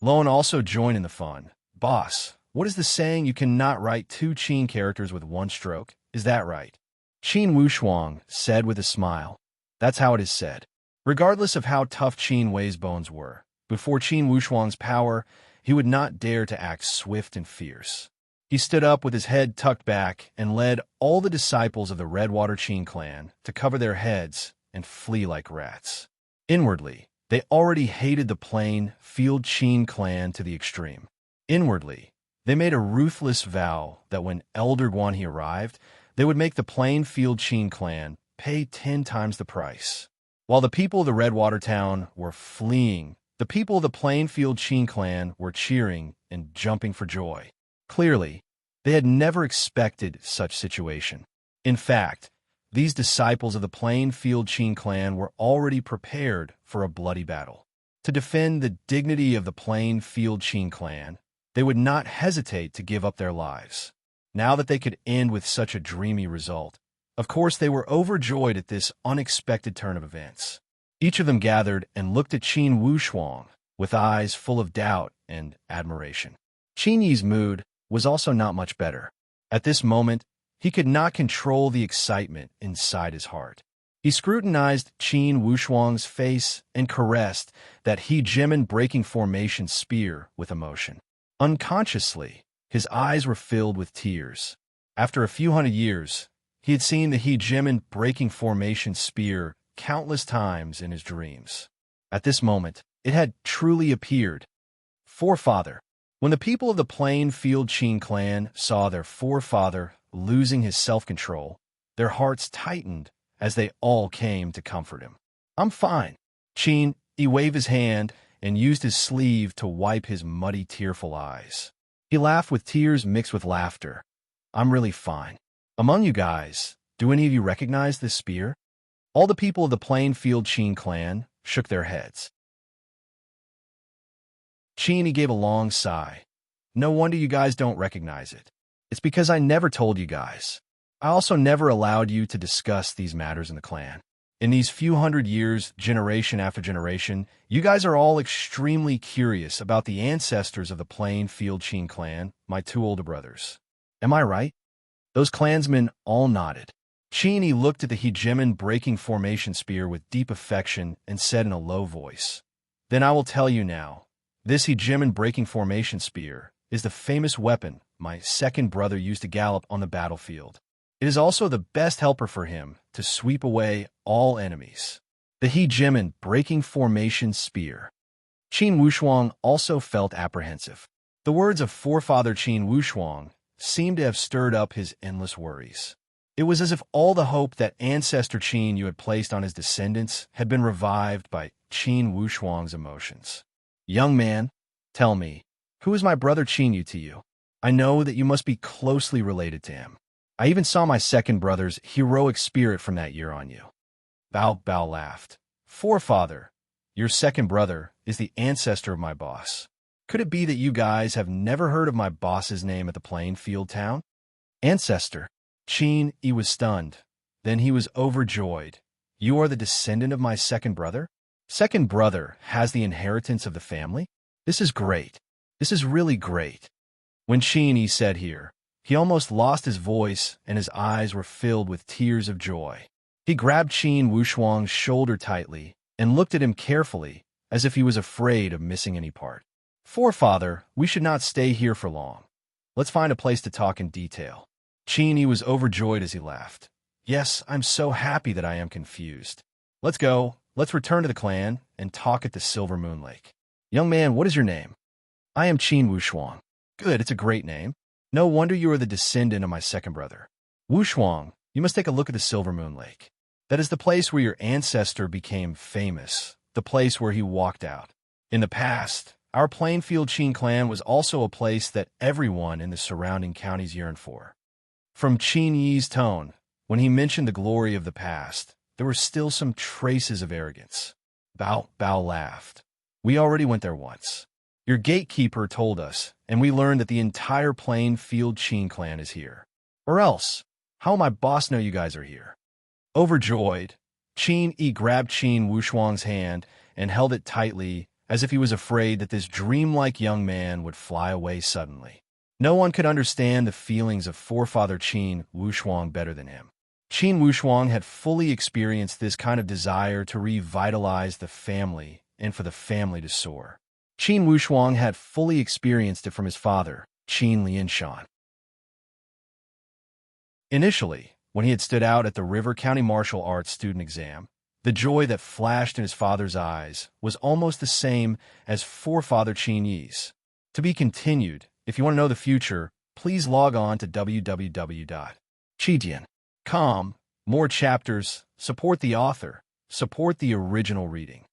Lone also joined in the fun. "Boss, what is the saying you cannot write 2 Qin characters with 1 stroke? Is that right?" Qin Wushuang said with a smile, "That's how it is said." Regardless of how tough Qin Wei's bones were, before Qin Wushuang's power, he would not dare to act swift and fierce. He stood up with his head tucked back and led all the disciples of the Redwater Qin clan to cover their heads and flee like rats. Inwardly, they already hated the plain field Qin clan to the extreme. Inwardly, they made a ruthless vow that when Elder Guanhe arrived, they would make the plain field Qin clan pay 10 times the price. While the people of the Redwater town were fleeing, the people of the Plainfield Qin clan were cheering and jumping for joy. Clearly, they had never expected such situation. In fact, these disciples of the Plainfield Qin clan were already prepared for a bloody battle. To defend the dignity of the Plainfield Qin clan, they would not hesitate to give up their lives. Now that they could end with such a dreamy result, of course, they were overjoyed at this unexpected turn of events. Each of them gathered and looked at Qin Wushuang with eyes full of doubt and admiration. Qin Yi's mood was also not much better. At this moment, he could not control the excitement inside his heart. He scrutinized Qin Wushuang's face and caressed that hegemon breaking formation spear with emotion. Unconsciously, his eyes were filled with tears. After a few hundred years, he had seen the hegemon breaking formation spear countless times in his dreams. At this moment, it had truly appeared. Forefather. When the people of the Plainfield Qin clan saw their forefather losing his self-control, their hearts tightened as they all came to comfort him. "I'm fine." Qin waved his hand and used his sleeve to wipe his muddy, tearful eyes. He laughed with tears mixed with laughter. "I'm really fine. Among you guys, do any of you recognize this spear?" All the people of the Plainfield Qin clan shook their heads. Qin gave a long sigh. "No wonder you guys don't recognize it. It's because I never told you guys. I also never allowed you to discuss these matters in the clan. In these few hundred years, generation after generation, you guys are all extremely curious about the ancestors of the Plainfield Qin clan, my 2 older brothers. Am I right?" Those clansmen all nodded. Qin looked at the hegemon breaking formation spear with deep affection and said in a low voice, Then I will tell you now. This hegemon breaking formation spear is the famous weapon my second brother used to gallop on the battlefield. It is also the best helper for him to sweep away all enemies. The hegemon breaking formation spear. Qin Wushuang also felt apprehensive. The words of forefather Qin Wushuang seemed to have stirred up his endless worries. It was as if all the hope that ancestor Qin you had placed on his descendants had been revived by Qin Wushuang's emotions. Young man, tell me, who is my brother Qin Yu to you? I know that you must be closely related to him. I even saw my second brother's heroic spirit from that year on you. Bao laughed. Forefather, your second brother is the ancestor of my boss. Could it be that you guys have never heard of my boss's name at the playing field town? Ancestor. Qin Yi was stunned. Then he was overjoyed. You are the descendant of my second brother? Second brother has the inheritance of the family? This is great. This is really great. When Qin Yi said here, he almost lost his voice and his eyes were filled with tears of joy. He grabbed Qin Wushuang's shoulder tightly and looked at him carefully, as if he was afraid of missing any part. Forefather, we should not stay here for long. Let's find a place to talk in detail. Qin Yi was overjoyed as he laughed. Yes, I'm so happy that I am confused. Let's go. Let's return to the clan and talk at the Silver Moon Lake. Young man, what is your name? I am Qin Wushuang. Good, it's a great name. No wonder you are the descendant of my second brother. Wushuang, you must take a look at the Silver Moon Lake. That is the place where your ancestor became famous, the place where he walked out. In the past, our Plainfield Qin clan was also a place that everyone in the surrounding counties yearned for. From Qin Yi's tone, when he mentioned the glory of the past, there were still some traces of arrogance. Bao laughed. We already went there once. Your gatekeeper told us, and we learned that the entire Plainfield Qin clan is here. Or else, how will my boss know you guys are here? Overjoyed, Qin Yi grabbed Qin Wushuang's hand and held it tightly, as if he was afraid that this dreamlike young man would fly away suddenly. No one could understand the feelings of forefather Qin Wushuang better than him. Qin Wushuang had fully experienced this kind of desire to revitalize the family and for the family to soar. Qin Wushuang had fully experienced it from his father, Qin Lianshan. Initially, when he had stood out at the River County Martial Arts student exam, the joy that flashed in his father's eyes was almost the same as forefather Qin Yi's. To be continued. If you want to know the future, please log on to www.chidian.com. More chapters, support the author, support the original reading.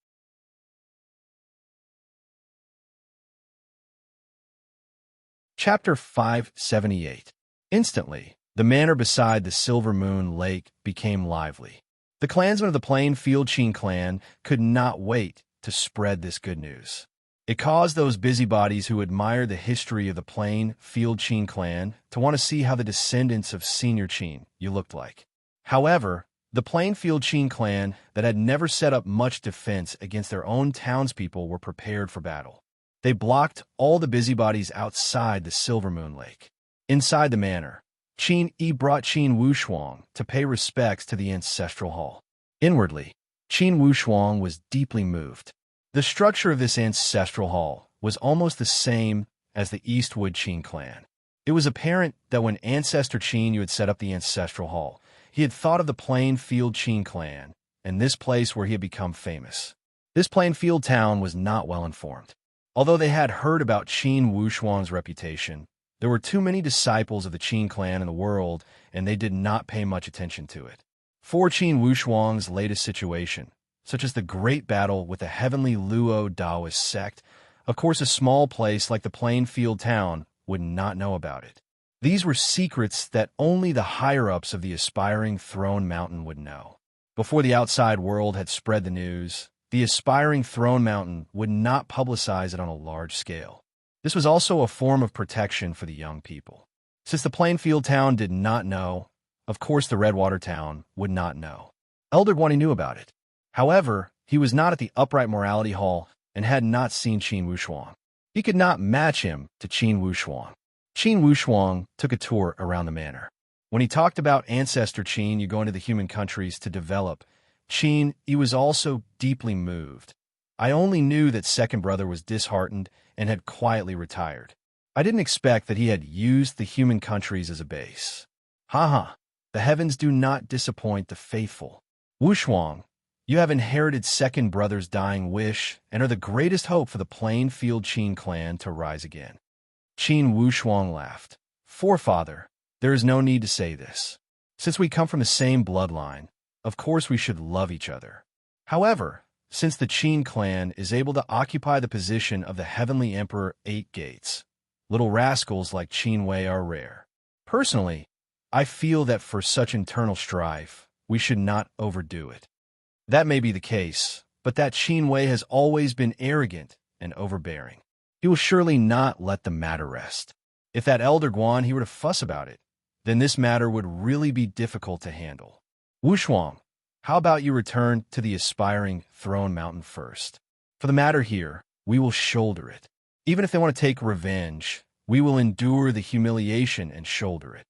Chapter 578. Instantly, the manor beside the Silver Moon Lake became lively. The clansmen of the Plainfield Qin clan could not wait to spread this good news. It caused those busybodies who admired the history of the Plainfield Qin clan to want to see how the descendants of Senior Qin you looked like. However, the Plainfield Qin clan that had never set up much defense against their own townspeople were prepared for battle. They blocked all the busybodies outside the Silver Moon Lake. Inside the manor, Qin Yi brought Qin Wushuang to pay respects to the ancestral hall. Inwardly, Qin Wushuang was deeply moved. The structure of this ancestral hall was almost the same as the Eastwood Qin clan. It was apparent that when ancestor Qin Yu had set up the ancestral hall, he had thought of the Plainfield Qin clan and this place where he had become famous. This Plainfield town was not well informed. Although they had heard about Qin Wushuang's reputation, there were too many disciples of the Qin clan in the world, and they did not pay much attention to it. For Qin Wushuang's latest situation, such as the great battle with the heavenly Luo Taoist sect, of course a small place like the Plainfield town would not know about it. These were secrets that only the higher-ups of the aspiring Throne Mountain would know. Before the outside world had spread the news, the aspiring Throne Mountain would not publicize it on a large scale. This was also a form of protection for the young people. Since the Plainfield town did not know, of course the Redwater town would not know. Elder Guani knew about it. However, he was not at the Upright Morality Hall and had not seen Qin Wushuang. He could not match him to Qin Wushuang. Qin Wushuang took a tour around the manor. When he talked about ancestor Qin Yu going to the human countries to develop, Qin Yu was also deeply moved. I only knew that second brother was disheartened and had quietly retired. I didn't expect that he had used the human countries as a base. Haha, the heavens do not disappoint the faithful. Wushuang, you have inherited second brother's dying wish and are the greatest hope for the Plainfield Qin clan to rise again. Qin Wushuang laughed. Forefather, there is no need to say this. Since we come from the same bloodline, of course we should love each other. However, since the Qin clan is able to occupy the position of the Heavenly Emperor 8 Gates, little rascals like Qin Wei are rare. Personally, I feel that for such internal strife, we should not overdo it. That may be the case, but that Qin Wei has always been arrogant and overbearing. He will surely not let the matter rest. If that elder Guan he were to fuss about it, then this matter would really be difficult to handle. Wushuang, how about you return to the aspiring Throne Mountain first? For the matter here, we will shoulder it. Even if they want to take revenge, we will endure the humiliation and shoulder it.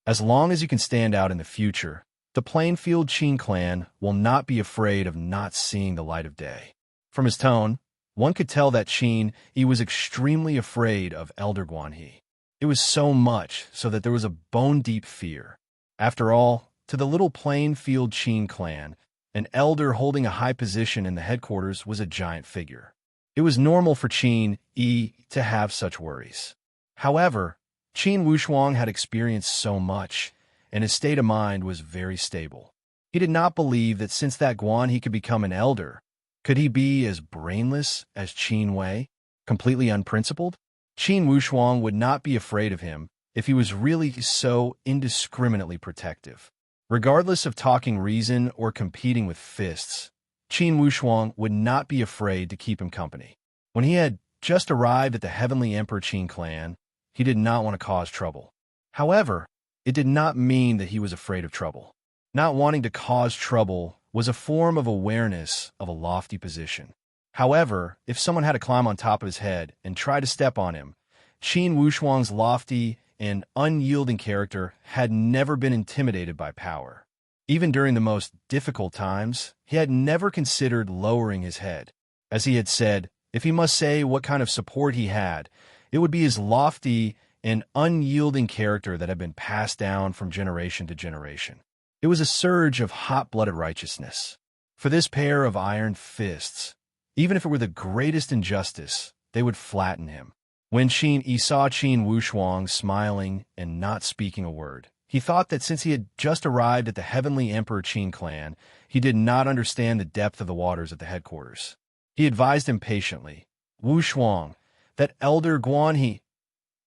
As long as you can stand out in the future, the Plainfield Qin clan will not be afraid of not seeing the light of day. From his tone, one could tell that Qin Yi was extremely afraid of Elder Guan He. It was so much so that there was a bone-deep fear. After all, to the little Plainfield Qin clan, an elder holding a high position in the headquarters was a giant figure. It was normal for Qin Yi to have such worries. However, Qin Wushuang had experienced so much, and his state of mind was very stable. He did not believe that since that Guan he could become an elder, could he be as brainless as Qin Wei, completely unprincipled? Qin Wushuang would not be afraid of him if he was really so indiscriminately protective. Regardless of talking reason or competing with fists, Qin Wushuang would not be afraid to keep him company. When he had just arrived at the Heavenly Emperor Qin clan, he did not want to cause trouble. However, it did not mean that he was afraid of trouble. Not wanting to cause trouble was a form of awareness of a lofty position. However, if someone had to climb on top of his head and try to step on him, Qin Wushuang's lofty and unyielding character had never been intimidated by power. Even during the most difficult times, he had never considered lowering his head. As he had said, if he must say what kind of support he had, it would be his lofty and unyielding character that had been passed down from generation to generation. It was a surge of hot-blooded righteousness. For this pair of iron fists, even if it were the greatest injustice, they would flatten him. When Qin Yi saw Qin Wushuang smiling and not speaking a word, he thought that since he had just arrived at the Heavenly Emperor Qin clan, he did not understand the depth of the waters at the headquarters. He advised him patiently, Wushuang, that Elder Guan He...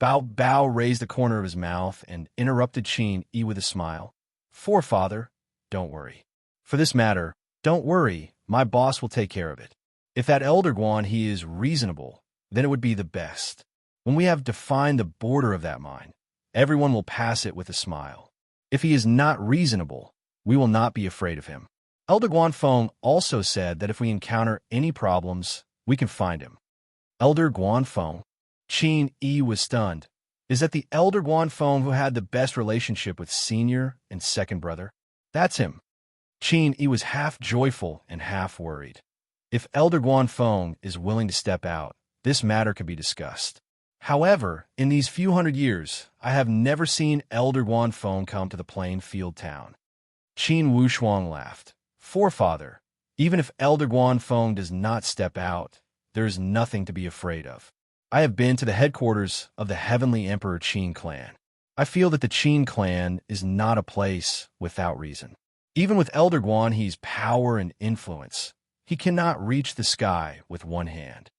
Bao raised the corner of his mouth and interrupted Qin Yi with a smile. Forefather, don't worry. For this matter, don't worry, my boss will take care of it. If that Elder Guan He is reasonable, then it would be the best. When we have defined the border of that mind, everyone will pass it with a smile. If he is not reasonable, we will not be afraid of him. Elder Guanfeng also said that if we encounter any problems, we can find him. Elder Guanfeng? Qin Yi was stunned. Is that the Elder Guanfeng who had the best relationship with senior and second brother? That's him. Qin Yi was half joyful and half worried. If Elder Guanfeng is willing to step out, this matter could be discussed. However, in these few hundred years, I have never seen Elder Guanfeng come to the Plainfield town. Qin Wushuang laughed. Forefather, even if Elder Guanfeng does not step out, there is nothing to be afraid of. I have been to the headquarters of the Heavenly Emperor Qin clan. I feel that the Qin clan is not a place without reason. Even with Elder Guan He's power and influence, he cannot reach the sky with one hand.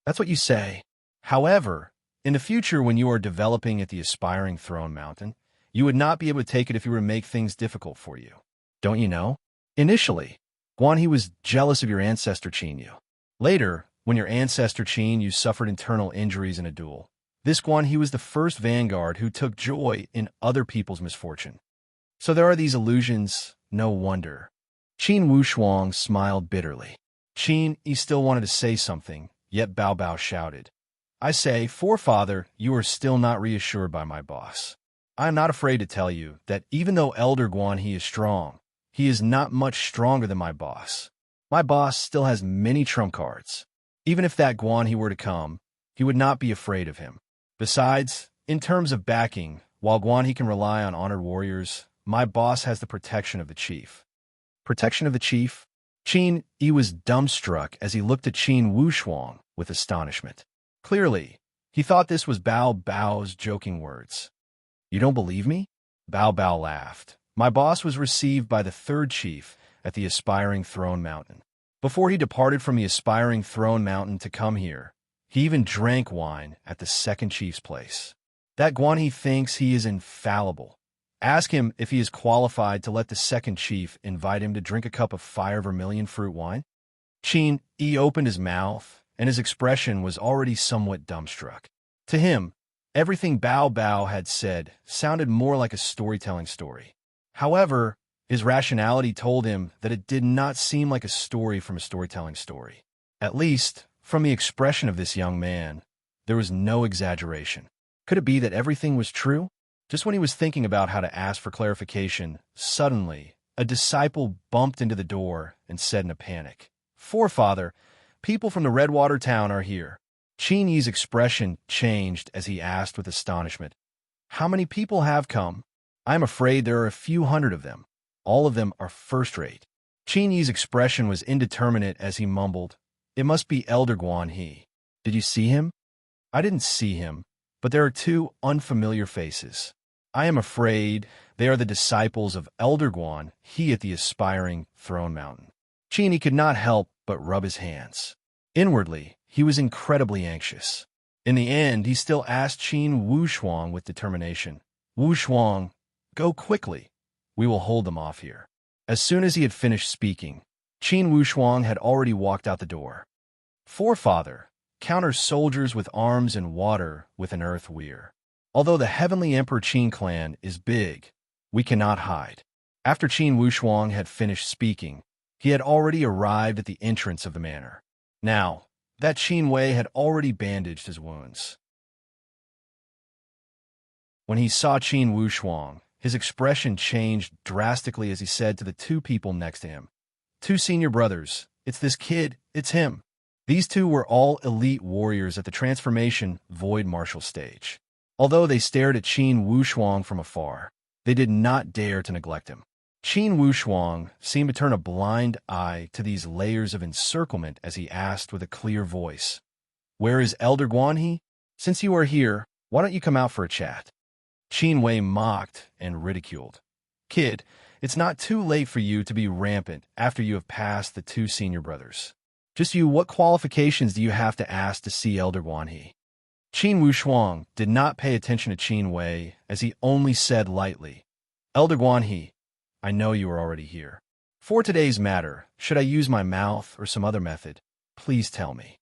That's what you say. However, in the future when you are developing at the aspiring Throne Mountain, you would not be able to take it if you were to make things difficult for you. Don't you know? Initially, Guan He was jealous of your ancestor Qin Yu. Later, when your ancestor Qin Yu suffered internal injuries in a duel, this Guan He was the first vanguard who took joy in other people's misfortune. So there are these illusions, no wonder. Qin Wushuang smiled bitterly. Qin Yi still wanted to say something, yet Bao shouted, I say, Forefather, you are still not reassured by my boss. I am not afraid to tell you that even though Elder Guan He is strong, he is not much stronger than my boss. My boss still has many trump cards. Even if that Guan He were to come, he would not be afraid of him. Besides, in terms of backing, while Guan He can rely on honored warriors, my boss has the protection of the chief. Protection of the chief? Qin Yi was dumbstruck as he looked at Qin Wushuang with astonishment. Clearly, he thought this was Bao Bao's joking words. You don't believe me? Bao Bao laughed. My boss was received by the third chief at the Aspiring Throne Mountain. Before he departed from the Aspiring Throne Mountain to come here, he even drank wine at the second chief's place. That Guan He thinks he is infallible. Ask him if he is qualified to let the second chief invite him to drink a cup of fire vermilion fruit wine. Qin Yi opened his mouth, and his expression was already somewhat dumbstruck. To him, everything Bao Bao had said sounded more like a storytelling story. However, his rationality told him that it did not seem like a story from a storytelling story. At least, from the expression of this young man, there was no exaggeration. Could it be that everything was true? Just when he was thinking about how to ask for clarification, suddenly, a disciple bumped into the door and said in a panic, "Forefather, people from the Redwater town are here." Qin Yi's expression changed as he asked with astonishment, "How many people have come?" "I am afraid there are a few hundred of them. All of them are first-rate." Qin Yi's expression was indeterminate as he mumbled, "It must be Elder Guan He. Did you see him?" "I didn't see him, but there are two unfamiliar faces. I am afraid they are the disciples of Elder Guan He at the Aspiring Throne Mountain." Qin Yi could not help but rub his hands. Inwardly, he was incredibly anxious. In the end, he still asked Qin Wushuang with determination, "Wushuang, go quickly. We will hold them off here." As soon as he had finished speaking, Qin Wushuang had already walked out the door. "Forefather, counter soldiers with arms and water with an earth weir. Although the heavenly Emperor Qin clan is big, we cannot hide." After Qin Wushuang had finished speaking, he had already arrived at the entrance of the manor. Now, that Qin Wei had already bandaged his wounds. When he saw Qin Wushuang, his expression changed drastically as he said to the two people next to him, "Two senior brothers, it's this kid, it's him." These two were all elite warriors at the transformation void martial stage. Although they stared at Qin Wushuang from afar, they did not dare to neglect him. Qin Wushuang seemed to turn a blind eye to these layers of encirclement as he asked with a clear voice, "Where is Elder Guan He? Since you are here, why don't you come out for a chat?" Qin Wei mocked and ridiculed. "Kid, it's not too late for you to be rampant after you have passed the two senior brothers. Just you, what qualifications do you have to ask to see Elder Guan He?" Qin Wushuang did not pay attention to Qin Wei as he only said lightly, "Elder Guan He, I know you are already here. For today's matter, should I use my mouth or some other method? Please tell me."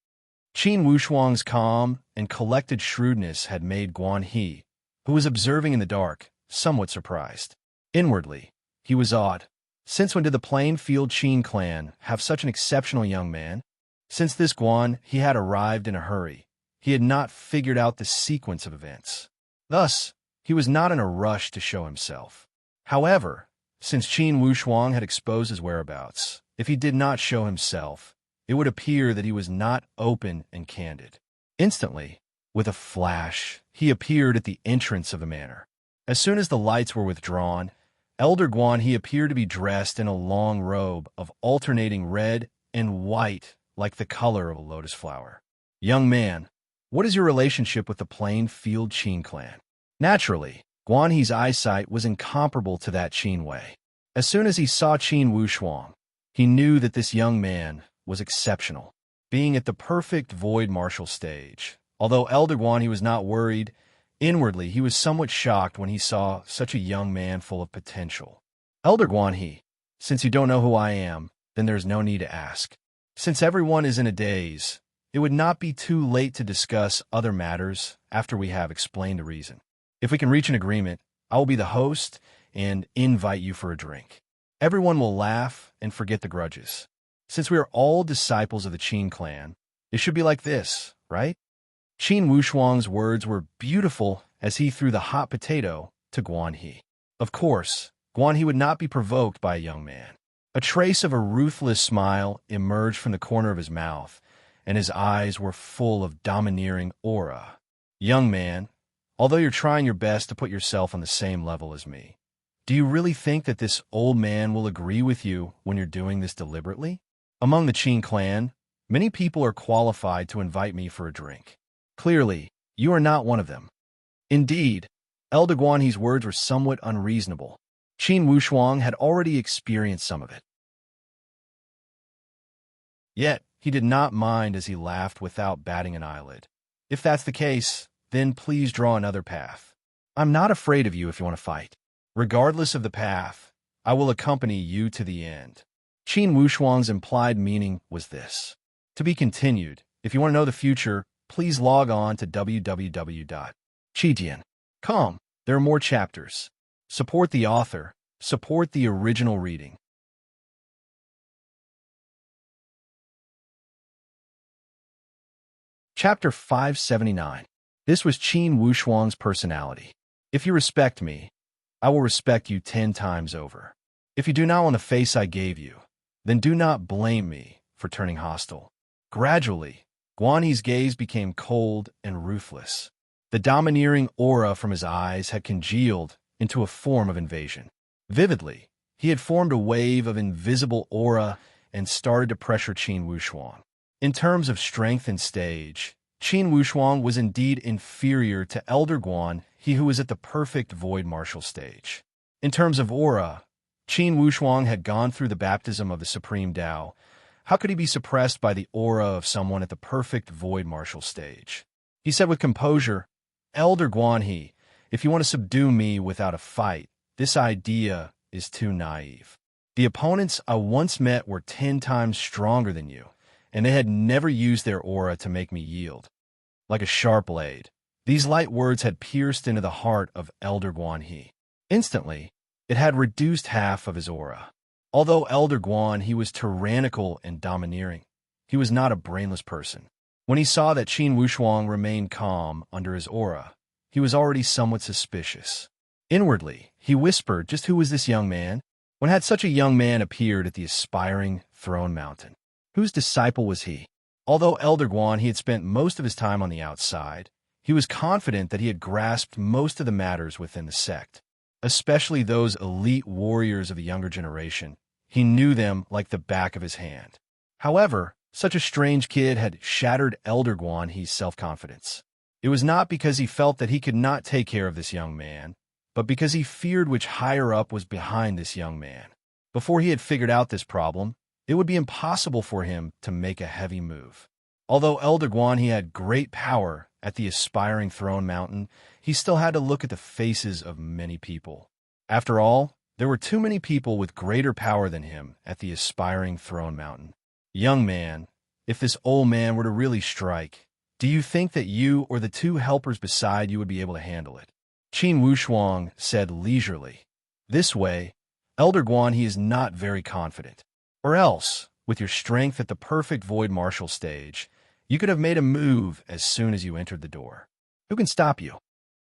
Qin Wushuang's calm and collected shrewdness had made Guan He, who was observing in the dark, somewhat surprised. Inwardly, he was awed. Since when did the Plainfield Qin clan have such an exceptional young man? Since this Guan He had arrived in a hurry, he had not figured out the sequence of events. Thus, he was not in a rush to show himself. However, since Qin Wushuang had exposed his whereabouts, if he did not show himself, it would appear that he was not open and candid. Instantly, with a flash, he appeared at the entrance of the manor. As soon as the lights were withdrawn, Elder Guan He appeared to be dressed in a long robe of alternating red and white like the color of a lotus flower. "Young man, what is your relationship with the Plainfield Qin clan?" Naturally, Guan He's eyesight was incomparable to that Qin Wei. As soon as he saw Qin Wushuang, he knew that this young man was exceptional. Being at the perfect void martial stage, although Elder Guan He was not worried, inwardly he was somewhat shocked when he saw such a young man full of potential. "Elder Guan He, since you don't know who I am, then there's no need to ask. Since everyone is in a daze, it would not be too late to discuss other matters after we have explained the reason. If we can reach an agreement, I will be the host and invite you for a drink. Everyone will laugh and forget the grudges. Since we are all disciples of the Qin clan, it should be like this, right?" Qin Wushuang's words were beautiful as he threw the hot potato to Guan He. Of course, Guan He would not be provoked by a young man. A trace of a ruthless smile emerged from the corner of his mouth, and his eyes were full of domineering aura. Young man, although you're trying your best to put yourself on the same level as me, do you really think that this old man will agree with you when you're doing this deliberately? Among the Qin clan, many people are qualified to invite me for a drink. Clearly, you are not one of them. Indeed, Elder Guan He's words were somewhat unreasonable. Qin Wushuang had already experienced some of it. Yet, he did not mind as he laughed without batting an eyelid. If that's the case, then please draw another path. I'm not afraid of you if you want to fight. Regardless of the path, I will accompany you to the end. Qin Wushuang's implied meaning was this. To be continued. If you want to know the future, please log on to www.qijian.com. There are more chapters. Support the author. Support the original reading. Chapter 579. This was Qin Wushuang's personality. If you respect me, I will respect you 10 times over. If you do not want the face I gave you, then do not blame me for turning hostile. Gradually, Guan He's gaze became cold and ruthless. The domineering aura from his eyes had congealed into a form of invasion. Vividly, he had formed a wave of invisible aura and started to pressure Qin Wushuang. In terms of strength and stage, Qin Wushuang was indeed inferior to Elder Guan He who was at the perfect void martial stage. In terms of aura, Qin Wushuang had gone through the baptism of the Supreme Tao. How could he be suppressed by the aura of someone at the perfect void martial stage? He said with composure, Elder Guan He, if you want to subdue me without a fight, this idea is too naive. The opponents I once met were 10 times stronger than you, and they had never used their aura to make me yield. Like a sharp blade, these light words had pierced into the heart of Elder Guan He. Instantly, it had reduced half of his aura. Although Elder Guan He was tyrannical and domineering, he was not a brainless person. When he saw that Qin Wushuang remained calm under his aura, he was already somewhat suspicious. Inwardly, he whispered, just who was this young man? When had such a young man appeared at the aspiring throne mountain? Whose disciple was he? Although Elder Guan He had spent most of his time on the outside, he was confident that he had grasped most of the matters within the sect, especially those elite warriors of the younger generation. He knew them like the back of his hand. However, such a strange kid had shattered Elder Guan He's self-confidence. It was not because he felt that he could not take care of this young man, but because he feared which higher-up was behind this young man. Before he had figured out this problem, it would be impossible for him to make a heavy move. Although Elder Guan He had great power at the aspiring throne mountain, he still had to look at the faces of many people. After all, there were too many people with greater power than him at the aspiring throne mountain. Young man, if this old man were to really strike, do you think that you or the 2 helpers beside you would be able to handle it? Qin Wushuang said leisurely. This way, Elder Guan He is not very confident. Or else, with your strength at the perfect void martial stage, you could have made a move as soon as you entered the door. Who can stop you?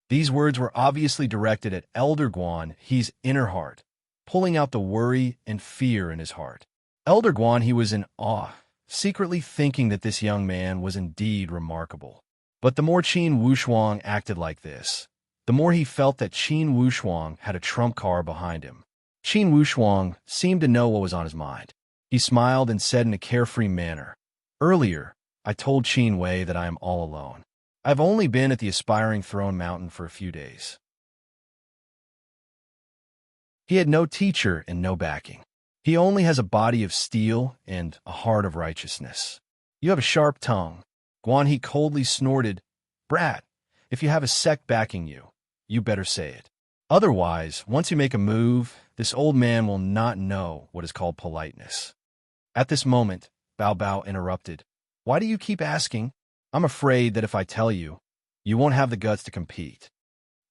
These words were obviously directed at Elder Guan He's inner heart, pulling out the worry and fear in his heart. Elder Guan He was in awe, secretly thinking that this young man was indeed remarkable. But the more Qin Wushuang acted like this, the more he felt that Qin Wushuang had a trump card behind him. Qin Wushuang seemed to know what was on his mind. He smiled and said in a carefree manner, Earlier, I told Qin Wei that I am all alone. I've only been at the aspiring throne mountain for a few days. He had no teacher and no backing. He only has a body of steel and a heart of righteousness. You have a sharp tongue. Guan He coldly snorted, Brat, if you have a sect backing you, you better say it. Otherwise, once you make a move, this old man will not know what is called politeness. At this moment, Bao Bao interrupted. Why do you keep asking? I'm afraid that if I tell you, you won't have the guts to compete.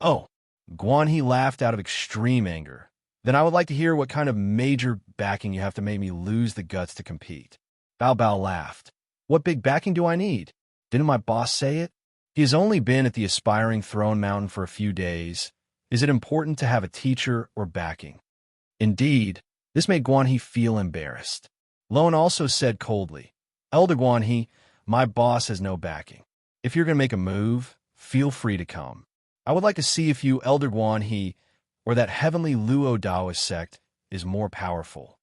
Oh, Guan He laughed out of extreme anger. Then I would like to hear what kind of major backing you have to make me lose the guts to compete. Bao Bao laughed. What big backing do I need? Didn't my boss say it? He has only been at the aspiring throne mountain for a few days. Is it important to have a teacher or backing? Indeed, this made Guanhee feel embarrassed. Lone also said coldly, Elder Guanhee, my boss has no backing. If you're going to make a move, feel free to come. I would like to see if you, Elder Guanhee, or that heavenly Luo Taoist sect is more powerful.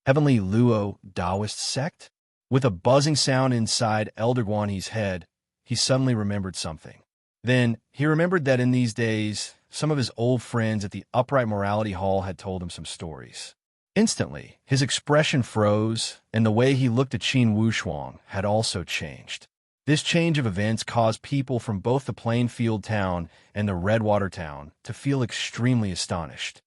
Heavenly Luo Taoist sect? With a buzzing sound inside Elder Guanhee's head, he suddenly remembered something. Then, he remembered that in these days, some of his old friends at the Upright Morality Hall had told him some stories. Instantly, his expression froze, and the way he looked at Qin Wushuang had also changed. This change of events caused people from both the Plainfield town and the Redwater town to feel extremely astonished.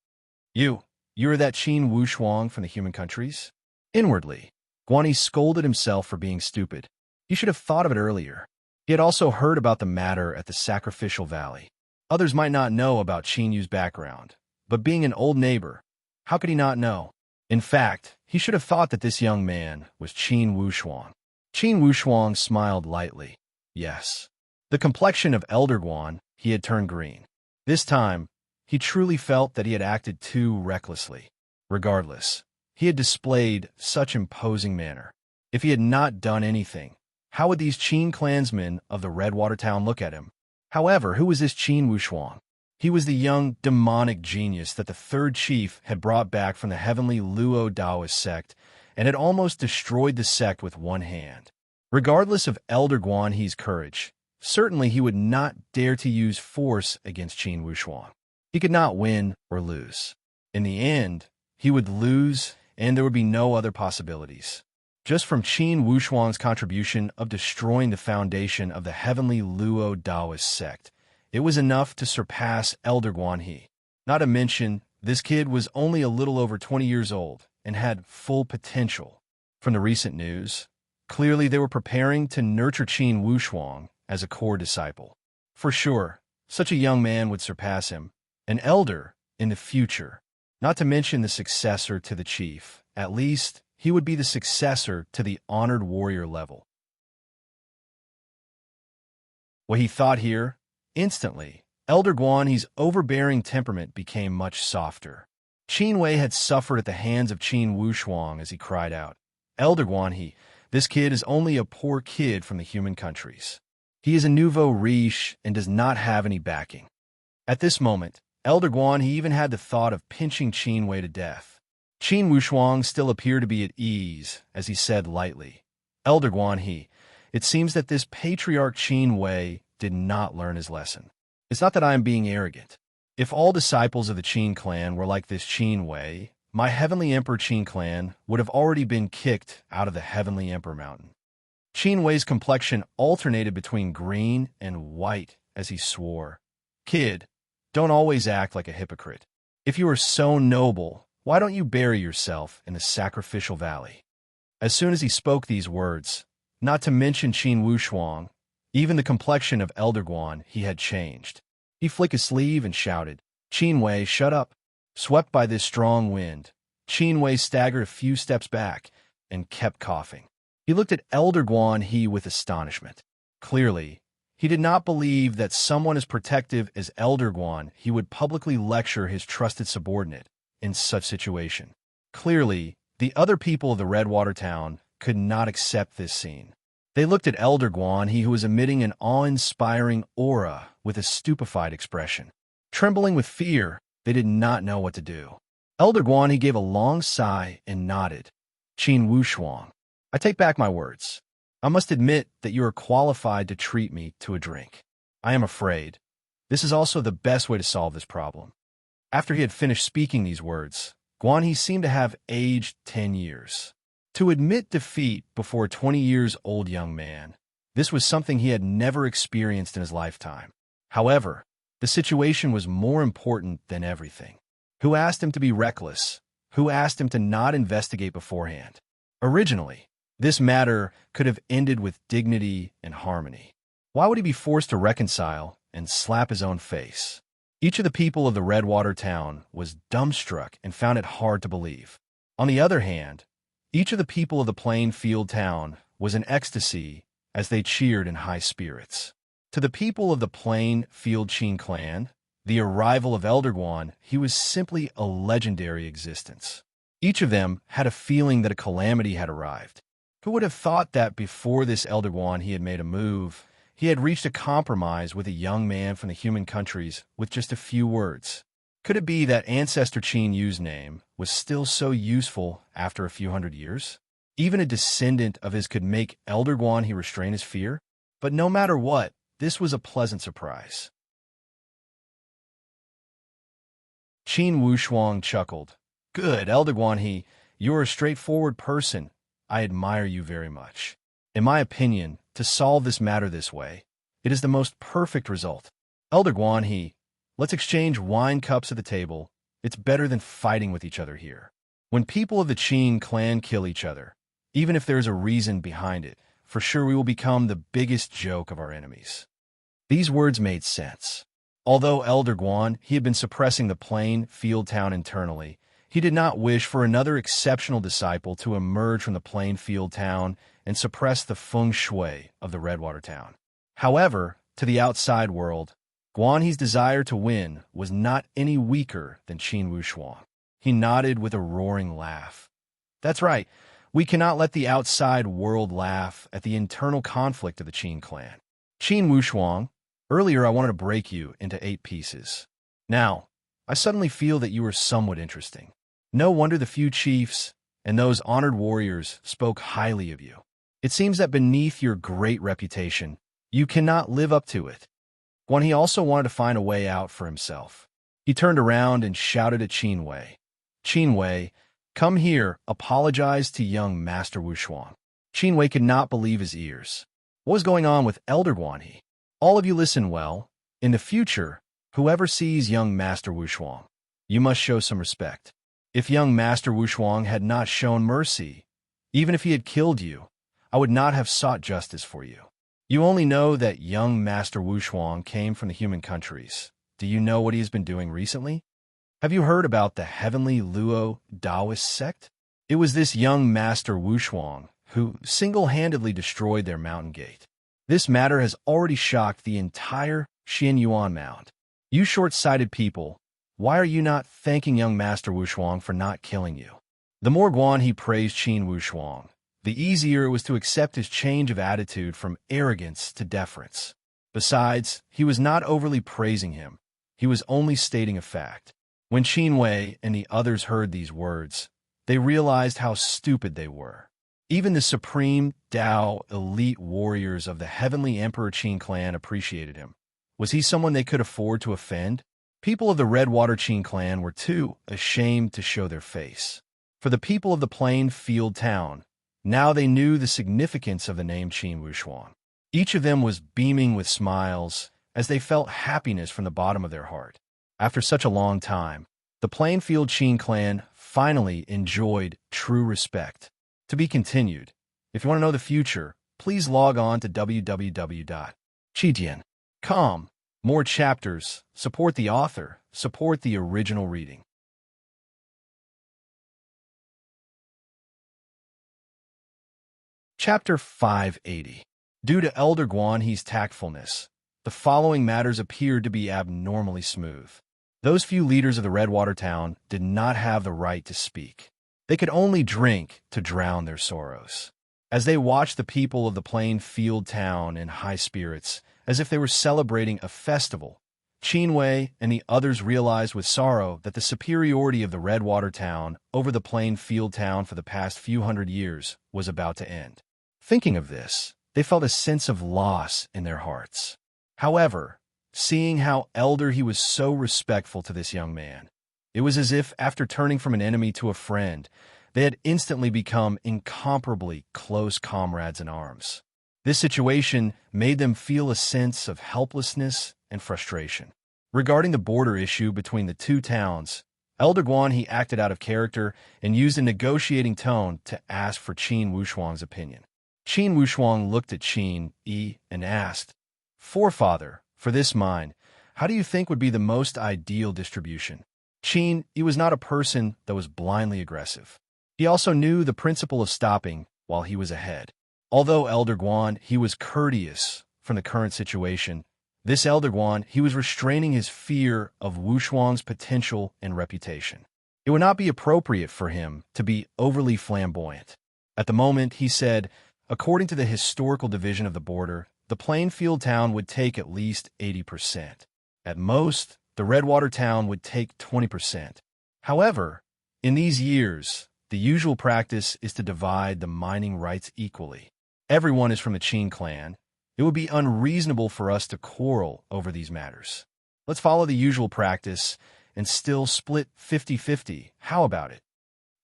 You're that Qin Wushuang from the human countries? Inwardly, Guanhee scolded himself for being stupid. He should have thought of it earlier. He had also heard about the matter at the Sacrificial Valley. Others might not know about Qin Yu's background, but being an old neighbor, how could he not know? In fact, he should have thought that this young man was Qin Wushuang. Qin Wushuang smiled lightly. Yes. The complexion of Elder Guan, he had turned green. This time, he truly felt that he had acted too recklessly. Regardless, he had displayed such imposing manner. If he had not done anything, how would these Qin clansmen of the Redwater town look at him? However, who was this Qin Wushuang? He was the young, demonic genius that the third chief had brought back from the heavenly Luo Taoist sect and had almost destroyed the sect with one hand. Regardless of Elder Guanhee's courage, certainly he would not dare to use force against Qin Wushuang. He could not win or lose. In the end, he would lose, and there would be no other possibilities. Just from Qin Wushuang's contribution of destroying the foundation of the heavenly Luo Taoist sect, it was enough to surpass Elder Guanhee. Not to mention, this kid was only a little over 20 years old and had full potential. From the recent news, clearly they were preparing to nurture Qin Wushuang as a core disciple. For sure, such a young man would surpass him, an elder in the future. Not to mention the successor to the chief. At least, he would be the successor to the honored warrior level. What he thought here, instantly, Elder Guanhee's overbearing temperament became much softer. Qin Wei had suffered at the hands of Qin Wushuang as he cried out, Elder Guanhee, this kid is only a poor kid from the human countries. He is a nouveau riche and does not have any backing. At this moment, Elder Guanhee even had the thought of pinching Qin Wei to death. Qin Wushuang still appeared to be at ease as he said lightly, Elder Guanhee, it seems that this patriarch Qin Wei did not learn his lesson. It's not that I am being arrogant. If all disciples of the Qin clan were like this Qin Wei, my heavenly Emperor Qin clan would have already been kicked out of the heavenly Emperor mountain. Qin Wei's complexion alternated between green and white as he swore. Kid, don't always act like a hypocrite. If you are so noble, why don't you bury yourself in the Sacrificial Valley? As soon as he spoke these words, not to mention Qin Wushuang, even the complexion of Elder Guan, he had changed. He flicked his sleeve and shouted, Qin Wei, shut up. Swept by this strong wind, Qin Wei staggered a few steps back and kept coughing. He looked at Elder Guanhee with astonishment. Clearly, he did not believe that someone as protective as Elder Guanhee would publicly lecture his trusted subordinate in such situation. Clearly, the other people of the Redwater town could not accept this scene. They looked at Elder Guanhee, who was emitting an awe-inspiring aura with a stupefied expression. Trembling with fear, they did not know what to do. Elder Guanhee gave a long sigh and nodded. Qin Wushuang, I take back my words. I must admit that you are qualified to treat me to a drink. I am afraid this is also the best way to solve this problem. After he had finished speaking these words, Guanhee seemed to have aged 10 years. To admit defeat before a 20-years-old young man, this was something he had never experienced in his lifetime. However, the situation was more important than everything. Who asked him to be reckless? Who asked him to not investigate beforehand? Originally, this matter could have ended with dignity and harmony. Why would he be forced to reconcile and slap his own face? Each of the people of the Redwater town was dumbstruck and found it hard to believe. On the other hand, each of the people of the Plainfield town was in ecstasy as they cheered in high spirits. To the people of the Plainfield Qin clan, The arrival of Elder Guan, he was simply a legendary existence. Each of them had a feeling that a calamity had arrived. Who would have thought that before this Elder Guan he had made a move, he had reached a compromise with a young man from the human countries with just a few words? Could it be that Ancestor Qin Yu's name was still so useful after a few hundred years? Even a descendant of his could make Elder Guan he restrain his fear? But no matter what, this was a pleasant surprise. Qin Wushuang chuckled. Good, Elder Guan, you're a straightforward person. I admire you very much. In my opinion, to solve this matter this way, it is the most perfect result. Elder Guan, let's exchange wine cups at the table. It's better than fighting with each other here. When people of the Qin clan kill each other, even if there's a reason behind it, for sure we will become the biggest joke of our enemies. These words made sense. Although Elder Guan, he had been suppressing the plain field town internally, he did not wish for another exceptional disciple to emerge from the plain field town and suppress the feng shui of the Redwater town. However, to the outside world, Guan He's desire to win was not any weaker than Qin Wushuang. He nodded with a roaring laugh. That's right, we cannot let the outside world laugh at the internal conflict of the Qin clan. Qin Wushuang, earlier I wanted to break you into 8 pieces. Now, I suddenly feel that you are somewhat interesting. No wonder the few chiefs and those honored warriors spoke highly of you. It seems that beneath your great reputation, you cannot live up to it. Guan He also wanted to find a way out for himself. He turned around and shouted at Qin Wei. Qin Wei, come here, apologize to young Master Wushuang. Qin Wei could not believe his ears. What was going on with Elder Guan He? All of you listen well. In the future, whoever sees young Master Wushuang, you must show some respect. If young Master Wushuang had not shown mercy, even if he had killed you, I would not have sought justice for you. You only know that young Master Wushuang came from the human countries. Do you know what he has been doing recently? Have you heard about the heavenly Luo Taoist sect? It was this young Master Wushuang who single-handedly destroyed their mountain gate. This matter has already shocked the entire Xianyuan Mound. You short-sighted people, why are you not thanking young Master Wushuang for not killing you? The more Guan He praised Qin Wushuang, the easier it was to accept his change of attitude from arrogance to deference. Besides, he was not overly praising him. He was only stating a fact. When Qin Wei and the others heard these words, they realized how stupid they were. Even the supreme Tao elite warriors of the heavenly Emperor Qin clan appreciated him. Was he someone they could afford to offend? People of the Redwater Qin clan were too ashamed to show their face. For the people of the plain field town, now they knew the significance of the name Qin Wushuang. Each of them was beaming with smiles as they felt happiness from the bottom of their heart. After such a long time, the Plainfield Qin clan finally enjoyed true respect. To be continued. If you want to know the future, please log on to www.qitian.com. More chapters. Support the author. Support the original reading. Chapter 580. Due to Elder Guan He's tactfulness, the following matters appeared to be abnormally smooth. Those few leaders of the Redwater town did not have the right to speak. They could only drink to drown their sorrows. As they watched the people of the plain field town in high spirits, as if they were celebrating a festival, Qin Wei and the others realized with sorrow that the superiority of the Redwater town over the plain field town for the past few hundred years was about to end. Thinking of this, they felt a sense of loss in their hearts. However, seeing how Elder he was so respectful to this young man, it was as if after turning from an enemy to a friend, they had instantly become incomparably close comrades in arms. This situation made them feel a sense of helplessness and frustration. Regarding the border issue between the two towns, Elder Guan he acted out of character and used a negotiating tone to ask for Qin Wushuang's opinion. Qin Wushuang looked at Qin Yi and asked, Forefather, for this mine, how do you think would be the most ideal distribution? Qin Yi was not a person that was blindly aggressive. He also knew the principle of stopping while he was ahead. Although Elder Guan he was courteous from the current situation, This Elder Guan, he was restraining his fear of Wu Shuang's potential and reputation. It would not be appropriate for him to be overly flamboyant. At the moment, he said, according to the historical division of the border, the Plainfield town would take at least 80%. At most, the Redwater town would take 20%. However, in these years, the usual practice is to divide the mining rights equally. Everyone is from the Qin clan. It would be unreasonable for us to quarrel over these matters. Let's follow the usual practice and still split 50-50. How about it?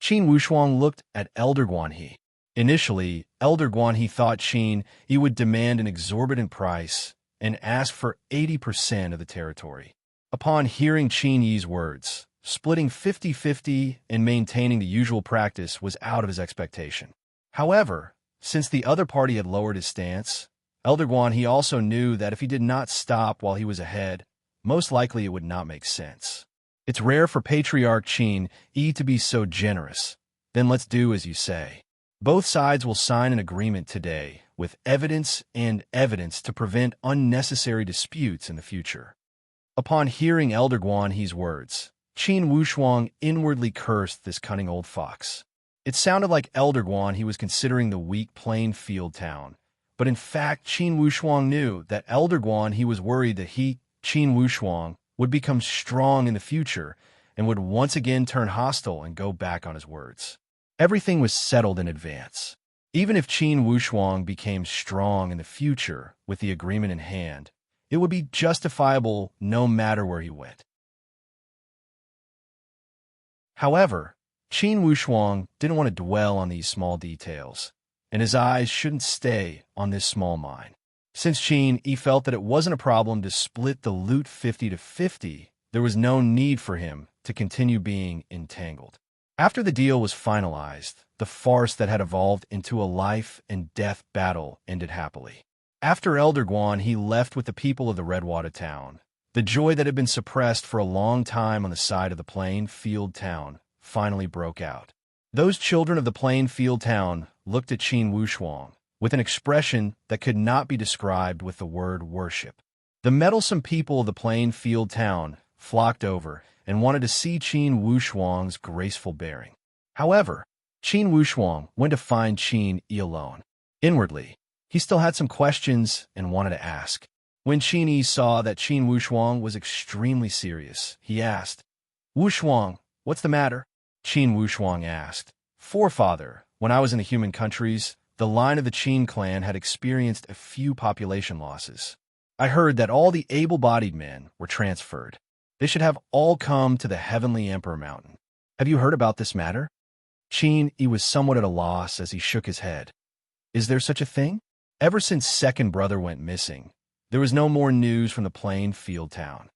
Qin Wushuang looked at Elder Guanhe. Initially, Elder Guanhe thought Qin he would demand an exorbitant price and ask for 80% of the territory. Upon hearing Qin Yi's words, splitting 50-50 and maintaining the usual practice was out of his expectation. However, since the other party had lowered his stance, Elder Guanhe also knew that if he did not stop while he was ahead, most likely it would not make sense. It's rare for Patriarch Qin Yi to be so generous. Then let's do as you say. Both sides will sign an agreement today with evidence to prevent unnecessary disputes in the future. Upon hearing Elder Guanhe's words, Qin Wushuang inwardly cursed this cunning old fox. It sounded like Elder Guanhe was considering the weak Plainfield town, but in fact Qin Wushuang knew that Elder Guanhe was worried that he, Qin Wushuang, would become strong in the future and would once again turn hostile and go back on his words. Everything was settled in advance. Even if Qin Wushuang became strong in the future with the agreement in hand, it would be justifiable no matter where he went. However, Qin Wushuang didn't want to dwell on these small details, and his eyes shouldn't stay on this small mine. Since Qin Yi felt that it wasn't a problem to split the loot 50-50, there was no need for him to continue being entangled. After the deal was finalized, the farce that had evolved into a life-and-death battle ended happily. After Elder Guanhe left with the people of the Redwater town, the joy that had been suppressed for a long time on the side of the Plainfield town finally broke out. Those children of the Plainfield town looked at Qin Wushuang with an expression that could not be described with the word worship. The meddlesome people of the Plainfield town flocked over and wanted to see Qin Wushuang's graceful bearing. However, Qin Wushuang went to find Qin Yi alone. Inwardly, he still had some questions and wanted to ask. When Qin Yi saw that Qin Wushuang was extremely serious, he asked, "Wushuang, what's the matter?" Qin Wushuang asked, "Forefather, when I was in the human countries, the line of the Qin clan had experienced a few population losses. I heard that all the able-bodied men were transferred. They should have all come to the Heavenly Emperor Mountain. Have you heard about this matter?" Qin Yi was somewhat at a loss as he shook his head. Is there such a thing? Ever since second brother went missing, there was no more news from the Plainfield town.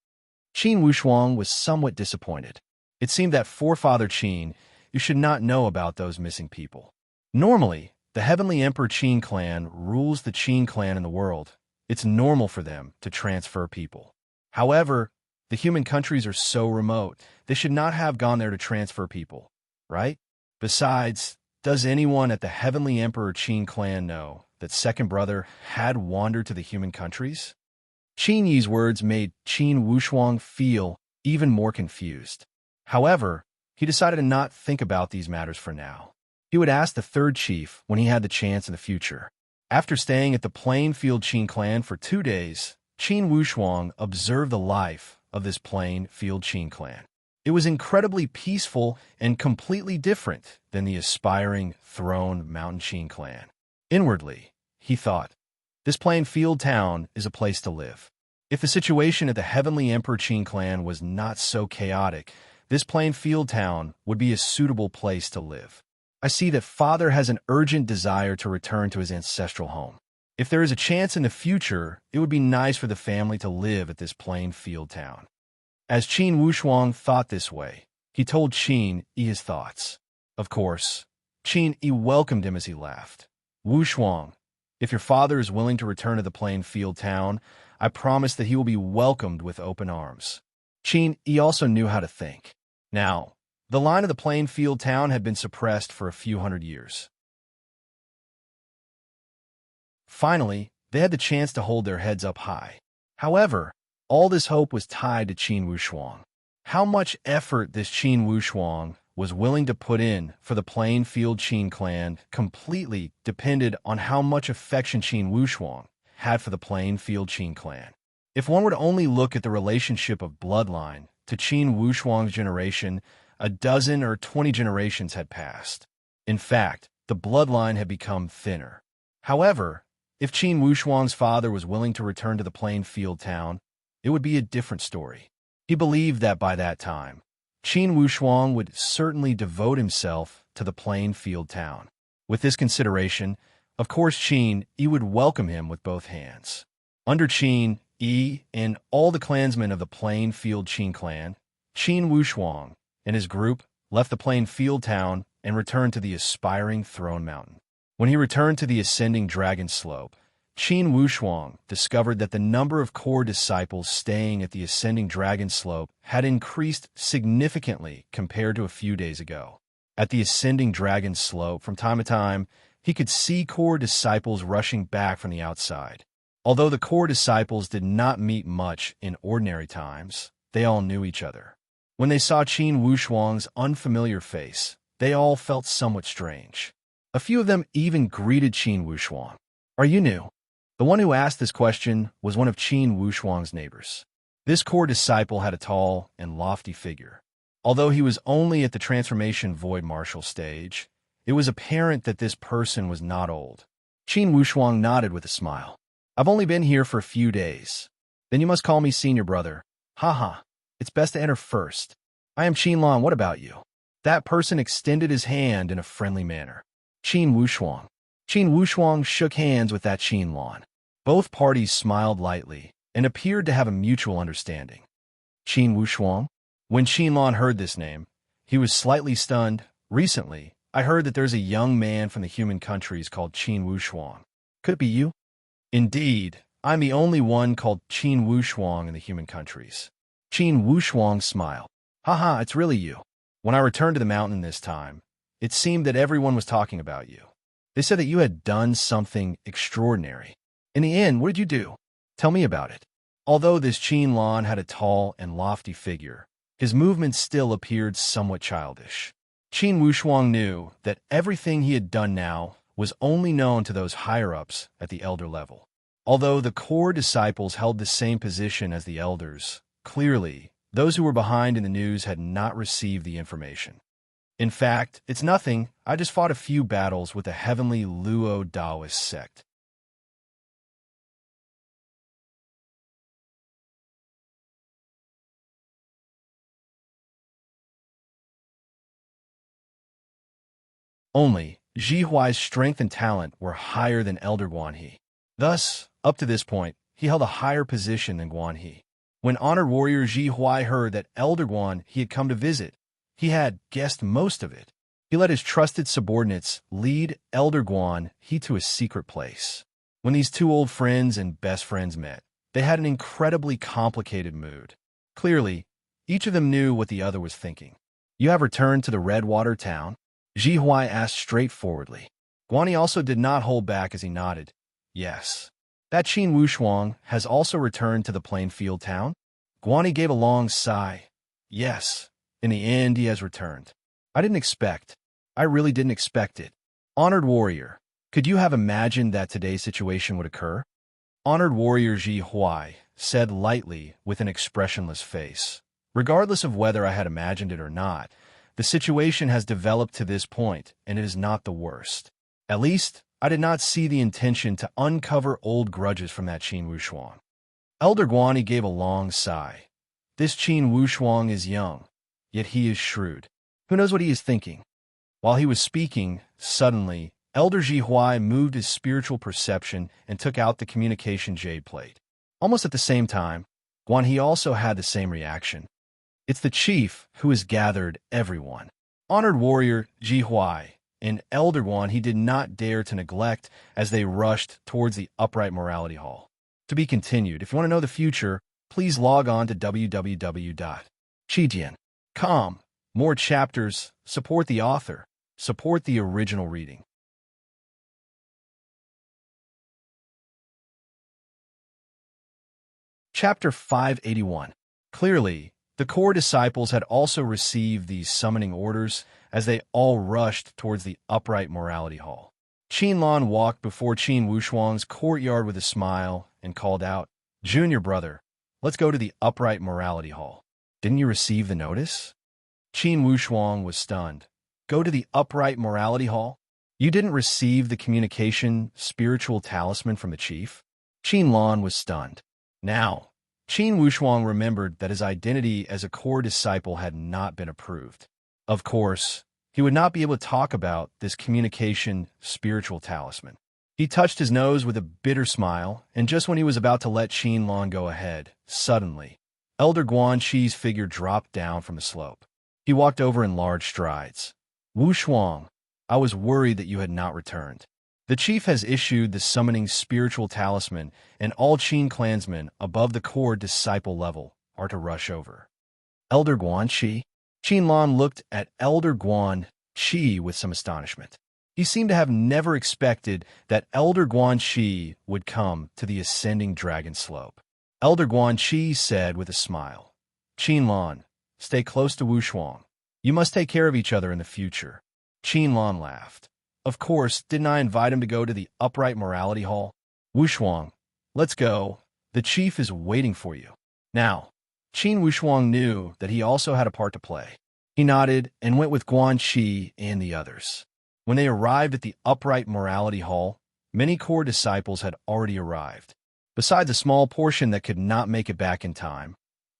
Qin Wushuang was somewhat disappointed. It seemed that forefather Qin, you should not know about those missing people. Normally, the Heavenly Emperor Qin clan rules the Qin clan in the world. It's normal for them to transfer people. However, the human countries are so remote, they should not have gone there to transfer people, right? Besides, does anyone at the Heavenly Emperor Qin clan know that second brother had wandered to the human countries? Qin Yi's words made Qin Wushuang feel even more confused. However, he decided to not think about these matters for now. He would ask the third chief when he had the chance in the future. After staying at the Plainfield Qin clan for 2 days, Qin Wushuang observed the life of this Plainfield Qin clan. It was incredibly peaceful and completely different than the aspiring Throne Mountain Qin clan. Inwardly, he thought, this Plainfield town is a place to live. If the situation at the Heavenly Emperor Qin clan was not so chaotic, this Plainfield town would be a suitable place to live. I see that father has an urgent desire to return to his ancestral home. If there is a chance in the future, it would be nice for the family to live at this Plainfield town. As Qin Wushuang thought this way, he told Qin Yi his thoughts. Of course, Qin Yi welcomed him as he left. Wushuang, if your father is willing to return to the Plainfield town, I promise that he will be welcomed with open arms. Qin Yi also knew how to think. Now, the line of the Plainfield town had been suppressed for a few hundred years. Finally, they had the chance to hold their heads up high. However, all this hope was tied to Qin Wushuang. How much effort this Qin Wushuang was willing to put in for the Plainfield Qin clan completely depended on how much affection Qin Wushuang had for the Plainfield Qin clan. If one were to only look at the relationship of bloodline to Qin Wushuang's generation, a dozen or 20 generations had passed. In fact, the bloodline had become thinner. However, if Qin Wushuang's father was willing to return to the Plainfield town, it would be a different story. He believed that by that time, Qin Wushuang would certainly devote himself to the Plainfield town. With this consideration, of course Qin Yi would welcome him with both hands. Under Qin Yi and all the clansmen of the Plainfield Qin clan, Qin Wushuang and his group left the Plainfield town and returned to the aspiring Throne Mountain. When he returned to the ascending Dragon Slope, Qin Wushuang discovered that the number of core disciples staying at the ascending Dragon Slope had increased significantly compared to a few days ago. At the ascending Dragon Slope, from time to time, he could see core disciples rushing back from the outside. Although the core disciples did not meet much in ordinary times, they all knew each other. When they saw Qin Wushuang's unfamiliar face, they all felt somewhat strange. A few of them even greeted Qin Wushuang. "Are you new?" The one who asked this question was one of Qin Wushuang's neighbors. This core disciple had a tall and lofty figure. Although he was only at the transformation void martial stage, it was apparent that this person was not old. Qin Wushuang nodded with a smile. "I've only been here for a few days." "Then you must call me senior brother." "Haha, it's best to enter first." "I am Qin Lan, what about you?" That person extended his hand in a friendly manner. "Qin Wushuang." Qin Wushuang shook hands with that Qin Lan. Both parties smiled lightly and appeared to have a mutual understanding. Qin Wushuang? When Qin Lan heard this name, he was slightly stunned. "Recently, I heard that there's a young man from the human countries called Qin Wushuang. Could it be you?" "Indeed, I'm the only one called Qin Wushuang in the human countries." Qin Wushuang smiled. "Haha, it's really you. When I returned to the mountain this time, it seemed that everyone was talking about you. They said that you had done something extraordinary. In the end, what did you do? Tell me about it." Although this Qin Lan had a tall and lofty figure, his movements still appeared somewhat childish. Qin Wushuang knew that everything he had done now was only known to those higher-ups at the elder level. Although the core disciples held the same position as the elders, clearly, those who were behind in the news had not received the information. "In fact, it's nothing. I just fought a few battles with the heavenly Luo Daoist sect." Only, Ji Huai's strength and talent were higher than Elder Guanhe. Thus, up to this point, he held a higher position than Guanhe. When honored warrior Ji Huai heard that Elder Guan he had come to visit, he had guessed most of it. He let his trusted subordinates lead Elder Guan he to a secret place. When these two old friends and best friends met, they had an incredibly complicated mood. Clearly, each of them knew what the other was thinking. "You have returned to the Redwater town?" Ji Huai asked straightforwardly. Guanhe also did not hold back as he nodded. "Yes." "That Qin Wushuang has also returned to the Plainfield town?" Guanhe gave a long sigh. "Yes. In the end, he has returned. I really didn't expect it. Honored warrior, could you have imagined that today's situation would occur?" Honored warrior Ji Huai said lightly with an expressionless face. "Regardless of whether I had imagined it or not, the situation has developed to this point, and it is not the worst. At least, I did not see the intention to uncover old grudges from that Qin Wushuang." Elder Guanhe gave a long sigh. "This Qin Wushuang is young, yet he is shrewd. Who knows what he is thinking?" While he was speaking, suddenly, Elder Ji Huai moved his spiritual perception and took out the communication jade plate. Almost at the same time, Guanhe also had the same reaction. "It's the chief who has gathered everyone." Honored warrior Ji Huai and Elder Guan he did not dare to neglect as they rushed towards the Upright Morality Hall. To be continued. If you want to know the future, please log on to www.chijian.com. More chapters, support the author, support the original reading. Chapter 581. Clearly, the core disciples had also received these summoning orders as they all rushed towards the upright morality hall. Qinlan walked before Qin Wushuang's courtyard with a smile and called out, "Junior brother, let's go to the upright morality hall. Didn't you receive the notice?" Qin Wushuang was stunned. "Go to the upright morality hall? You didn't receive the communication spiritual talisman from the chief?" Qinlan was stunned. Now, Qin Wushuang remembered that his identity as a core disciple had not been approved. Of course, he would not be able to talk about this communication spiritual talisman. He touched his nose with a bitter smile, and just when he was about to let Qinlan go ahead, suddenly, Elder Guanxi's figure dropped down from the slope. He walked over in large strides. "Wushuang, I was worried that you had not returned. The chief has issued the summoning spiritual talisman, and all Qin clansmen above the core disciple level are to rush over." Elder Guanxi? Qinlan looked at Elder Guanxi with some astonishment. He seemed to have never expected that Elder Guanxi would come to the ascending dragon slope. Elder Guanxi said with a smile, "Qinlan, stay close to Wushuang. You must take care of each other in the future." Qinlan laughed. "Of course, didn't I invite him to go to the upright morality hall? Wushuang, let's go. The chief is waiting for you." Now, Qin Wushuang knew that he also had a part to play. He nodded and went with Guanxi and the others. When they arrived at the upright morality hall, many core disciples had already arrived. Besides a small portion that could not make it back in time,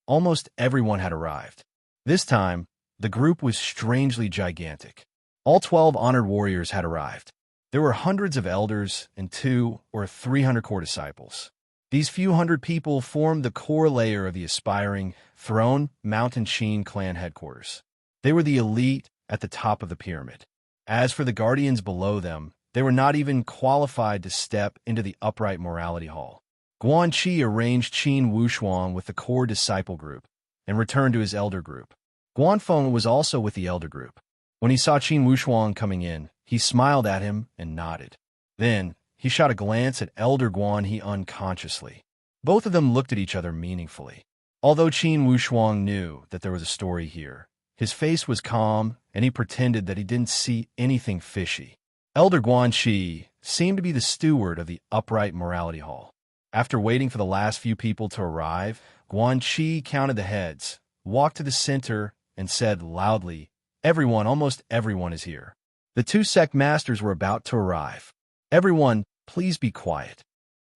almost everyone had arrived. This time, the group was strangely gigantic. All 12 honored warriors had arrived. There were hundreds of elders and 200 or 300 core disciples. These few hundred people formed the core layer of the aspiring Throne Mountain Qin clan headquarters. They were the elite at the top of the pyramid. As for the guardians below them, they were not even qualified to step into the upright morality hall. Guanxi arranged Qin Wushuang with the core disciple group and returned to his elder group. Guanfeng was also with the elder group. When he saw Qin Wushuang coming in, he smiled at him and nodded. Then, he shot a glance at Elder Guanhe unconsciously. Both of them looked at each other meaningfully. Although Qin Wushuang knew that there was a story here, his face was calm, and he pretended that he didn't see anything fishy. Elder Guanxi seemed to be the steward of the upright morality hall. After waiting for the last few people to arrive, Guanxi counted the heads, walked to the center, and said loudly, "Everyone, almost everyone is here." The 2 sect masters were about to arrive. "Everyone, please be quiet."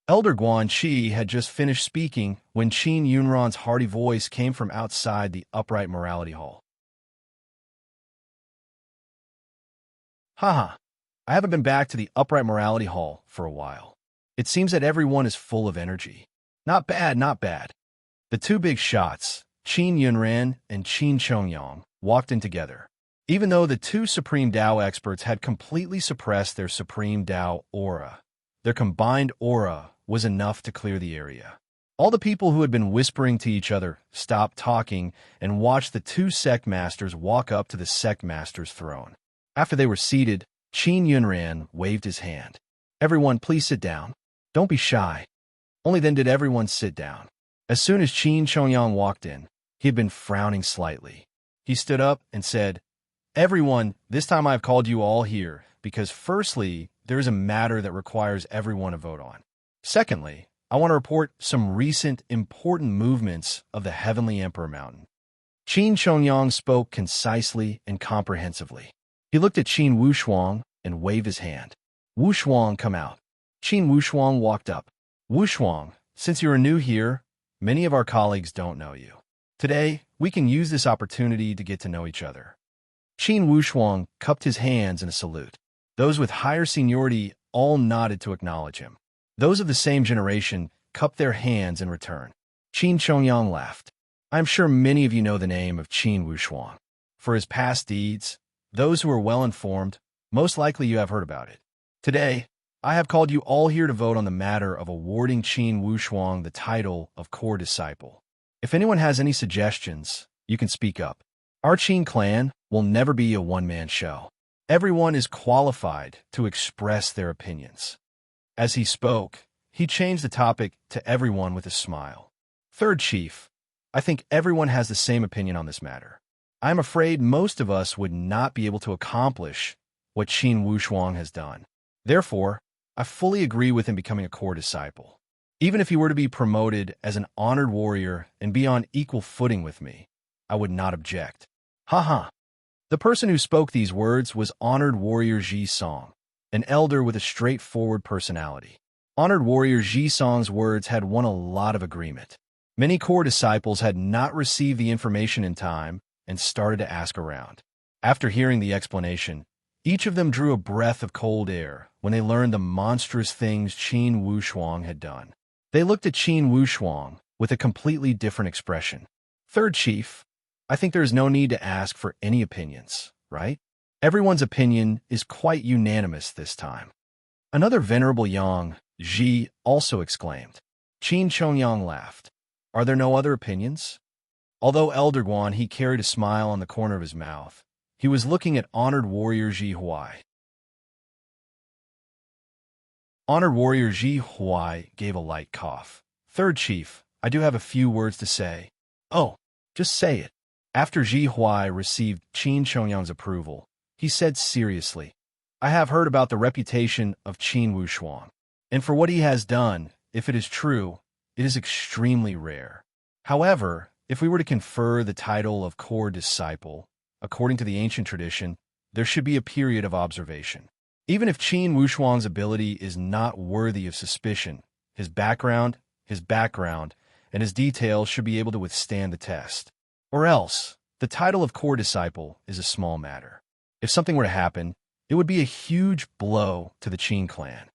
Elder Guanxi had just finished speaking when Qin Yunran's hearty voice came from outside the upright morality hall. "Haha, I haven't been back to the upright morality hall for a while. It seems that everyone is full of energy. Not bad, not bad." The 2 big shots, Qin Yunran and Qin Chongyang, walked in together. Even though the 2 Supreme Tao experts had completely suppressed their Supreme Tao aura, their combined aura was enough to clear the area. All the people who had been whispering to each other stopped talking and watched the 2 sect masters walk up to the sect master's throne. After they were seated, Qin Yunran waved his hand. "Everyone, please sit down. Don't be shy." Only then did everyone sit down. As soon as Qin Chongyang walked in, he had been frowning slightly. He stood up and said, "Everyone, this time I have called you all here because firstly, there is a matter that requires everyone to vote on. Secondly, I want to report some recent important movements of the Heavenly Emperor Mountain." Qin Chongyang spoke concisely and comprehensively. He looked at Qin Wushuang and waved his hand. "Wushuang, come out." Qin Wushuang walked up. "Wushuang, since you are new here, many of our colleagues don't know you. Today, we can use this opportunity to get to know each other." Qin Wushuang cupped his hands in a salute. Those with higher seniority all nodded to acknowledge him. Those of the same generation cupped their hands in return. Qin Chongyang laughed. "I am sure many of you know the name of Qin Wushuang. For his past deeds, those who are well-informed, most likely you have heard about it. Today, I have called you all here to vote on the matter of awarding Qin Wushuang the title of Core Disciple. If anyone has any suggestions, you can speak up. Our Qin clan will never be a one-man show. Everyone is qualified to express their opinions." As he spoke, he changed the topic to everyone with a smile. Third chief, I think everyone has the same opinion on this matter. I am afraid most of us would not be able to accomplish what Qin Wushuang has done. Therefore, I fully agree with him becoming a core disciple. Even if he were to be promoted as an honored warrior and be on equal footing with me, I would not object. Haha. The person who spoke these words was honored warrior Ji Song, an elder with a straightforward personality. Honored warrior Ji Song's words had won a lot of agreement. Many core disciples had not received the information in time and started to ask around. After hearing the explanation, each of them drew a breath of cold air when they learned the monstrous things Qin Wushuang had done. They looked at Qin Wushuang with a completely different expression. Third chief, I think there is no need to ask for any opinions, right? Everyone's opinion is quite unanimous this time. Another venerable Yang, Ji, also exclaimed. Qin Chongyang laughed. Are there no other opinions? Although Elder Guan, he carried a smile on the corner of his mouth. He was looking at honored warrior Ji Huai. Honored warrior Ji Huai gave a light cough. Third chief, I do have a few words to say. Oh, just say it. After Ji Huai received Qin Chongyang's approval, he said seriously, I have heard about the reputation of Qin Wushuang, and for what he has done, if it is true, it is extremely rare. However, if we were to confer the title of core disciple, according to the ancient tradition, there should be a period of observation. Even if Qin Wushuang's ability is not worthy of suspicion, his background, and his details should be able to withstand the test. Or else, the title of core disciple is a small matter. If something were to happen, it would be a huge blow to the Qin clan.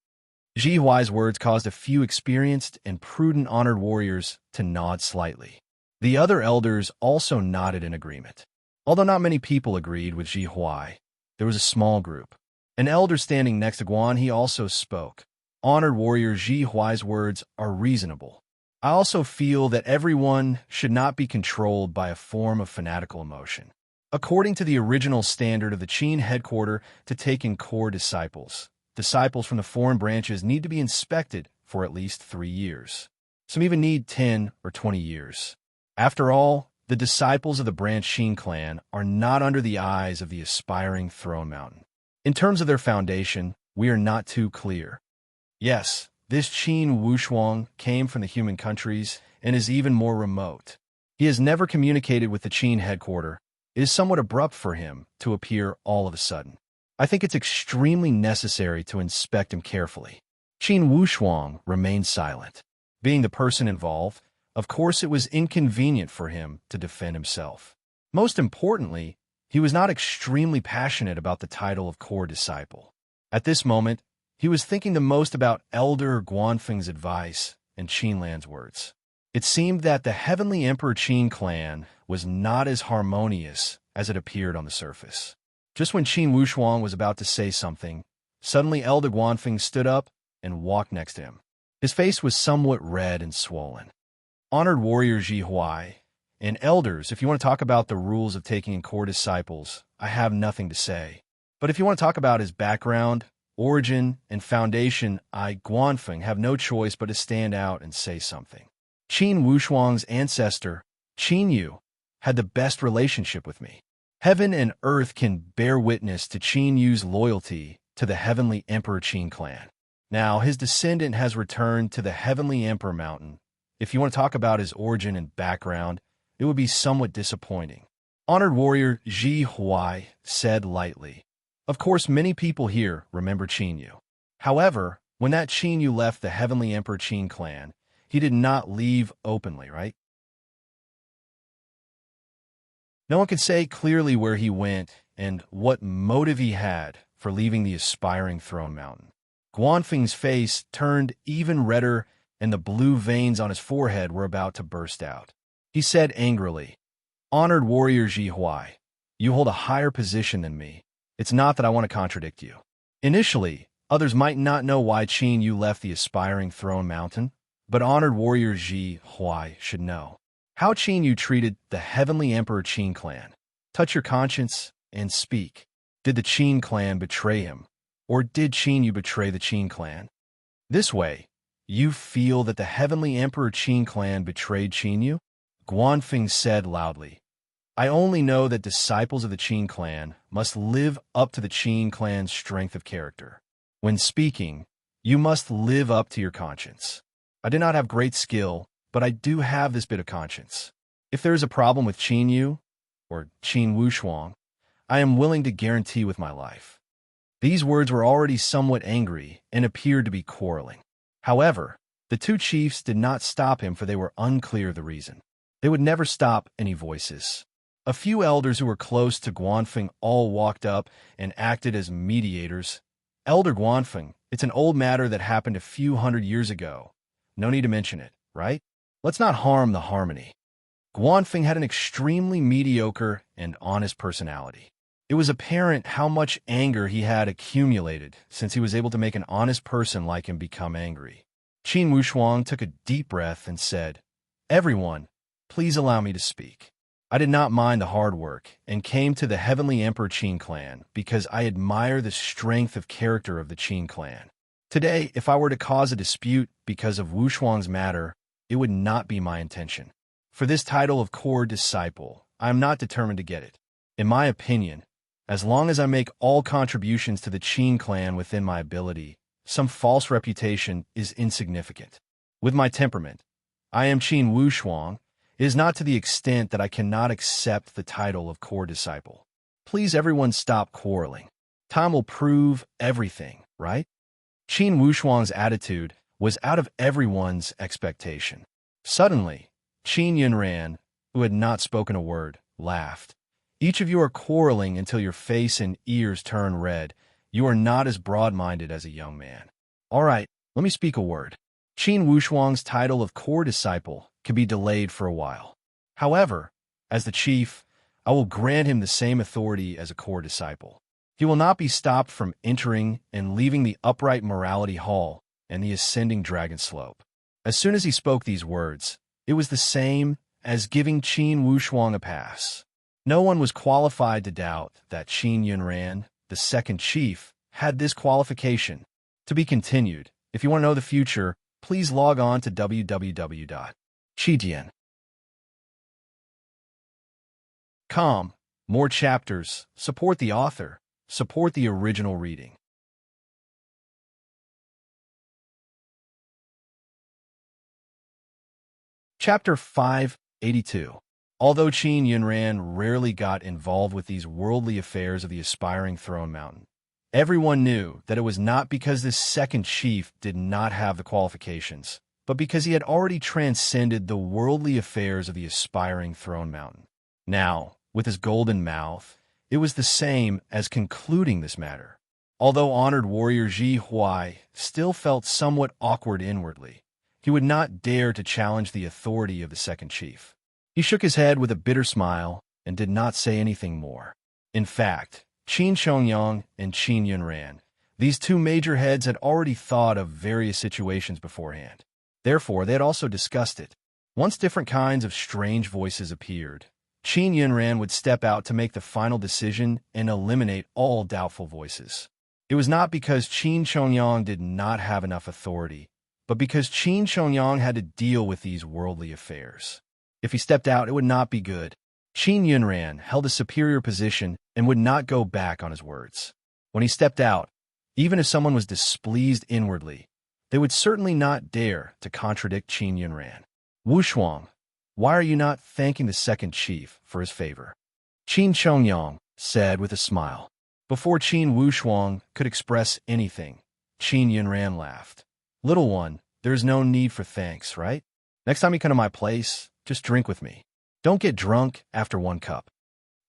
Ji Huai's words caused a few experienced and prudent honored warriors to nod slightly. The other elders also nodded in agreement. Although not many people agreed with Ji Huai, there was a small group. An elder standing next to Guan, he also spoke. Honored warrior Ji Huai's words are reasonable. I also feel that everyone should not be controlled by a form of fanatical emotion. According to the original standard of the Qin headquarters to take in core disciples, disciples from the foreign branches need to be inspected for at least 3 years. Some even need 10 or 20 years. After all, the disciples of the branch Qin clan are not under the eyes of the aspiring Throne Mountain. In terms of their foundation, we are not too clear. Yes, this Qin Wushuang came from the human countries and is even more remote. He has never communicated with the Qin headquarters. It is somewhat abrupt for him to appear all of a sudden. I think it's extremely necessary to inspect him carefully. Qin Wushuang remained silent. Being the person involved, of course it was inconvenient for him to defend himself. Most importantly, he was not extremely passionate about the title of core disciple. At this moment, he was thinking the most about Elder Guanfeng's advice and Qinlan's words. It seemed that the Heavenly Emperor Qin clan was not as harmonious as it appeared on the surface. Just when Qin Wushuang was about to say something, suddenly Elder Guanfeng stood up and walked next to him. His face was somewhat red and swollen. Honored warrior Ji Huai, and elders, if you want to talk about the rules of taking in core disciples, I have nothing to say. But if you want to talk about his background, origin, and foundation, I, Guanfeng, have no choice but to stand out and say something. Qin Wushuang's ancestor, Qin Yu, had the best relationship with me. Heaven and earth can bear witness to Qin Yu's loyalty to the Heavenly Emperor Qin clan. Now, his descendant has returned to the Heavenly Emperor Mountain. If you want to talk about his origin and background, it would be somewhat disappointing. Honored warrior Ji Huai said lightly. Of course, many people here remember Qin Yu. However, when that Qin Yu left the Heavenly Emperor Qin clan, he did not leave openly, right? No one can say clearly where he went and what motive he had for leaving the aspiring Throne Mountain. Guanfeng's face turned even redder and the blue veins on his forehead were about to burst out. He said angrily, Honored warrior Ji Huai, you hold a higher position than me. It's not that I want to contradict you. Initially, others might not know why Qin Yu left the aspiring Throne Mountain, but honored warrior Ji Huai should know. How Qin Yu treated the Heavenly Emperor Qin clan. Touch your conscience and speak. Did the Qin clan betray him? Or did Qin Yu betray the Qin clan? This way, you feel that the heavenly Emperor Qin clan betrayed Qin Yu? Guanfeng said loudly. I only know that disciples of the Qin clan must live up to the Qin clan's strength of character. When speaking, you must live up to your conscience. I do not have great skill, but I do have this bit of conscience. If there is a problem with Qin Yu, or Qin Wushuang, I am willing to guarantee with my life. These words were already somewhat angry and appeared to be quarreling. However, the two chiefs did not stop him, for they were unclear of the reason. They would never stop any voices. A few elders who were close to Guanfeng all walked up and acted as mediators. Elder Guanfeng, it's an old matter that happened a few hundred years ago. No need to mention it, right? Let's not harm the harmony. Guanfeng had an extremely mediocre and honest personality. It was apparent how much anger he had accumulated since he was able to make an honest person like him become angry. Qin Wushuang took a deep breath and said, Everyone, please allow me to speak. I did not mind the hard work and came to the Heavenly Emperor Qin clan because I admire the strength of character of the Qin clan. Today, if I were to cause a dispute because of Wushuang's matter, it would not be my intention. For this title of core disciple, I am not determined to get it. In my opinion, as long as I make all contributions to the Qin clan within my ability, some false reputation is insignificant. With my temperament, I am Qin Wushuang. It is not to the extent that I cannot accept the title of core disciple. Please everyone stop quarreling. Time will prove everything, right? Qin Wushuang's attitude was out of everyone's expectation. Suddenly, Qin Yunran, who had not spoken a word, laughed. Each of you are quarreling until your face and ears turn red. You are not as broad-minded as a young man. All right, let me speak a word. Qin Wushuang's title of core disciple can be delayed for a while. However, as the chief, I will grant him the same authority as a core disciple. He will not be stopped from entering and leaving the upright morality hall and the ascending dragon slope. As soon as he spoke these words, it was the same as giving Qin Wushuang a pass. No one was qualified to doubt that Qin Yunran, the second chief, had this qualification. To be continued. If you want to know the future, please log on to www.chidian.com. More chapters. Support the author. Support the original reading. Chapter 582. Although Qin Yunran rarely got involved with these worldly affairs of the aspiring throne mountain, everyone knew that it was not because this second chief did not have the qualifications, but because he had already transcended the worldly affairs of the aspiring throne mountain. Now, with his golden mouth, it was the same as concluding this matter. Although honored warrior Ji Huai still felt somewhat awkward inwardly, he would not dare to challenge the authority of the second chief. He shook his head with a bitter smile and did not say anything more. In fact, Qin Shongyang and Qin Yunran, these two major heads had already thought of various situations beforehand. Therefore, they had also discussed it. Once different kinds of strange voices appeared, Qin Yunran would step out to make the final decision and eliminate all doubtful voices. It was not because Qin Shongyang did not have enough authority, but because Qin Shongyang had to deal with these worldly affairs. If he stepped out, it would not be good. Qin Yunran held a superior position and would not go back on his words. When he stepped out, even if someone was displeased inwardly, they would certainly not dare to contradict Qin Yunran. Wushuang, why are you not thanking the second chief for his favor? Qin Shongyang said with a smile. Before Qin Wushuang could express anything, Qin Yunran laughed. Little one, there is no need for thanks, right? Next time you come to my place, just drink with me. Don't get drunk after one cup.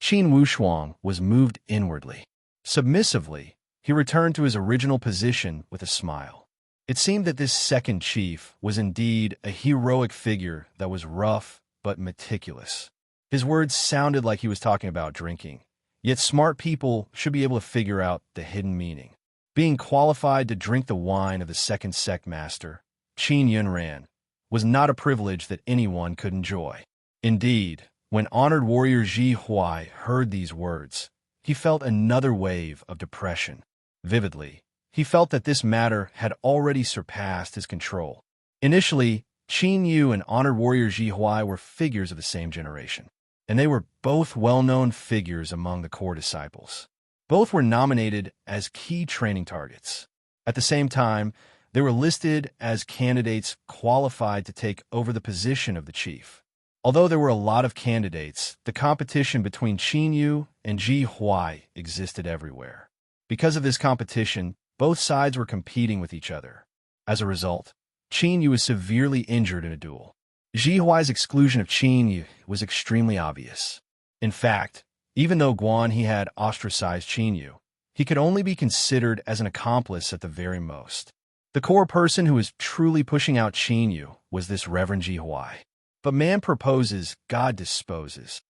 Qin Wushuang was moved inwardly. Submissively, he returned to his original position with a smile. It seemed that this second chief was indeed a heroic figure that was rough but meticulous. His words sounded like he was talking about drinking, yet smart people should be able to figure out the hidden meaning. Being qualified to drink the wine of the second sect master, Qin Yunran, was not a privilege that anyone could enjoy. Indeed, when honored warrior Ji Huai heard these words, he felt another wave of depression. Vividly, he felt that this matter had already surpassed his control. Initially, Qin Yu and honored warrior Ji Huai were figures of the same generation, and they were both well-known figures among the core disciples. Both were nominated as key training targets. At the same time, they were listed as candidates qualified to take over the position of the chief. Although there were a lot of candidates, the competition between Qin Yu and Ji Huai existed everywhere. Because of this competition, both sides were competing with each other. As a result, Qin Yu was severely injured in a duel. Ji Huai's exclusion of Qin Yu was extremely obvious. In fact, even though Guan He had ostracized Qin Yu, he could only be considered as an accomplice at the very most. The core person who was truly pushing out Qin Yu was this Reverend Ji Huai. But man proposes, God disposes.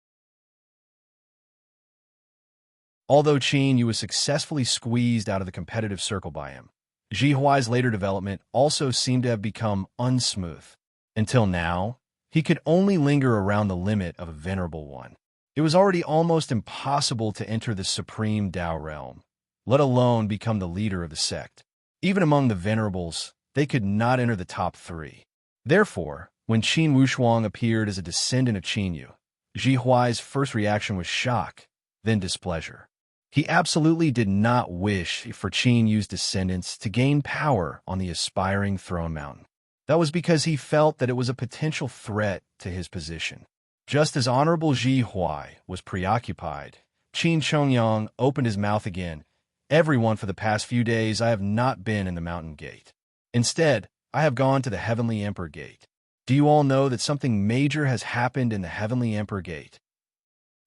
Although Qin Yu was successfully squeezed out of the competitive circle by him, Ji Huai's later development also seemed to have become unsmooth. Until now, he could only linger around the limit of a venerable one. It was already almost impossible to enter the supreme Dao realm, let alone become the leader of the sect. Even among the venerables, they could not enter the top 3. Therefore, when Qin Wushuang appeared as a descendant of Qin Yu, Ji Huai's first reaction was shock, then displeasure. He absolutely did not wish for Qin Yu's descendants to gain power on the aspiring throne mountain. That was because he felt that it was a potential threat to his position. Just as Honorable Ji Huai was preoccupied, Qin Chongyang opened his mouth again. Everyone, for the past few days, I have not been in the mountain gate. Instead, I have gone to the Heavenly Emperor Gate. Do you all know that something major has happened in the Heavenly Emperor Gate?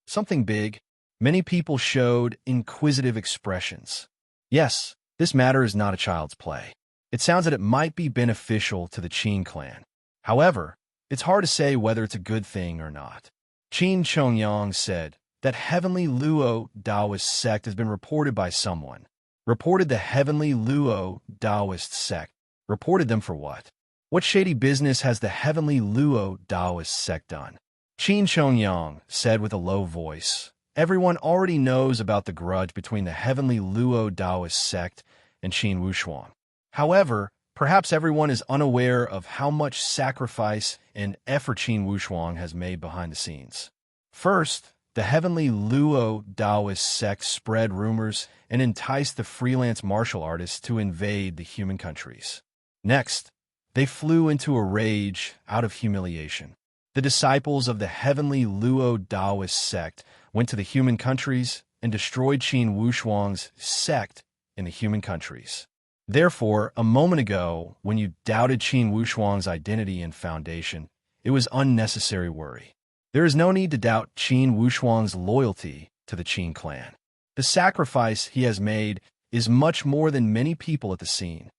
Something big. Many people showed inquisitive expressions. Yes, this matter is not a child's play. It sounds that it might be beneficial to the Qin clan. However, it's hard to say whether it's a good thing or not. Qin Chongyang said that Heavenly Luo Taoist sect has been reported by someone. Reported the Heavenly Luo Taoist sect. Reported them for what? What shady business has the Heavenly Luo Taoist sect done? Qin Chongyang said with a low voice. Everyone already knows about the grudge between the Heavenly Luo Taoist sect and Qin Wushuang. However, perhaps everyone is unaware of how much sacrifice and effort Qin Wushuang has made behind the scenes. First, the Heavenly Luo Taoist sect spread rumors and enticed the freelance martial artists to invade the human countries. Next, they flew into a rage out of humiliation. The disciples of the Heavenly Luo Taoist sect went to the human countries and destroyed Qin Wushuang's sect in the human countries. Therefore, a moment ago, when you doubted Qin Wushuang's identity and foundation, it was unnecessary worry. There is no need to doubt Qin Wushuang's loyalty to the Qin clan. The sacrifice he has made is much more than many people at the scene.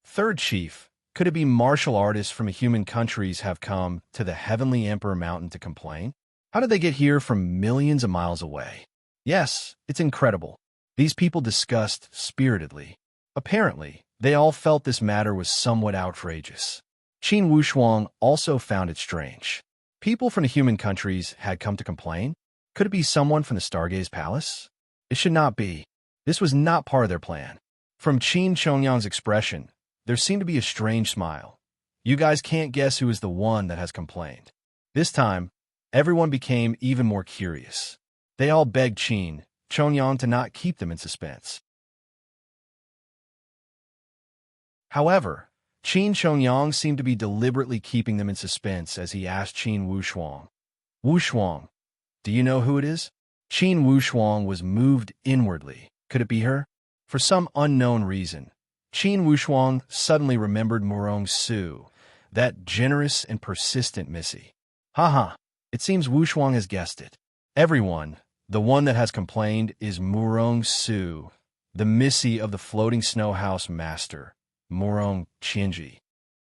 Third chief, could it be martial artists from the human countries have come to the Heavenly Emperor Mountain to complain? How did they get here from millions of miles away? Yes, it's incredible. These people discussed spiritedly. Apparently, they all felt this matter was somewhat outrageous. Qin Wushuang also found it strange. People from the human countries had come to complain? Could it be someone from the Stargaze Palace? It should not be. This was not part of their plan. From Qin Chongyang's expression, there seemed to be a strange smile. You guys can't guess who is the one that has complained. This time, everyone became even more curious. They all begged Qin Chongyang to not keep them in suspense. However, Qin Chongyang seemed to be deliberately keeping them in suspense as he asked Qin Wushuang, "Wushuang, do you know who it is?" Qin Wushuang was moved inwardly. Could it be her? For some unknown reason, Qin Wushuang suddenly remembered Murong Su, that generous and persistent Missy. Haha, it seems Wushuang has guessed it. Everyone, the one that has complained, is Murong Su, the Missy of the floating snow house master, Murong Qianji.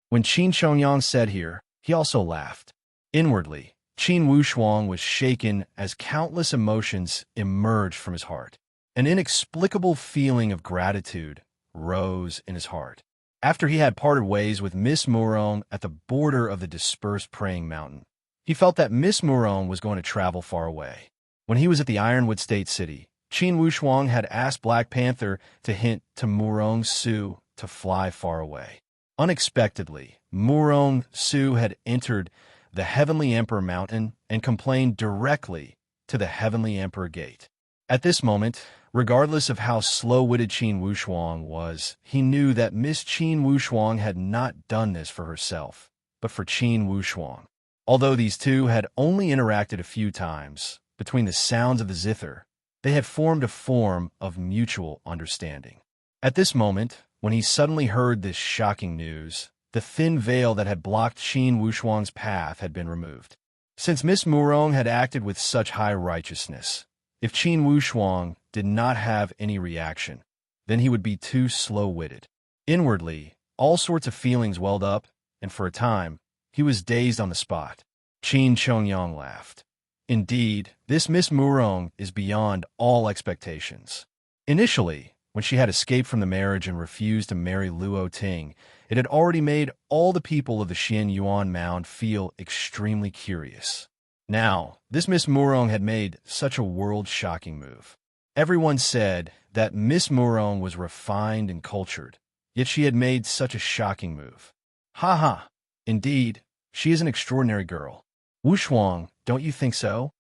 When Qin Chongyang said here, he also laughed. Inwardly, Qin Wushuang was shaken as countless emotions emerged from his heart. An inexplicable feeling of gratitude rose in his heart. After he had parted ways with Miss Murong at the border of the dispersed praying mountain, he felt that Miss Murong was going to travel far away. When he was at the Ironwood State City, Qin Wushuang had asked Black Panther to hint to Murong Su to fly far away. Unexpectedly, Murong Su had entered the Heavenly Emperor Mountain and complained directly to the Heavenly Emperor Gate. At this moment, regardless of how slow-witted Qin Wushuang was, he knew that Miss Qin Wushuang had not done this for herself, but for Qin Wushuang. Although these two had only interacted a few times, between the sounds of the zither, they had formed a form of mutual understanding. At this moment, when he suddenly heard this shocking news, the thin veil that had blocked Qin Wushuang's path had been removed. Since Miss Murong had acted with such high righteousness, if Qin Wushuang did not have any reaction, then he would be too slow-witted. Inwardly, all sorts of feelings welled up, and for a time, he was dazed on the spot. Qin Chongyang laughed. Indeed, this Miss Murong is beyond all expectations. Initially, when she had escaped from the marriage and refused to marry Luo Ting, it had already made all the people of the Xian Yuan Mound feel extremely curious. Now, this Miss Murong had made such a world-shocking move. Everyone said that Miss Murong was refined and cultured, yet she had made such a shocking move. Ha ha! Indeed, she is an extraordinary girl. Wushuang, don't you think so?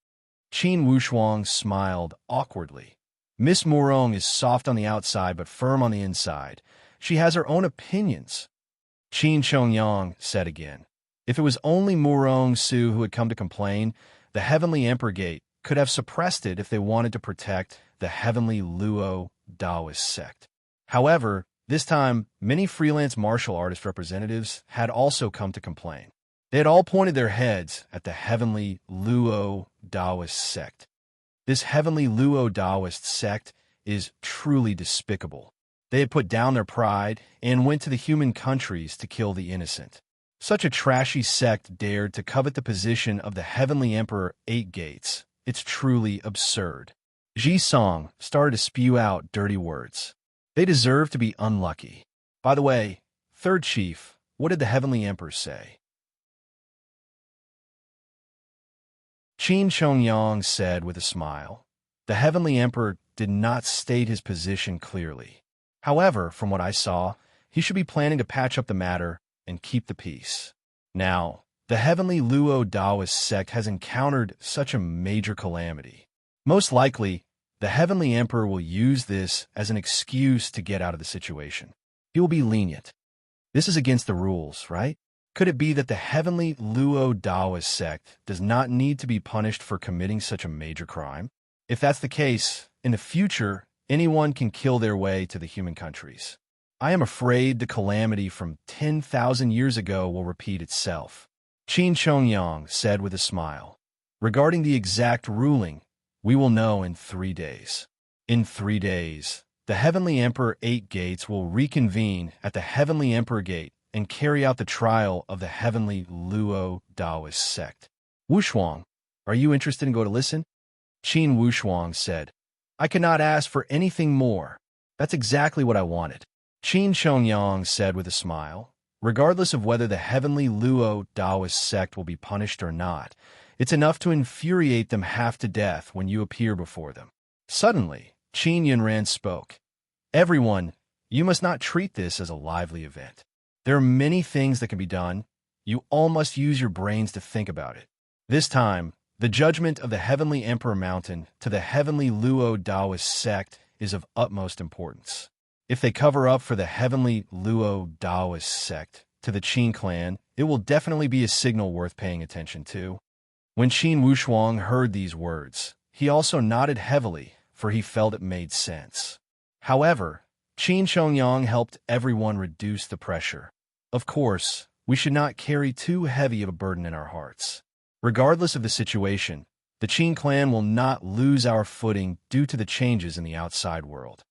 Qin Wushuang smiled awkwardly. Miss Murong is soft on the outside but firm on the inside. She has her own opinions. Qin Chongyang said again. If it was only Murong Su who had come to complain, the Heavenly Emperor Gate could have suppressed it if they wanted to protect the Heavenly Luo Taoist sect. However, this time, many freelance martial artist representatives had also come to complain. They had all pointed their heads at the Heavenly Luo Taoist sect. This Heavenly Luo Taoist sect is truly despicable. They had put down their pride and went to the human countries to kill the innocent. Such a trashy sect dared to covet the position of the Heavenly Emperor Eight Gates. It's truly absurd. Ji Song started to spew out dirty words. They deserve to be unlucky. By the way, Third Chief, what did the Heavenly Emperor say? Qin Chongyang said with a smile. The Heavenly Emperor did not state his position clearly. However, from what I saw, he should be planning to patch up the matter and keep the peace. Now, the Heavenly Luo Taoist sect has encountered such a major calamity. Most likely, the Heavenly Emperor will use this as an excuse to get out of the situation. He will be lenient. This is against the rules, right? Could it be that the Heavenly Luo Taoist sect does not need to be punished for committing such a major crime? If that's the case, in the future, anyone can kill their way to the human countries. I am afraid the calamity from 10,000 years ago will repeat itself. Qin Chongyang said with a smile. Regarding the exact ruling, we will know in 3 days. In 3 days, the Heavenly Emperor Eight Gates will reconvene at the Heavenly Emperor Gate and carry out the trial of the Heavenly Luo Taoist sect. Wushuang, are you interested in going to listen? Qin Wushuang said. I cannot ask for anything more. That's exactly what I wanted. Qin Chongyang said with a smile. Regardless of whether the Heavenly Luo Taoist sect will be punished or not, it's enough to infuriate them half to death when you appear before them. Suddenly, Qin Yunran spoke. Everyone, you must not treat this as a lively event. There are many things that can be done. You all must use your brains to think about it. This time, the judgment of the Heavenly Emperor Mountain to the Heavenly Luo Taoist sect is of utmost importance. If they cover up for the Heavenly Luo Taoist sect to the Qin clan, it will definitely be a signal worth paying attention to. When Qin Wushuang heard these words, he also nodded heavily, for he felt it made sense. However, Qin Chongyang helped everyone reduce the pressure. Of course, we should not carry too heavy of a burden in our hearts. Regardless of the situation, the Qin clan will not lose our footing due to the changes in the outside world.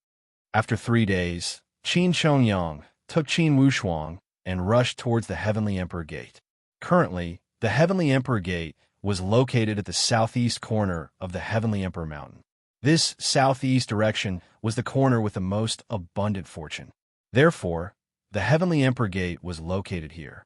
After 3 days, Qin Chongyang took Qin Wushuang and rushed towards the Heavenly Emperor Gate. Currently, the Heavenly Emperor Gate was located at the southeast corner of the Heavenly Emperor Mountain. This southeast direction was the corner with the most abundant fortune. Therefore, the Heavenly Emperor Gate was located here.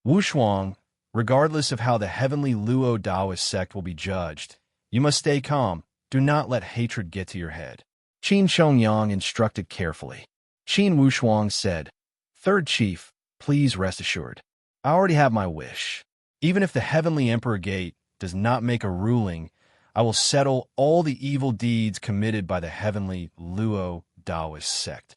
Wushuang, regardless of how the Heavenly Luo Taoist sect will be judged, you must stay calm. Do not let hatred get to your head. Qin Chongyang instructed carefully. Qin Wushuang said, Third Chief, Please rest assured. I already have my wish. Even if the Heavenly Emperor Gate does not make a ruling, I will settle all the evil deeds committed by the Heavenly Luo Taoist sect.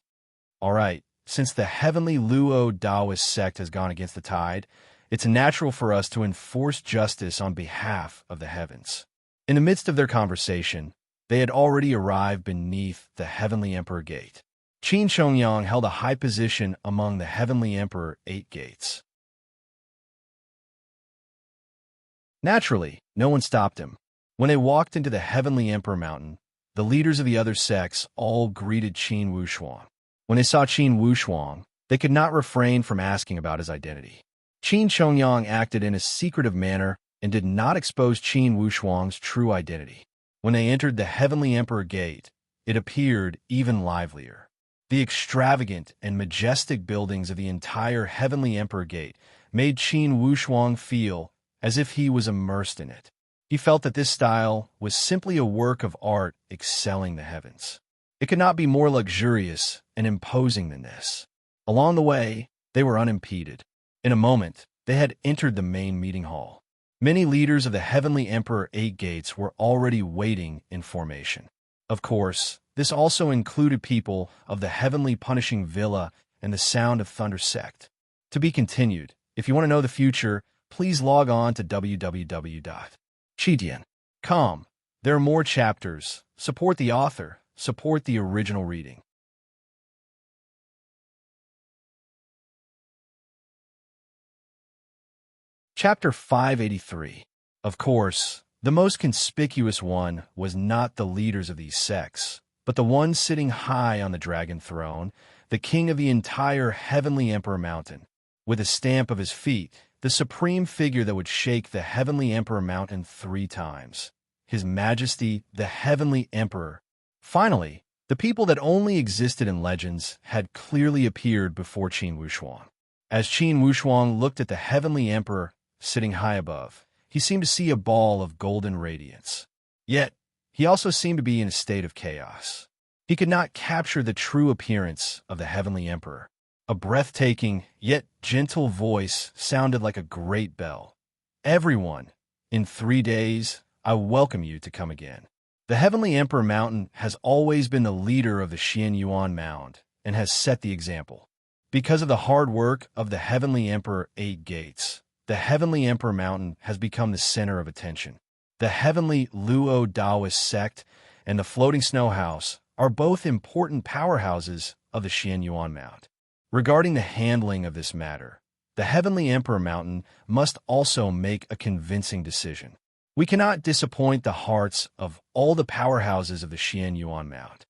All right, since the Heavenly Luo Taoist sect has gone against the tide, it's natural for us to enforce justice on behalf of the heavens. In the midst of their conversation, they had already arrived beneath the Heavenly Emperor Gate. Qin Shongyang held a high position among the Heavenly Emperor 8 gates. Naturally, no one stopped him. When they walked into the Heavenly Emperor Mountain, the leaders of the other sects all greeted Qin Wushuang. When they saw Qin Wushuang, they could not refrain from asking about his identity. Qin Shongyang acted in a secretive manner and did not expose Qin Wushuang's true identity. When they entered the Heavenly Emperor Gate, it appeared even livelier. The extravagant and majestic buildings of the entire Heavenly Emperor Gate made Qin Wushuang feel as if he was immersed in it. He felt that this style was simply a work of art excelling the heavens. It could not be more luxurious and imposing than this. Along the way, they were unimpeded. In a moment, they had entered the main meeting hall. Many leaders of the Heavenly Emperor 8 gates were already waiting in formation. Of course, this also included people of the Heavenly Punishing Villa and the Sound of Thunder sect. To be continued. If you want to know the future, please log on to www.chidian.com. There are more chapters. Support the author. Support the original reading. Chapter 583. Of course, the most conspicuous one was not the leaders of these sects, but the one sitting high on the dragon throne, the king of the entire Heavenly Emperor Mountain. With a stamp of his feet, the supreme figure that would shake the Heavenly Emperor Mountain 3 times. His Majesty, the Heavenly Emperor. Finally, the people that only existed in legends had clearly appeared before Qin Wushuang. As Qin Wushuang looked at the Heavenly Emperor sitting high above, he seemed to see a ball of golden radiance. Yet, he also seemed to be in a state of chaos. He could not capture the true appearance of the Heavenly Emperor. A breathtaking, yet gentle voice sounded like a great bell. Everyone, in 3 days, I welcome you to come again. The Heavenly Emperor Mountain has always been the leader of the Xian Yuan Mound and has set the example. Because of the hard work of the Heavenly Emperor 8 gates, the Heavenly Emperor Mountain has become the center of attention. The Heavenly Luo Taoist sect and the Floating Snow House are both important powerhouses of the Xian Yuan Mound. Regarding the handling of this matter, the Heavenly Emperor Mountain must also make a convincing decision. We cannot disappoint the hearts of all the powerhouses of the Xian Yuan Mound.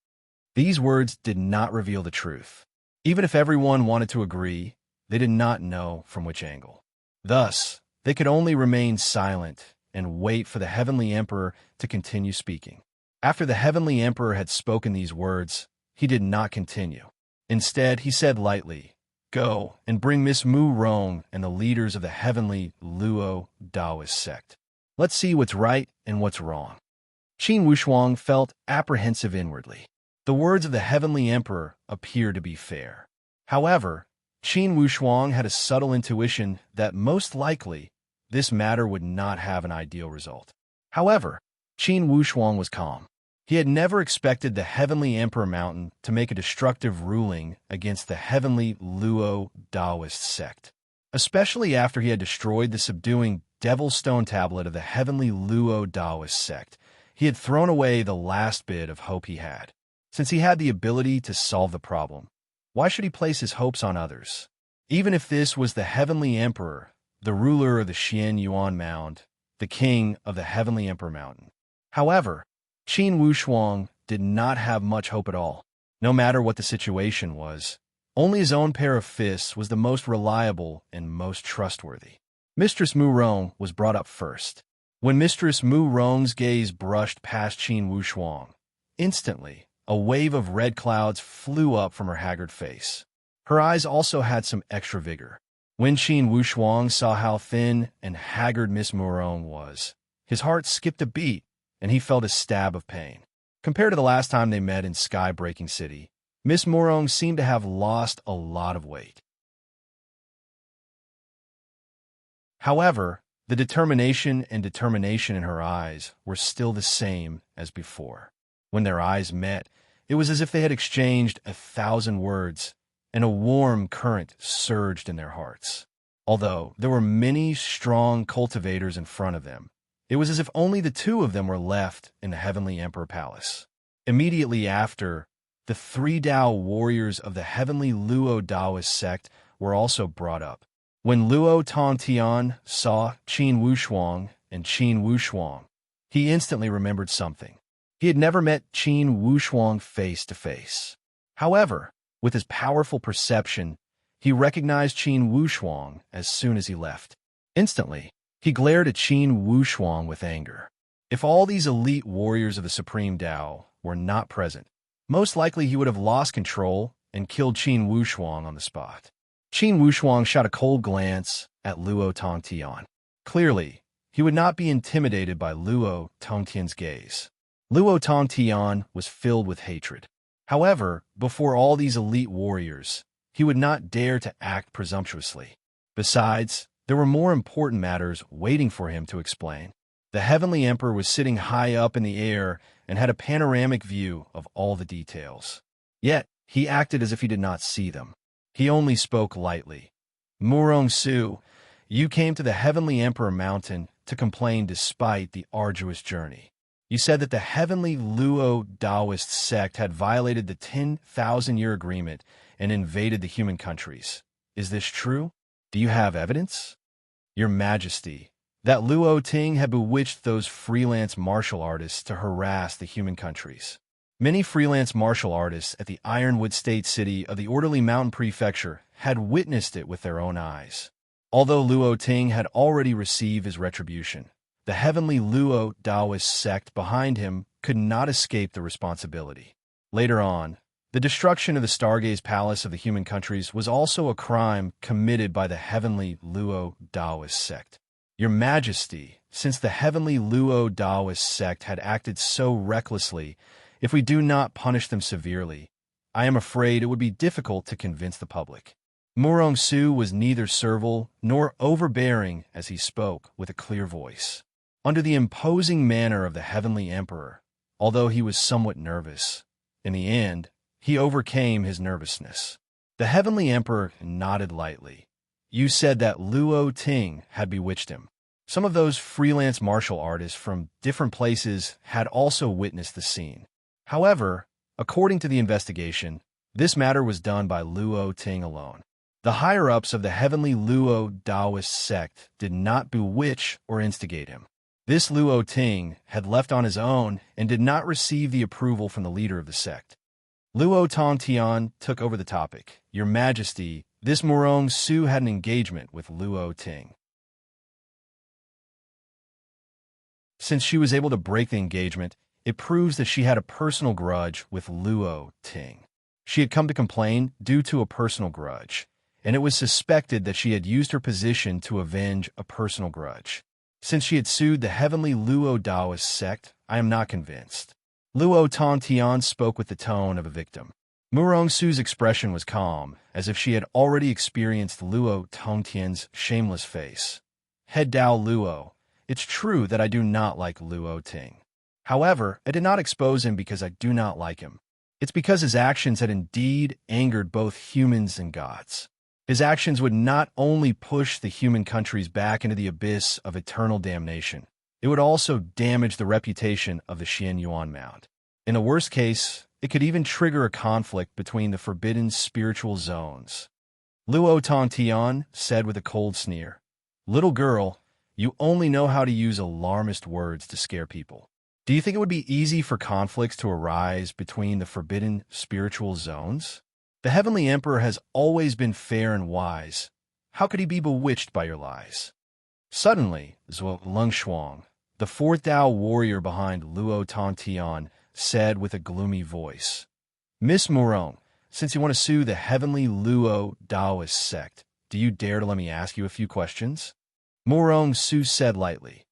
These words did not reveal the truth. Even if everyone wanted to agree, they did not know from which angle. Thus, they could only remain silent and wait for the Heavenly Emperor to continue speaking. After the Heavenly Emperor had spoken these words, he did not continue. Instead, he said lightly, "Go and bring Miss Mu Rong and the leaders of the Heavenly Luo Taoist sect. Let's see what's right and what's wrong." Qin Wushuang felt apprehensive inwardly. The words of the Heavenly Emperor appeared to be fair. However, Qin Wushuang had a subtle intuition that most likely this matter would not have an ideal result. However, Qin Wushuang was calm. He had never expected the Heavenly Emperor Mountain to make a destructive ruling against the Heavenly Luo Taoist sect, especially after he had destroyed the subduing Devil's Stone Tablet of the Heavenly Luo Taoist sect. He had thrown away the last bit of hope he had. Since he had the ability to solve the problem, why should he place his hopes on others? Even if this was the Heavenly Emperor, the ruler of the Xian Yuan Mound, the king of the Heavenly Emperor Mountain. However, Qin Wushuang did not have much hope at all. No matter what the situation was, only his own pair of fists was the most reliable and most trustworthy. Mistress Mu Rong was brought up first. When Mistress Mu Rong's gaze brushed past Qin Wushuang, instantly, a wave of red clouds flew up from her haggard face. Her eyes also had some extra vigor. When Qin Wushuang saw how thin and haggard Miss Mu Rong was, his heart skipped a beat, and he felt a stab of pain. Compared to the last time they met in Sky-Breaking City, Miss Mu Rong seemed to have lost a lot of weight. However, the determination in her eyes were still the same as before. When their eyes met, it was as if they had exchanged 1,000 words, and a warm current surged in their hearts. Although there were many strong cultivators in front of them, it was as if only the two of them were left in the Heavenly Emperor Palace. Immediately after, the 3 Tao warriors of the Heavenly Luo Taoist sect were also brought up. When Luo Tongtian saw Qin Wushuang and Qin Wushuang, he instantly remembered something. He had never met Qin Wushuang face to face. However, with his powerful perception, he recognized Qin Wushuang as soon as he left. Instantly, he glared at Qin Wushuang with anger. If all these elite warriors of the Supreme Tao were not present, most likely he would have lost control and killed Qin Wushuang on the spot. Qin Wushuang shot a cold glance at Luo Tongtian. Clearly, he would not be intimidated by Luo Tongtian's gaze. Luo Tongtian was filled with hatred. However, before all these elite warriors, he would not dare to act presumptuously. Besides, there were more important matters waiting for him to explain. The Heavenly Emperor was sitting high up in the air and had a panoramic view of all the details. Yet, he acted as if he did not see them. He only spoke lightly. Murong Su, you came to the Heavenly Emperor Mountain to complain despite the arduous journey. You said that the Heavenly Luo Taoist sect had violated the 10,000-year agreement and invaded the human countries. Is this true? Do you have evidence? Your Majesty, that Luo Ting had bewitched those freelance martial artists to harass the human countries. Many freelance martial artists at the Ironwood State City of the Orderly Mountain Prefecture had witnessed it with their own eyes. Although Luo Ting had already received his retribution, the Heavenly Luo Taoist sect behind him could not escape the responsibility. Later on, the destruction of the Stargaze Palace of the human countries was also a crime committed by the Heavenly Luo Taoist sect. Your Majesty, since the Heavenly Luo Taoist sect had acted so recklessly, if we do not punish them severely, I am afraid it would be difficult to convince the public. Murong Su was neither servile nor overbearing as he spoke with a clear voice. Under the imposing manner of the Heavenly Emperor, although he was somewhat nervous, in the end, he overcame his nervousness. The Heavenly Emperor nodded lightly. You said that Luo Ting had bewitched him. Some of those freelance martial artists from different places had also witnessed the scene. However, according to the investigation, this matter was done by Luo Ting alone. The higher-ups of the Heavenly Luo Taoist sect did not bewitch or instigate him. This Luo Ting had left on his own and did not receive the approval from the leader of the sect. Luo Tongtian took over the topic. Your Majesty, this Murong Su had an engagement with Luo Ting. Since she was able to break the engagement, it proves that she had a personal grudge with Luo Ting. She had come to complain due to a personal grudge, and it was suspected that she had used her position to avenge a personal grudge. Since she had sued the Heavenly Luo Taoist sect, I am not convinced. Luo Tongtian spoke with the tone of a victim. Murong Su's expression was calm, as if she had already experienced Luo Tongtian's shameless face. Head Dao Luo, it's true that I do not like Luo Ting. However, I did not expose him because I do not like him. It's because his actions had indeed angered both humans and gods. His actions would not only push the human countries back into the abyss of eternal damnation, it would also damage the reputation of the Xian Yuan Mound. In the worst case, it could even trigger a conflict between the forbidden spiritual zones. Luo Tongtian said with a cold sneer, Little girl, you only know how to use alarmist words to scare people. Do you think it would be easy for conflicts to arise between the forbidden spiritual zones? The Heavenly Emperor has always been fair and wise. How could he be bewitched by your lies? Suddenly, Zhuo Lungshuang, the 4th Tao warrior behind Luo Tongtian, said with a gloomy voice, Miss Murong, since you want to sue the Heavenly Luo Taoist sect, do you dare to let me ask you a few questions? Murong Su said lightly,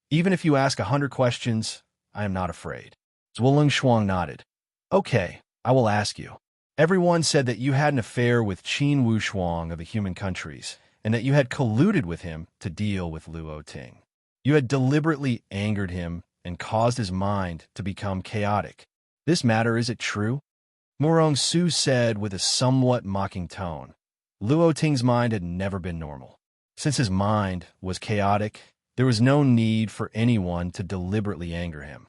Even if you ask 100 questions, I am not afraid. Zhuo Shuang nodded. Okay, I will ask you. Everyone said that you had an affair with Qin Wushuang of the human countries, and that you had colluded with him to deal with Luo Ting. You had deliberately angered him and caused his mind to become chaotic. This matter, is it true? Murong Su said with a somewhat mocking tone. Luo Ting's mind had never been normal. Since his mind was chaotic, there was no need for anyone to deliberately anger him.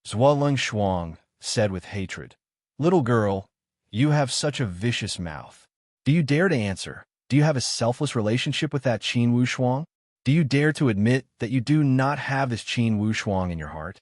Zhuo Leng Shuang said with hatred, "Little girl, you have such a vicious mouth. Do you dare to answer? Do you have a selfless relationship with that Qin Wu Shuang? Do you dare to admit that you do not have this Qin Wu Shuang in your heart?"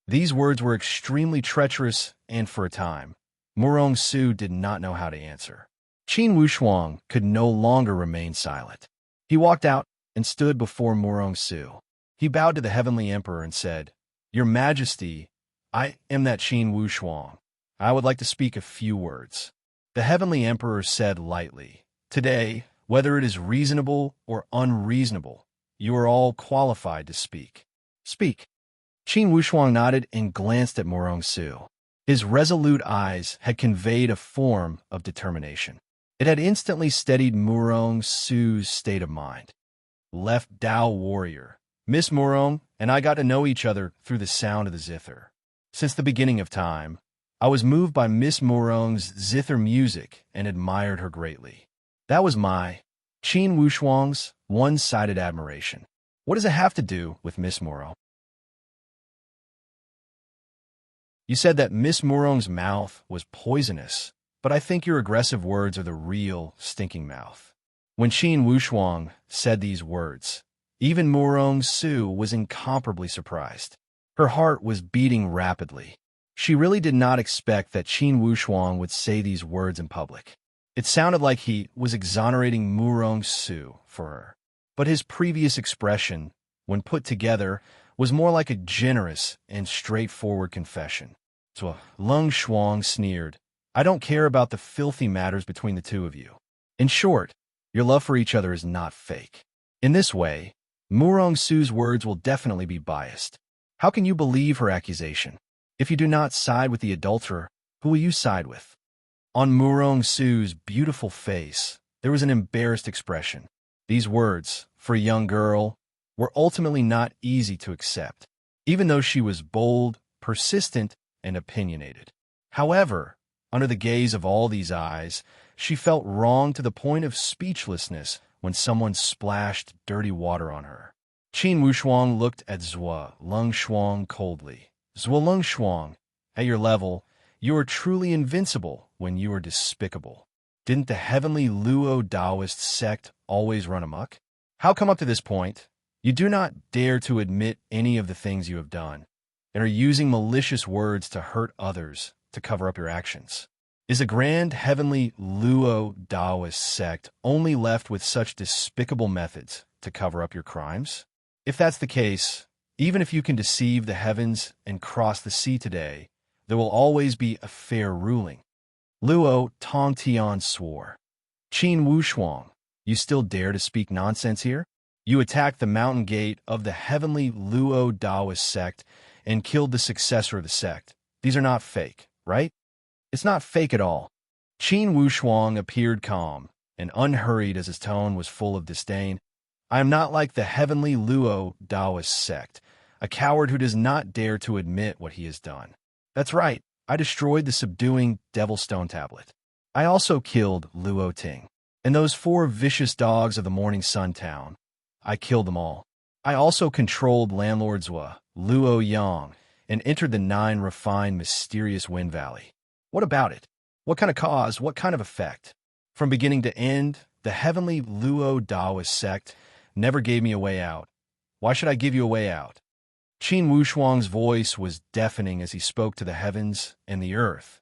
These words were extremely treacherous, and for a time, Murong Su did not know how to answer. Qin Wu Shuang could no longer remain silent. He walked out and stood before Murong Su. He bowed to the Heavenly Emperor and said, "Your Majesty, I am that Qin Wu Shuang. I would like to speak a few words." The Heavenly Emperor said lightly, "Today, whether it is reasonable or unreasonable, you are all qualified to speak. Speak." Qin Wu Shuang nodded and glanced at Murong Su. His resolute eyes had conveyed a form of determination. It had instantly steadied Murong Su's state of mind. Left Dao warrior. Miss Murong and I got to know each other through the sound of the zither. Since the beginning of time, I was moved by Miss Murong's zither music and admired her greatly. That was my, Qin Wu Shuang's, one-sided admiration. What does it have to do with Miss Murong? You said that Miss Murong's mouth was poisonous, but I think your aggressive words are the real stinking mouth. When Qin Wu Shuang said these words, even Murong Su was incomparably surprised. Her heart was beating rapidly. She really did not expect that Qin Wu Shuang would say these words in public. It sounded like he was exonerating Murong Su for her. But his previous expression, when put together, was more like a generous and straightforward confession. So Leng Shuang sneered, "I don't care about the filthy matters between the two of you. In short, your love for each other is not fake." In this way, Murong Su's words will definitely be biased. How can you believe her accusation? If you do not side with the adulterer, who will you side with? On Murong Su's beautiful face, there was an embarrassed expression. These words, for a young girl, were ultimately not easy to accept, even though she was bold, persistent, and opinionated. However, under the gaze of all these eyes, she felt wrong to the point of speechlessness when someone splashed dirty water on her. Qin Wu Shuang looked at Zhuo Leng Shuang coldly. "Zhuo Leng Shuang, at your level, you are truly invincible when you are despicable. Didn't the heavenly Luo Taoist sect always run amok? How come up to this point, you do not dare to admit any of the things you have done, and are using malicious words to hurt others to cover up your actions? Is the grand heavenly Luo Taoist sect only left with such despicable methods to cover up your crimes? If that's the case, even if you can deceive the heavens and cross the sea today, there will always be a fair ruling." Luo Tongtian swore. "Qin Wu Shuang, you still dare to speak nonsense here? You attacked the mountain gate of the heavenly Luo Taoist sect and killed the successor of the sect. These are not fake, right?" "It's not fake at all." Qin Wu Shuang appeared calm and unhurried as his tone was full of disdain. "I am not like the heavenly Luo Taoist sect, a coward who does not dare to admit what he has done. That's right, I destroyed the subduing Devil Stone Tablet. I also killed Luo Ting, and those 4 vicious dogs of the Morning Sun Town. I killed them all. I also controlled Landlord Zhua, Luo Yang, and entered the 9 refined mysterious Wind Valley. What about it? What kind of cause, what kind of effect? From beginning to end, the heavenly Luo Taoist sect never gave me a way out. Why should I give you a way out?" Qin Wu Shuang's voice was deafening as he spoke to the heavens and the earth.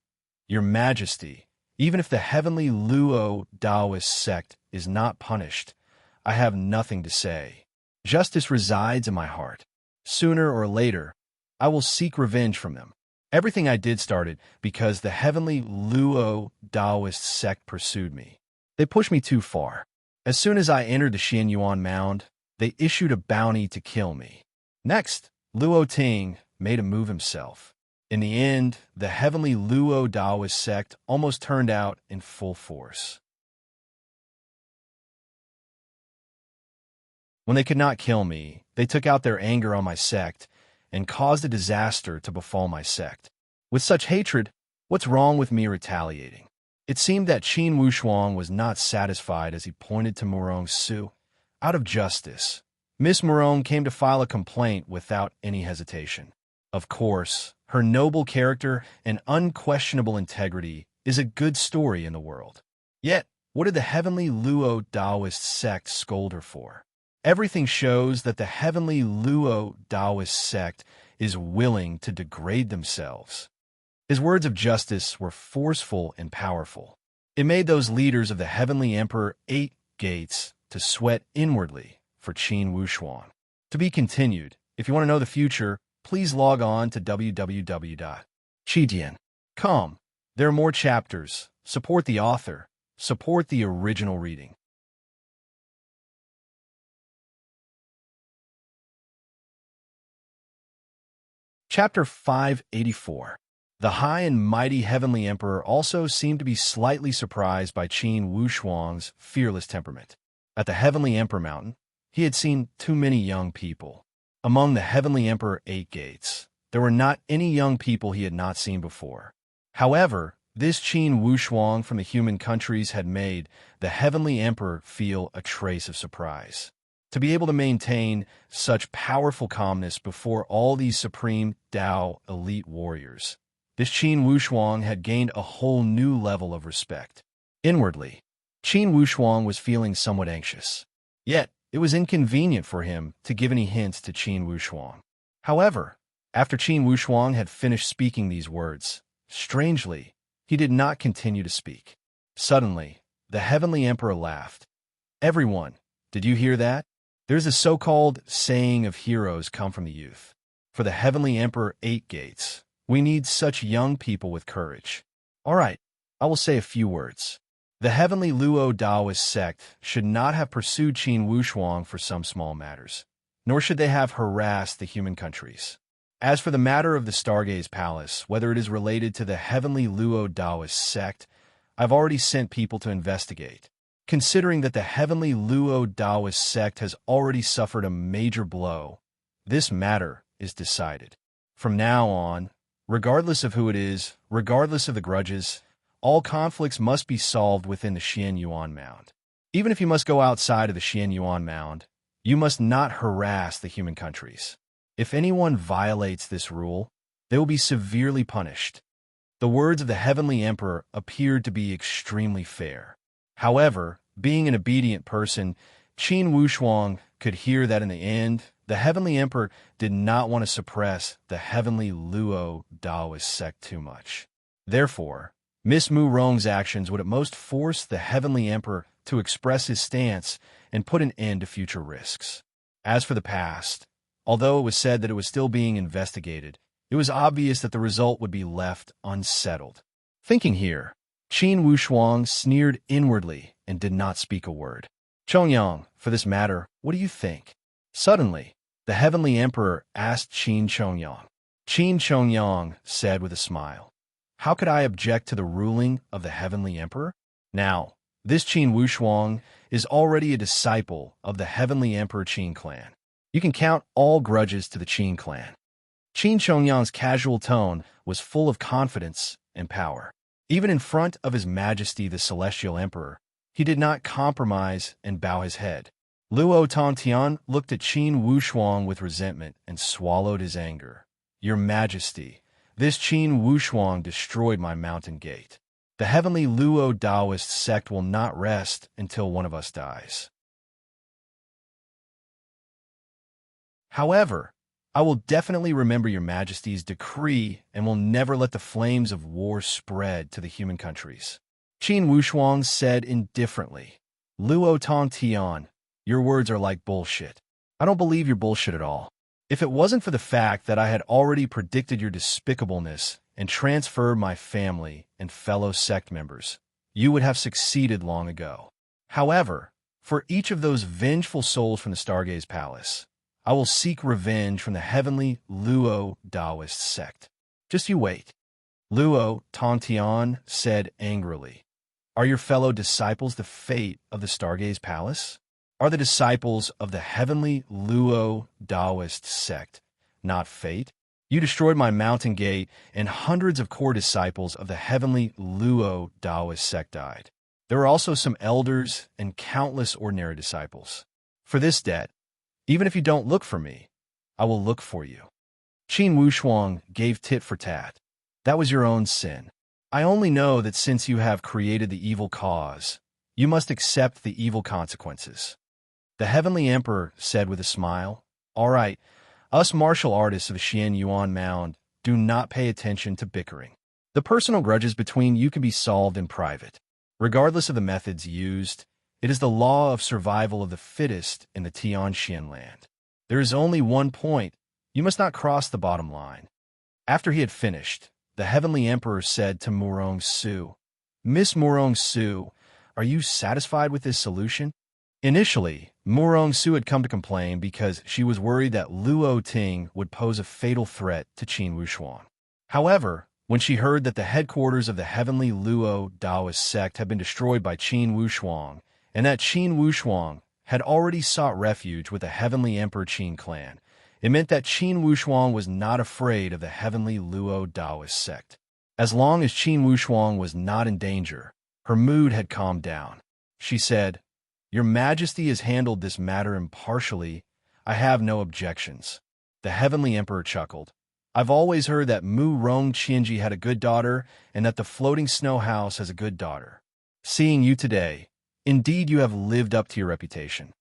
"Your Majesty, even if the heavenly Luo Taoist sect is not punished, I have nothing to say. Justice resides in my heart. Sooner or later, I will seek revenge from them. Everything I did started because the heavenly Luo Taoist sect pursued me. They pushed me too far. As soon as I entered the Xianyuan Mound, they issued a bounty to kill me. Next, Luo Ting made a move himself. In the end, the heavenly Luo Taoist sect almost turned out in full force. When they could not kill me, they took out their anger on my sect and caused a disaster to befall my sect. With such hatred, what's wrong with me retaliating? It seemed that Qin Wushuang was not satisfied as he pointed to Murong Su. Out of justice, Miss Murong came to file a complaint without any hesitation. Of course, her noble character and unquestionable integrity is a good story in the world. Yet, what did the heavenly Luo Taoist sect scold her for? Everything shows that the heavenly Luo Taoist sect is willing to degrade themselves. His words of justice were forceful and powerful. It made those leaders of the heavenly emperor 8 gates to sweat inwardly for Qin Wushuang. To be continued. If you want to know the future, please log on to www.qidian.com. There are more chapters. Support the author. Support the original reading. Chapter 584. The high and mighty heavenly emperor also seemed to be slightly surprised by Qin Wushuang's fearless temperament. At the heavenly emperor mountain, he had seen too many young people. Among the heavenly emperor 8 gates, there were not any young people he had not seen before. However, this Qin Wushuang from the human countries had made the heavenly emperor feel a trace of surprise. To be able to maintain such powerful calmness before all these supreme Tao elite warriors, this Qin Wushuang had gained a whole new level of respect. Inwardly, Qin Wushuang was feeling somewhat anxious. Yet, it was inconvenient for him to give any hints to Qin Wushuang. However, after Qin Wushuang had finished speaking these words, strangely, he did not continue to speak. Suddenly, the heavenly emperor laughed. Everyone, did you hear that? There's a so-called saying of heroes come from the youth. For the heavenly emperor 8 gates, we need such young people with courage. All right, I will say a few words. The heavenly Luo Taoist sect should not have pursued Qin Wushuang for some small matters, nor should they have harassed the human countries. As for the matter of the Stargaze Palace, whether it is related to the heavenly Luo Taoist sect, I've already sent people to investigate. Considering that the heavenly Luo Taoist sect has already suffered a major blow, this matter is decided. From now on, regardless of who it is, regardless of the grudges, all conflicts must be solved within the Xian Yuan Mound. Even if you must go outside of the Xian Yuan Mound, you must not harass the human countries. If anyone violates this rule, they will be severely punished. The words of the heavenly emperor appeared to be extremely fair. However, being an obedient person, Qin Wushuang could hear that in the end, the heavenly emperor did not want to suppress the heavenly Luo Taoist sect too much. Therefore, Miss Murong's actions would at most force the heavenly emperor to express his stance and put an end to future risks. As for the past, although it was said that it was still being investigated, it was obvious that the result would be left unsettled. Thinking here, Qin Wushuang sneered inwardly and did not speak a word. Chongyang, for this matter, what do you think? Suddenly, the heavenly emperor asked Qin Chongyang. Qin Chongyang said with a smile, "How could I object to the ruling of the heavenly emperor?" Now, this Qin Wushuang is already a disciple of the heavenly emperor Qin clan. You can count all grudges to the Qin clan. Qin Chongyang's casual tone was full of confidence and power. Even in front of His Majesty the Celestial Emperor, he did not compromise and bow his head. Luo Tongtian looked at Qin Wushuang with resentment and swallowed his anger. "Your Majesty, this Qin Wushuang destroyed my mountain gate. The heavenly Luo Taoist sect will not rest until one of us dies. However, I will definitely remember your Majesty's decree and will never let the flames of war spread to the human countries." Qin Wushuang said indifferently. "Luo Tongtian, your words are like bullshit. I don't believe your bullshit at all. If it wasn't for the fact that I had already predicted your despicableness and transferred my family and fellow sect members, you would have succeeded long ago. However, for each of those vengeful souls from the Stargaze Palace, I will seek revenge from the heavenly Luo Taoist sect. Just you wait." Luo Tongtian said angrily, "Are your fellow disciples the fate of the Stargaze Palace?" are the disciples of the heavenly Luo Taoist sect, not fate. You destroyed my mountain gate, and hundreds of core disciples of the heavenly Luo Taoist sect died. There were also some elders and countless ordinary disciples. For this debt, even if you don't look for me, I will look for you. Qin Wushuang gave tit for tat. That was your own sin. I only know that since you have created the evil cause, you must accept the evil consequences. The heavenly emperor said with a smile, All right, us martial artists of Xian Yuan Mound do not pay attention to bickering. The personal grudges between you can be solved in private. Regardless of the methods used, it is the law of survival of the fittest in the Tianxian land. There is only one point. You must not cross the bottom line. After he had finished, the heavenly emperor said to Murong Su, Miss Murong Su, are you satisfied with this solution? Initially, Murong Su had come to complain because she was worried that Luo Ting would pose a fatal threat to Qin Wushuang. However, when she heard that the headquarters of the heavenly Luo Taoist sect had been destroyed by Qin Wushuang, and that Qin Wushuang had already sought refuge with the heavenly Emperor Qin clan, it meant that Qin Wushuang was not afraid of the heavenly Luo Taoist sect. As long as Qin Wushuang was not in danger, her mood had calmed down. She said, Your Majesty has handled this matter impartially. I have no objections. The heavenly emperor chuckled. I've always heard that Mu Rong Qianji had a good daughter and that the floating snow house has a good daughter. Seeing you today, indeed you have lived up to your reputation.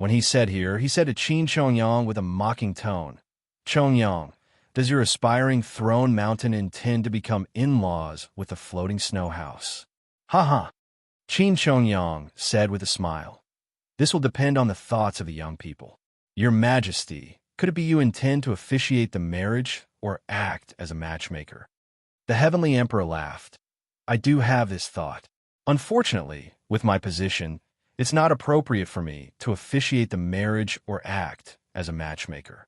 When he said to Qin Chongyang with a mocking tone, Chongyang, does your aspiring throne mountain intend to become in-laws with the floating snow house? Ha ha. Qin Chongyang said with a smile. This will depend on the thoughts of the young people. Your Majesty, could it be you intend to officiate the marriage or act as a matchmaker? The heavenly emperor laughed. I do have this thought. Unfortunately, with my position, it's not appropriate for me to officiate the marriage or act as a matchmaker.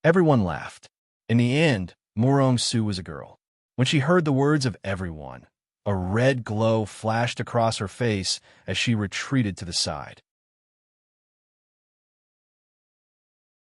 Everyone laughed. In the end, Murong Su was a girl. When she heard the words of everyone, a red glow flashed across her face as she retreated to the side.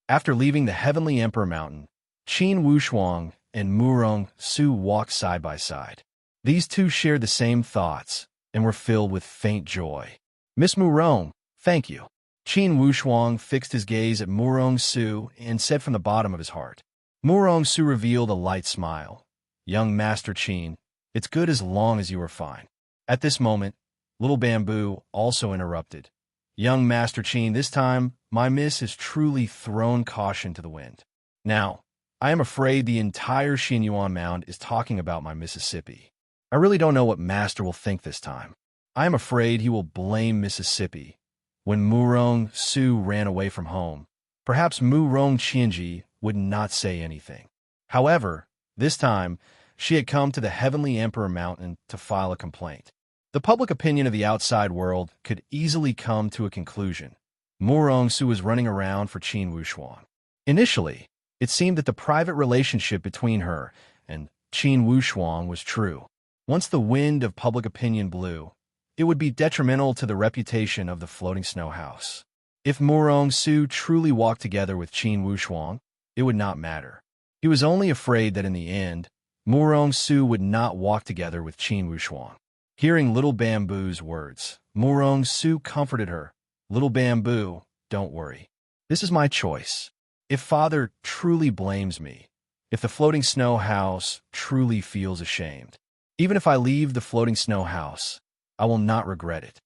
After leaving the heavenly emperor mountain, Qin Wushuang and Murong Su walked side by side. These two shared the same thoughts and were filled with faint joy. Miss Murong, thank you. Qin Wushuang fixed his gaze at Murong Su and said from the bottom of his heart. Murong Su revealed a light smile. Young Master Qin, it's good as long as you are fine. At this moment, Little Bamboo also interrupted. Young Master Qin, this time, my miss has truly thrown caution to the wind. Now, I am afraid the entire Xinyuan Mound is talking about my Mississippi. I really don't know what Master will think this time. I am afraid he will blame Mississippi. When Murong Su ran away from home, perhaps Murong Qianji would not say anything. However, this time, she had come to the Heavenly Emperor Mountain to file a complaint. The public opinion of the outside world could easily come to a conclusion. Murong Su was running around for Qin Wushuang. Initially, it seemed that the private relationship between her and Qin Wushuang was true. Once the wind of public opinion blew, it would be detrimental to the reputation of the floating snow house. If Murong Su truly walked together with Qin Wushuang, it would not matter. He was only afraid that in the end, Murong Su would not walk together with Qin Wushuang. Hearing Little Bamboo's words, Murong Su comforted her. Little Bamboo, don't worry. This is my choice. If Father truly blames me, if the floating snow house truly feels ashamed, even if I leave the floating snow house, I will not regret it.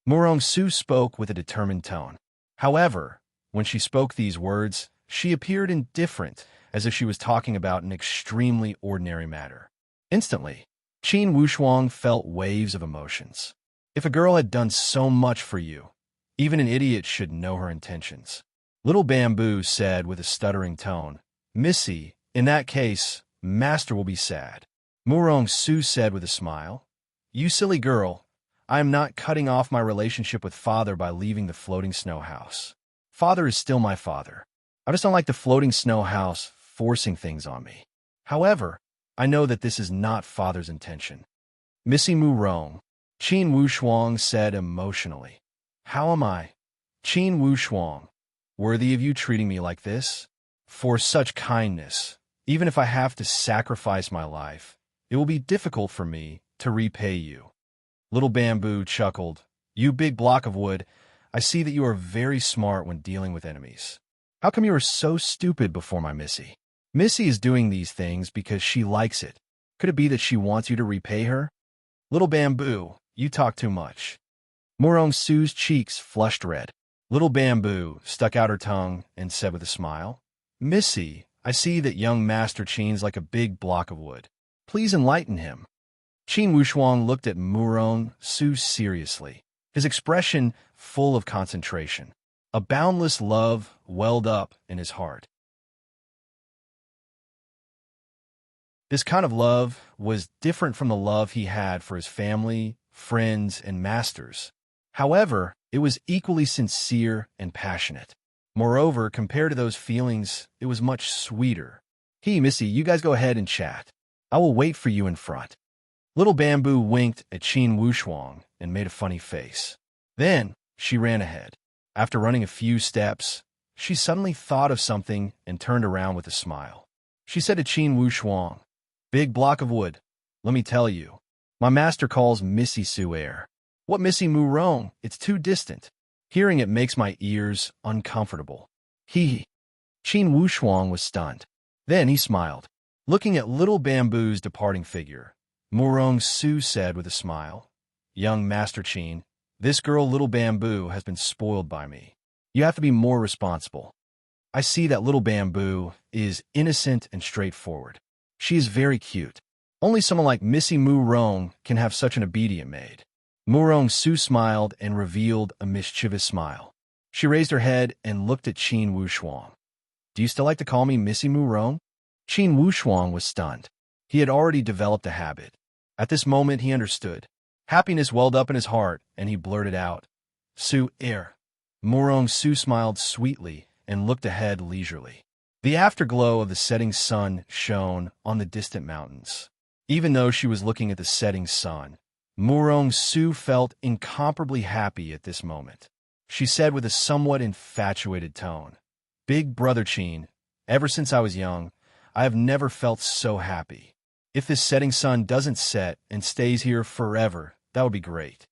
Murong Su spoke with a determined tone. However, when she spoke these words, she appeared indifferent, as if she was talking about an extremely ordinary matter. Instantly, Qin Wushuang felt waves of emotions. If a girl had done so much for you, even an idiot should know her intentions. Little Bamboo said with a stuttering tone, Missy, in that case, Master will be sad. Murong Su said with a smile, You silly girl, I am not cutting off my relationship with Father by leaving the floating snow house. Father is still my father. I just don't like the floating snow house forcing things on me. However, I know that this is not Father's intention. Missy Murong, Qin Wushuang said emotionally. How am I Qin Wu Shuang, worthy of you treating me like this? For such kindness, even if I have to sacrifice my life, it will be difficult for me to repay you. Little Bamboo chuckled. You big block of wood, I see that you are very smart when dealing with enemies. How come you are so stupid before my Missy? Missy is doing these things because she likes it. Could it be that she wants you to repay her? Little Bamboo, you talk too much. Murong Su's cheeks flushed red. Little Bamboo stuck out her tongue and said with a smile, Missy, I see that young Master Qin's like a big block of wood. Please enlighten him. Qin Wushuang looked at Murong Su seriously, his expression full of concentration. A boundless love welled up in his heart. This kind of love was different from the love he had for his family, friends, and masters. However, it was equally sincere and passionate. Moreover, compared to those feelings, it was much sweeter. Missy, you guys go ahead and chat. I will wait for you in front. Little Bamboo winked at Qin Wushuang and made a funny face. Then, she ran ahead. After running a few steps, she suddenly thought of something and turned around with a smile. She said to Qin Wushuang, Big block of wood, let me tell you, my master calls Missy Su air. What Missy Murong? It's too distant. Hearing it makes my ears uncomfortable. Qin Wushuang was stunned. Then he smiled. Looking at Little Bamboo's departing figure, Murong Su said with a smile, Young Master Qin, this girl Little Bamboo has been spoiled by me. You have to be more responsible. I see that Little Bamboo is innocent and straightforward. She is very cute. Only someone like Missy Murong can have such an obedient maid. Murong Su smiled and revealed a mischievous smile. She raised her head and looked at Qin Wushuang. Do you still like to call me Missy Murong? Qin Wushuang was stunned. He had already developed a habit. At this moment, he understood. Happiness welled up in his heart, and he blurted out, Su air. Murong Su smiled sweetly and looked ahead leisurely. The afterglow of the setting sun shone on the distant mountains. Even though she was looking at the setting sun, Murong Su felt incomparably happy at this moment. She said with a somewhat infatuated tone, Big Brother Qin, ever since I was young, I have never felt so happy. If this setting sun doesn't set and stays here forever, that would be great.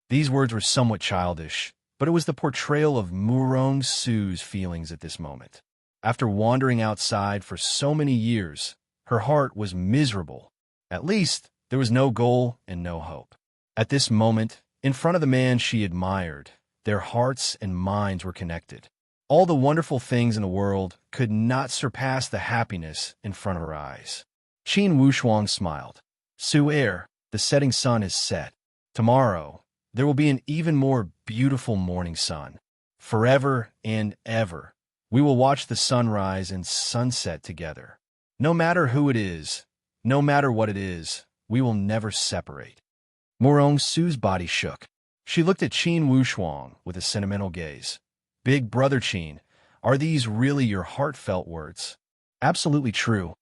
These words were somewhat childish, but it was the portrayal of Murong Su's feelings at this moment. After wandering outside for so many years, her heart was miserable. At least, there was no goal and no hope. At this moment, in front of the man she admired, their hearts and minds were connected. All the wonderful things in the world could not surpass the happiness in front of her eyes. Qin Wushuang smiled. Su air, the setting sun is set. Tomorrow, there will be an even more beautiful morning sun. Forever and ever, we will watch the sunrise and sunset together. No matter who it is, no matter what it is, we will never separate. Murong Su's body shook. She looked at Qin Wushuang with a sentimental gaze. Big Brother Qin, are these really your heartfelt words? Absolutely true.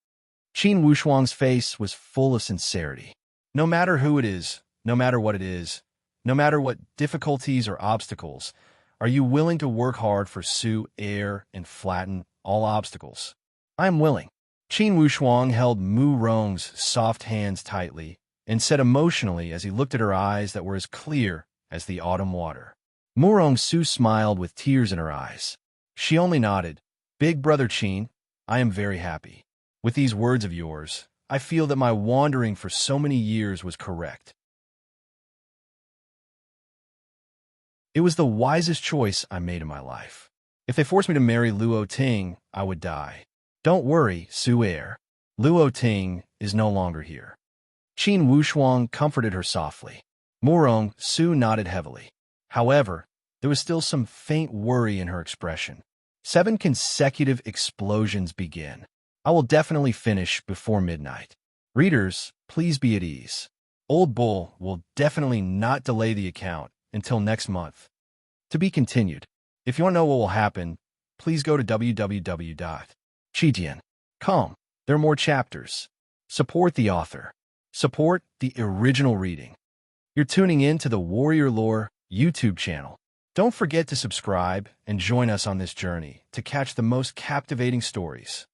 Qin Wushuang's face was full of sincerity. No matter who it is, no matter what it is, no matter what difficulties or obstacles, are you willing to work hard for Su air and flatten all obstacles? I am willing. Qin Wushuang held Murong's soft hands tightly and said emotionally as he looked at her eyes that were as clear as the autumn water. Murong Su smiled with tears in her eyes. She only nodded. Big Brother Qin, I am very happy. With these words of yours, I feel that my wandering for so many years was correct. It was the wisest choice I made in my life. If they forced me to marry Luo Ting, I would die. Don't worry, Su air. Luo Ting is no longer here. Qin Wushuang comforted her softly. Murong Su nodded heavily. However, there was still some faint worry in her expression. 7 consecutive explosions begin. I will definitely finish before midnight. Readers, please be at ease. Old Bull will definitely not delay the account until next month. To be continued. If you want to know what will happen, please go to www.chitian.com. There are more chapters. Support the author. Support the original reading. You're tuning in to the Warrior Lore YouTube channel. Don't forget to subscribe and join us on this journey to catch the most captivating stories.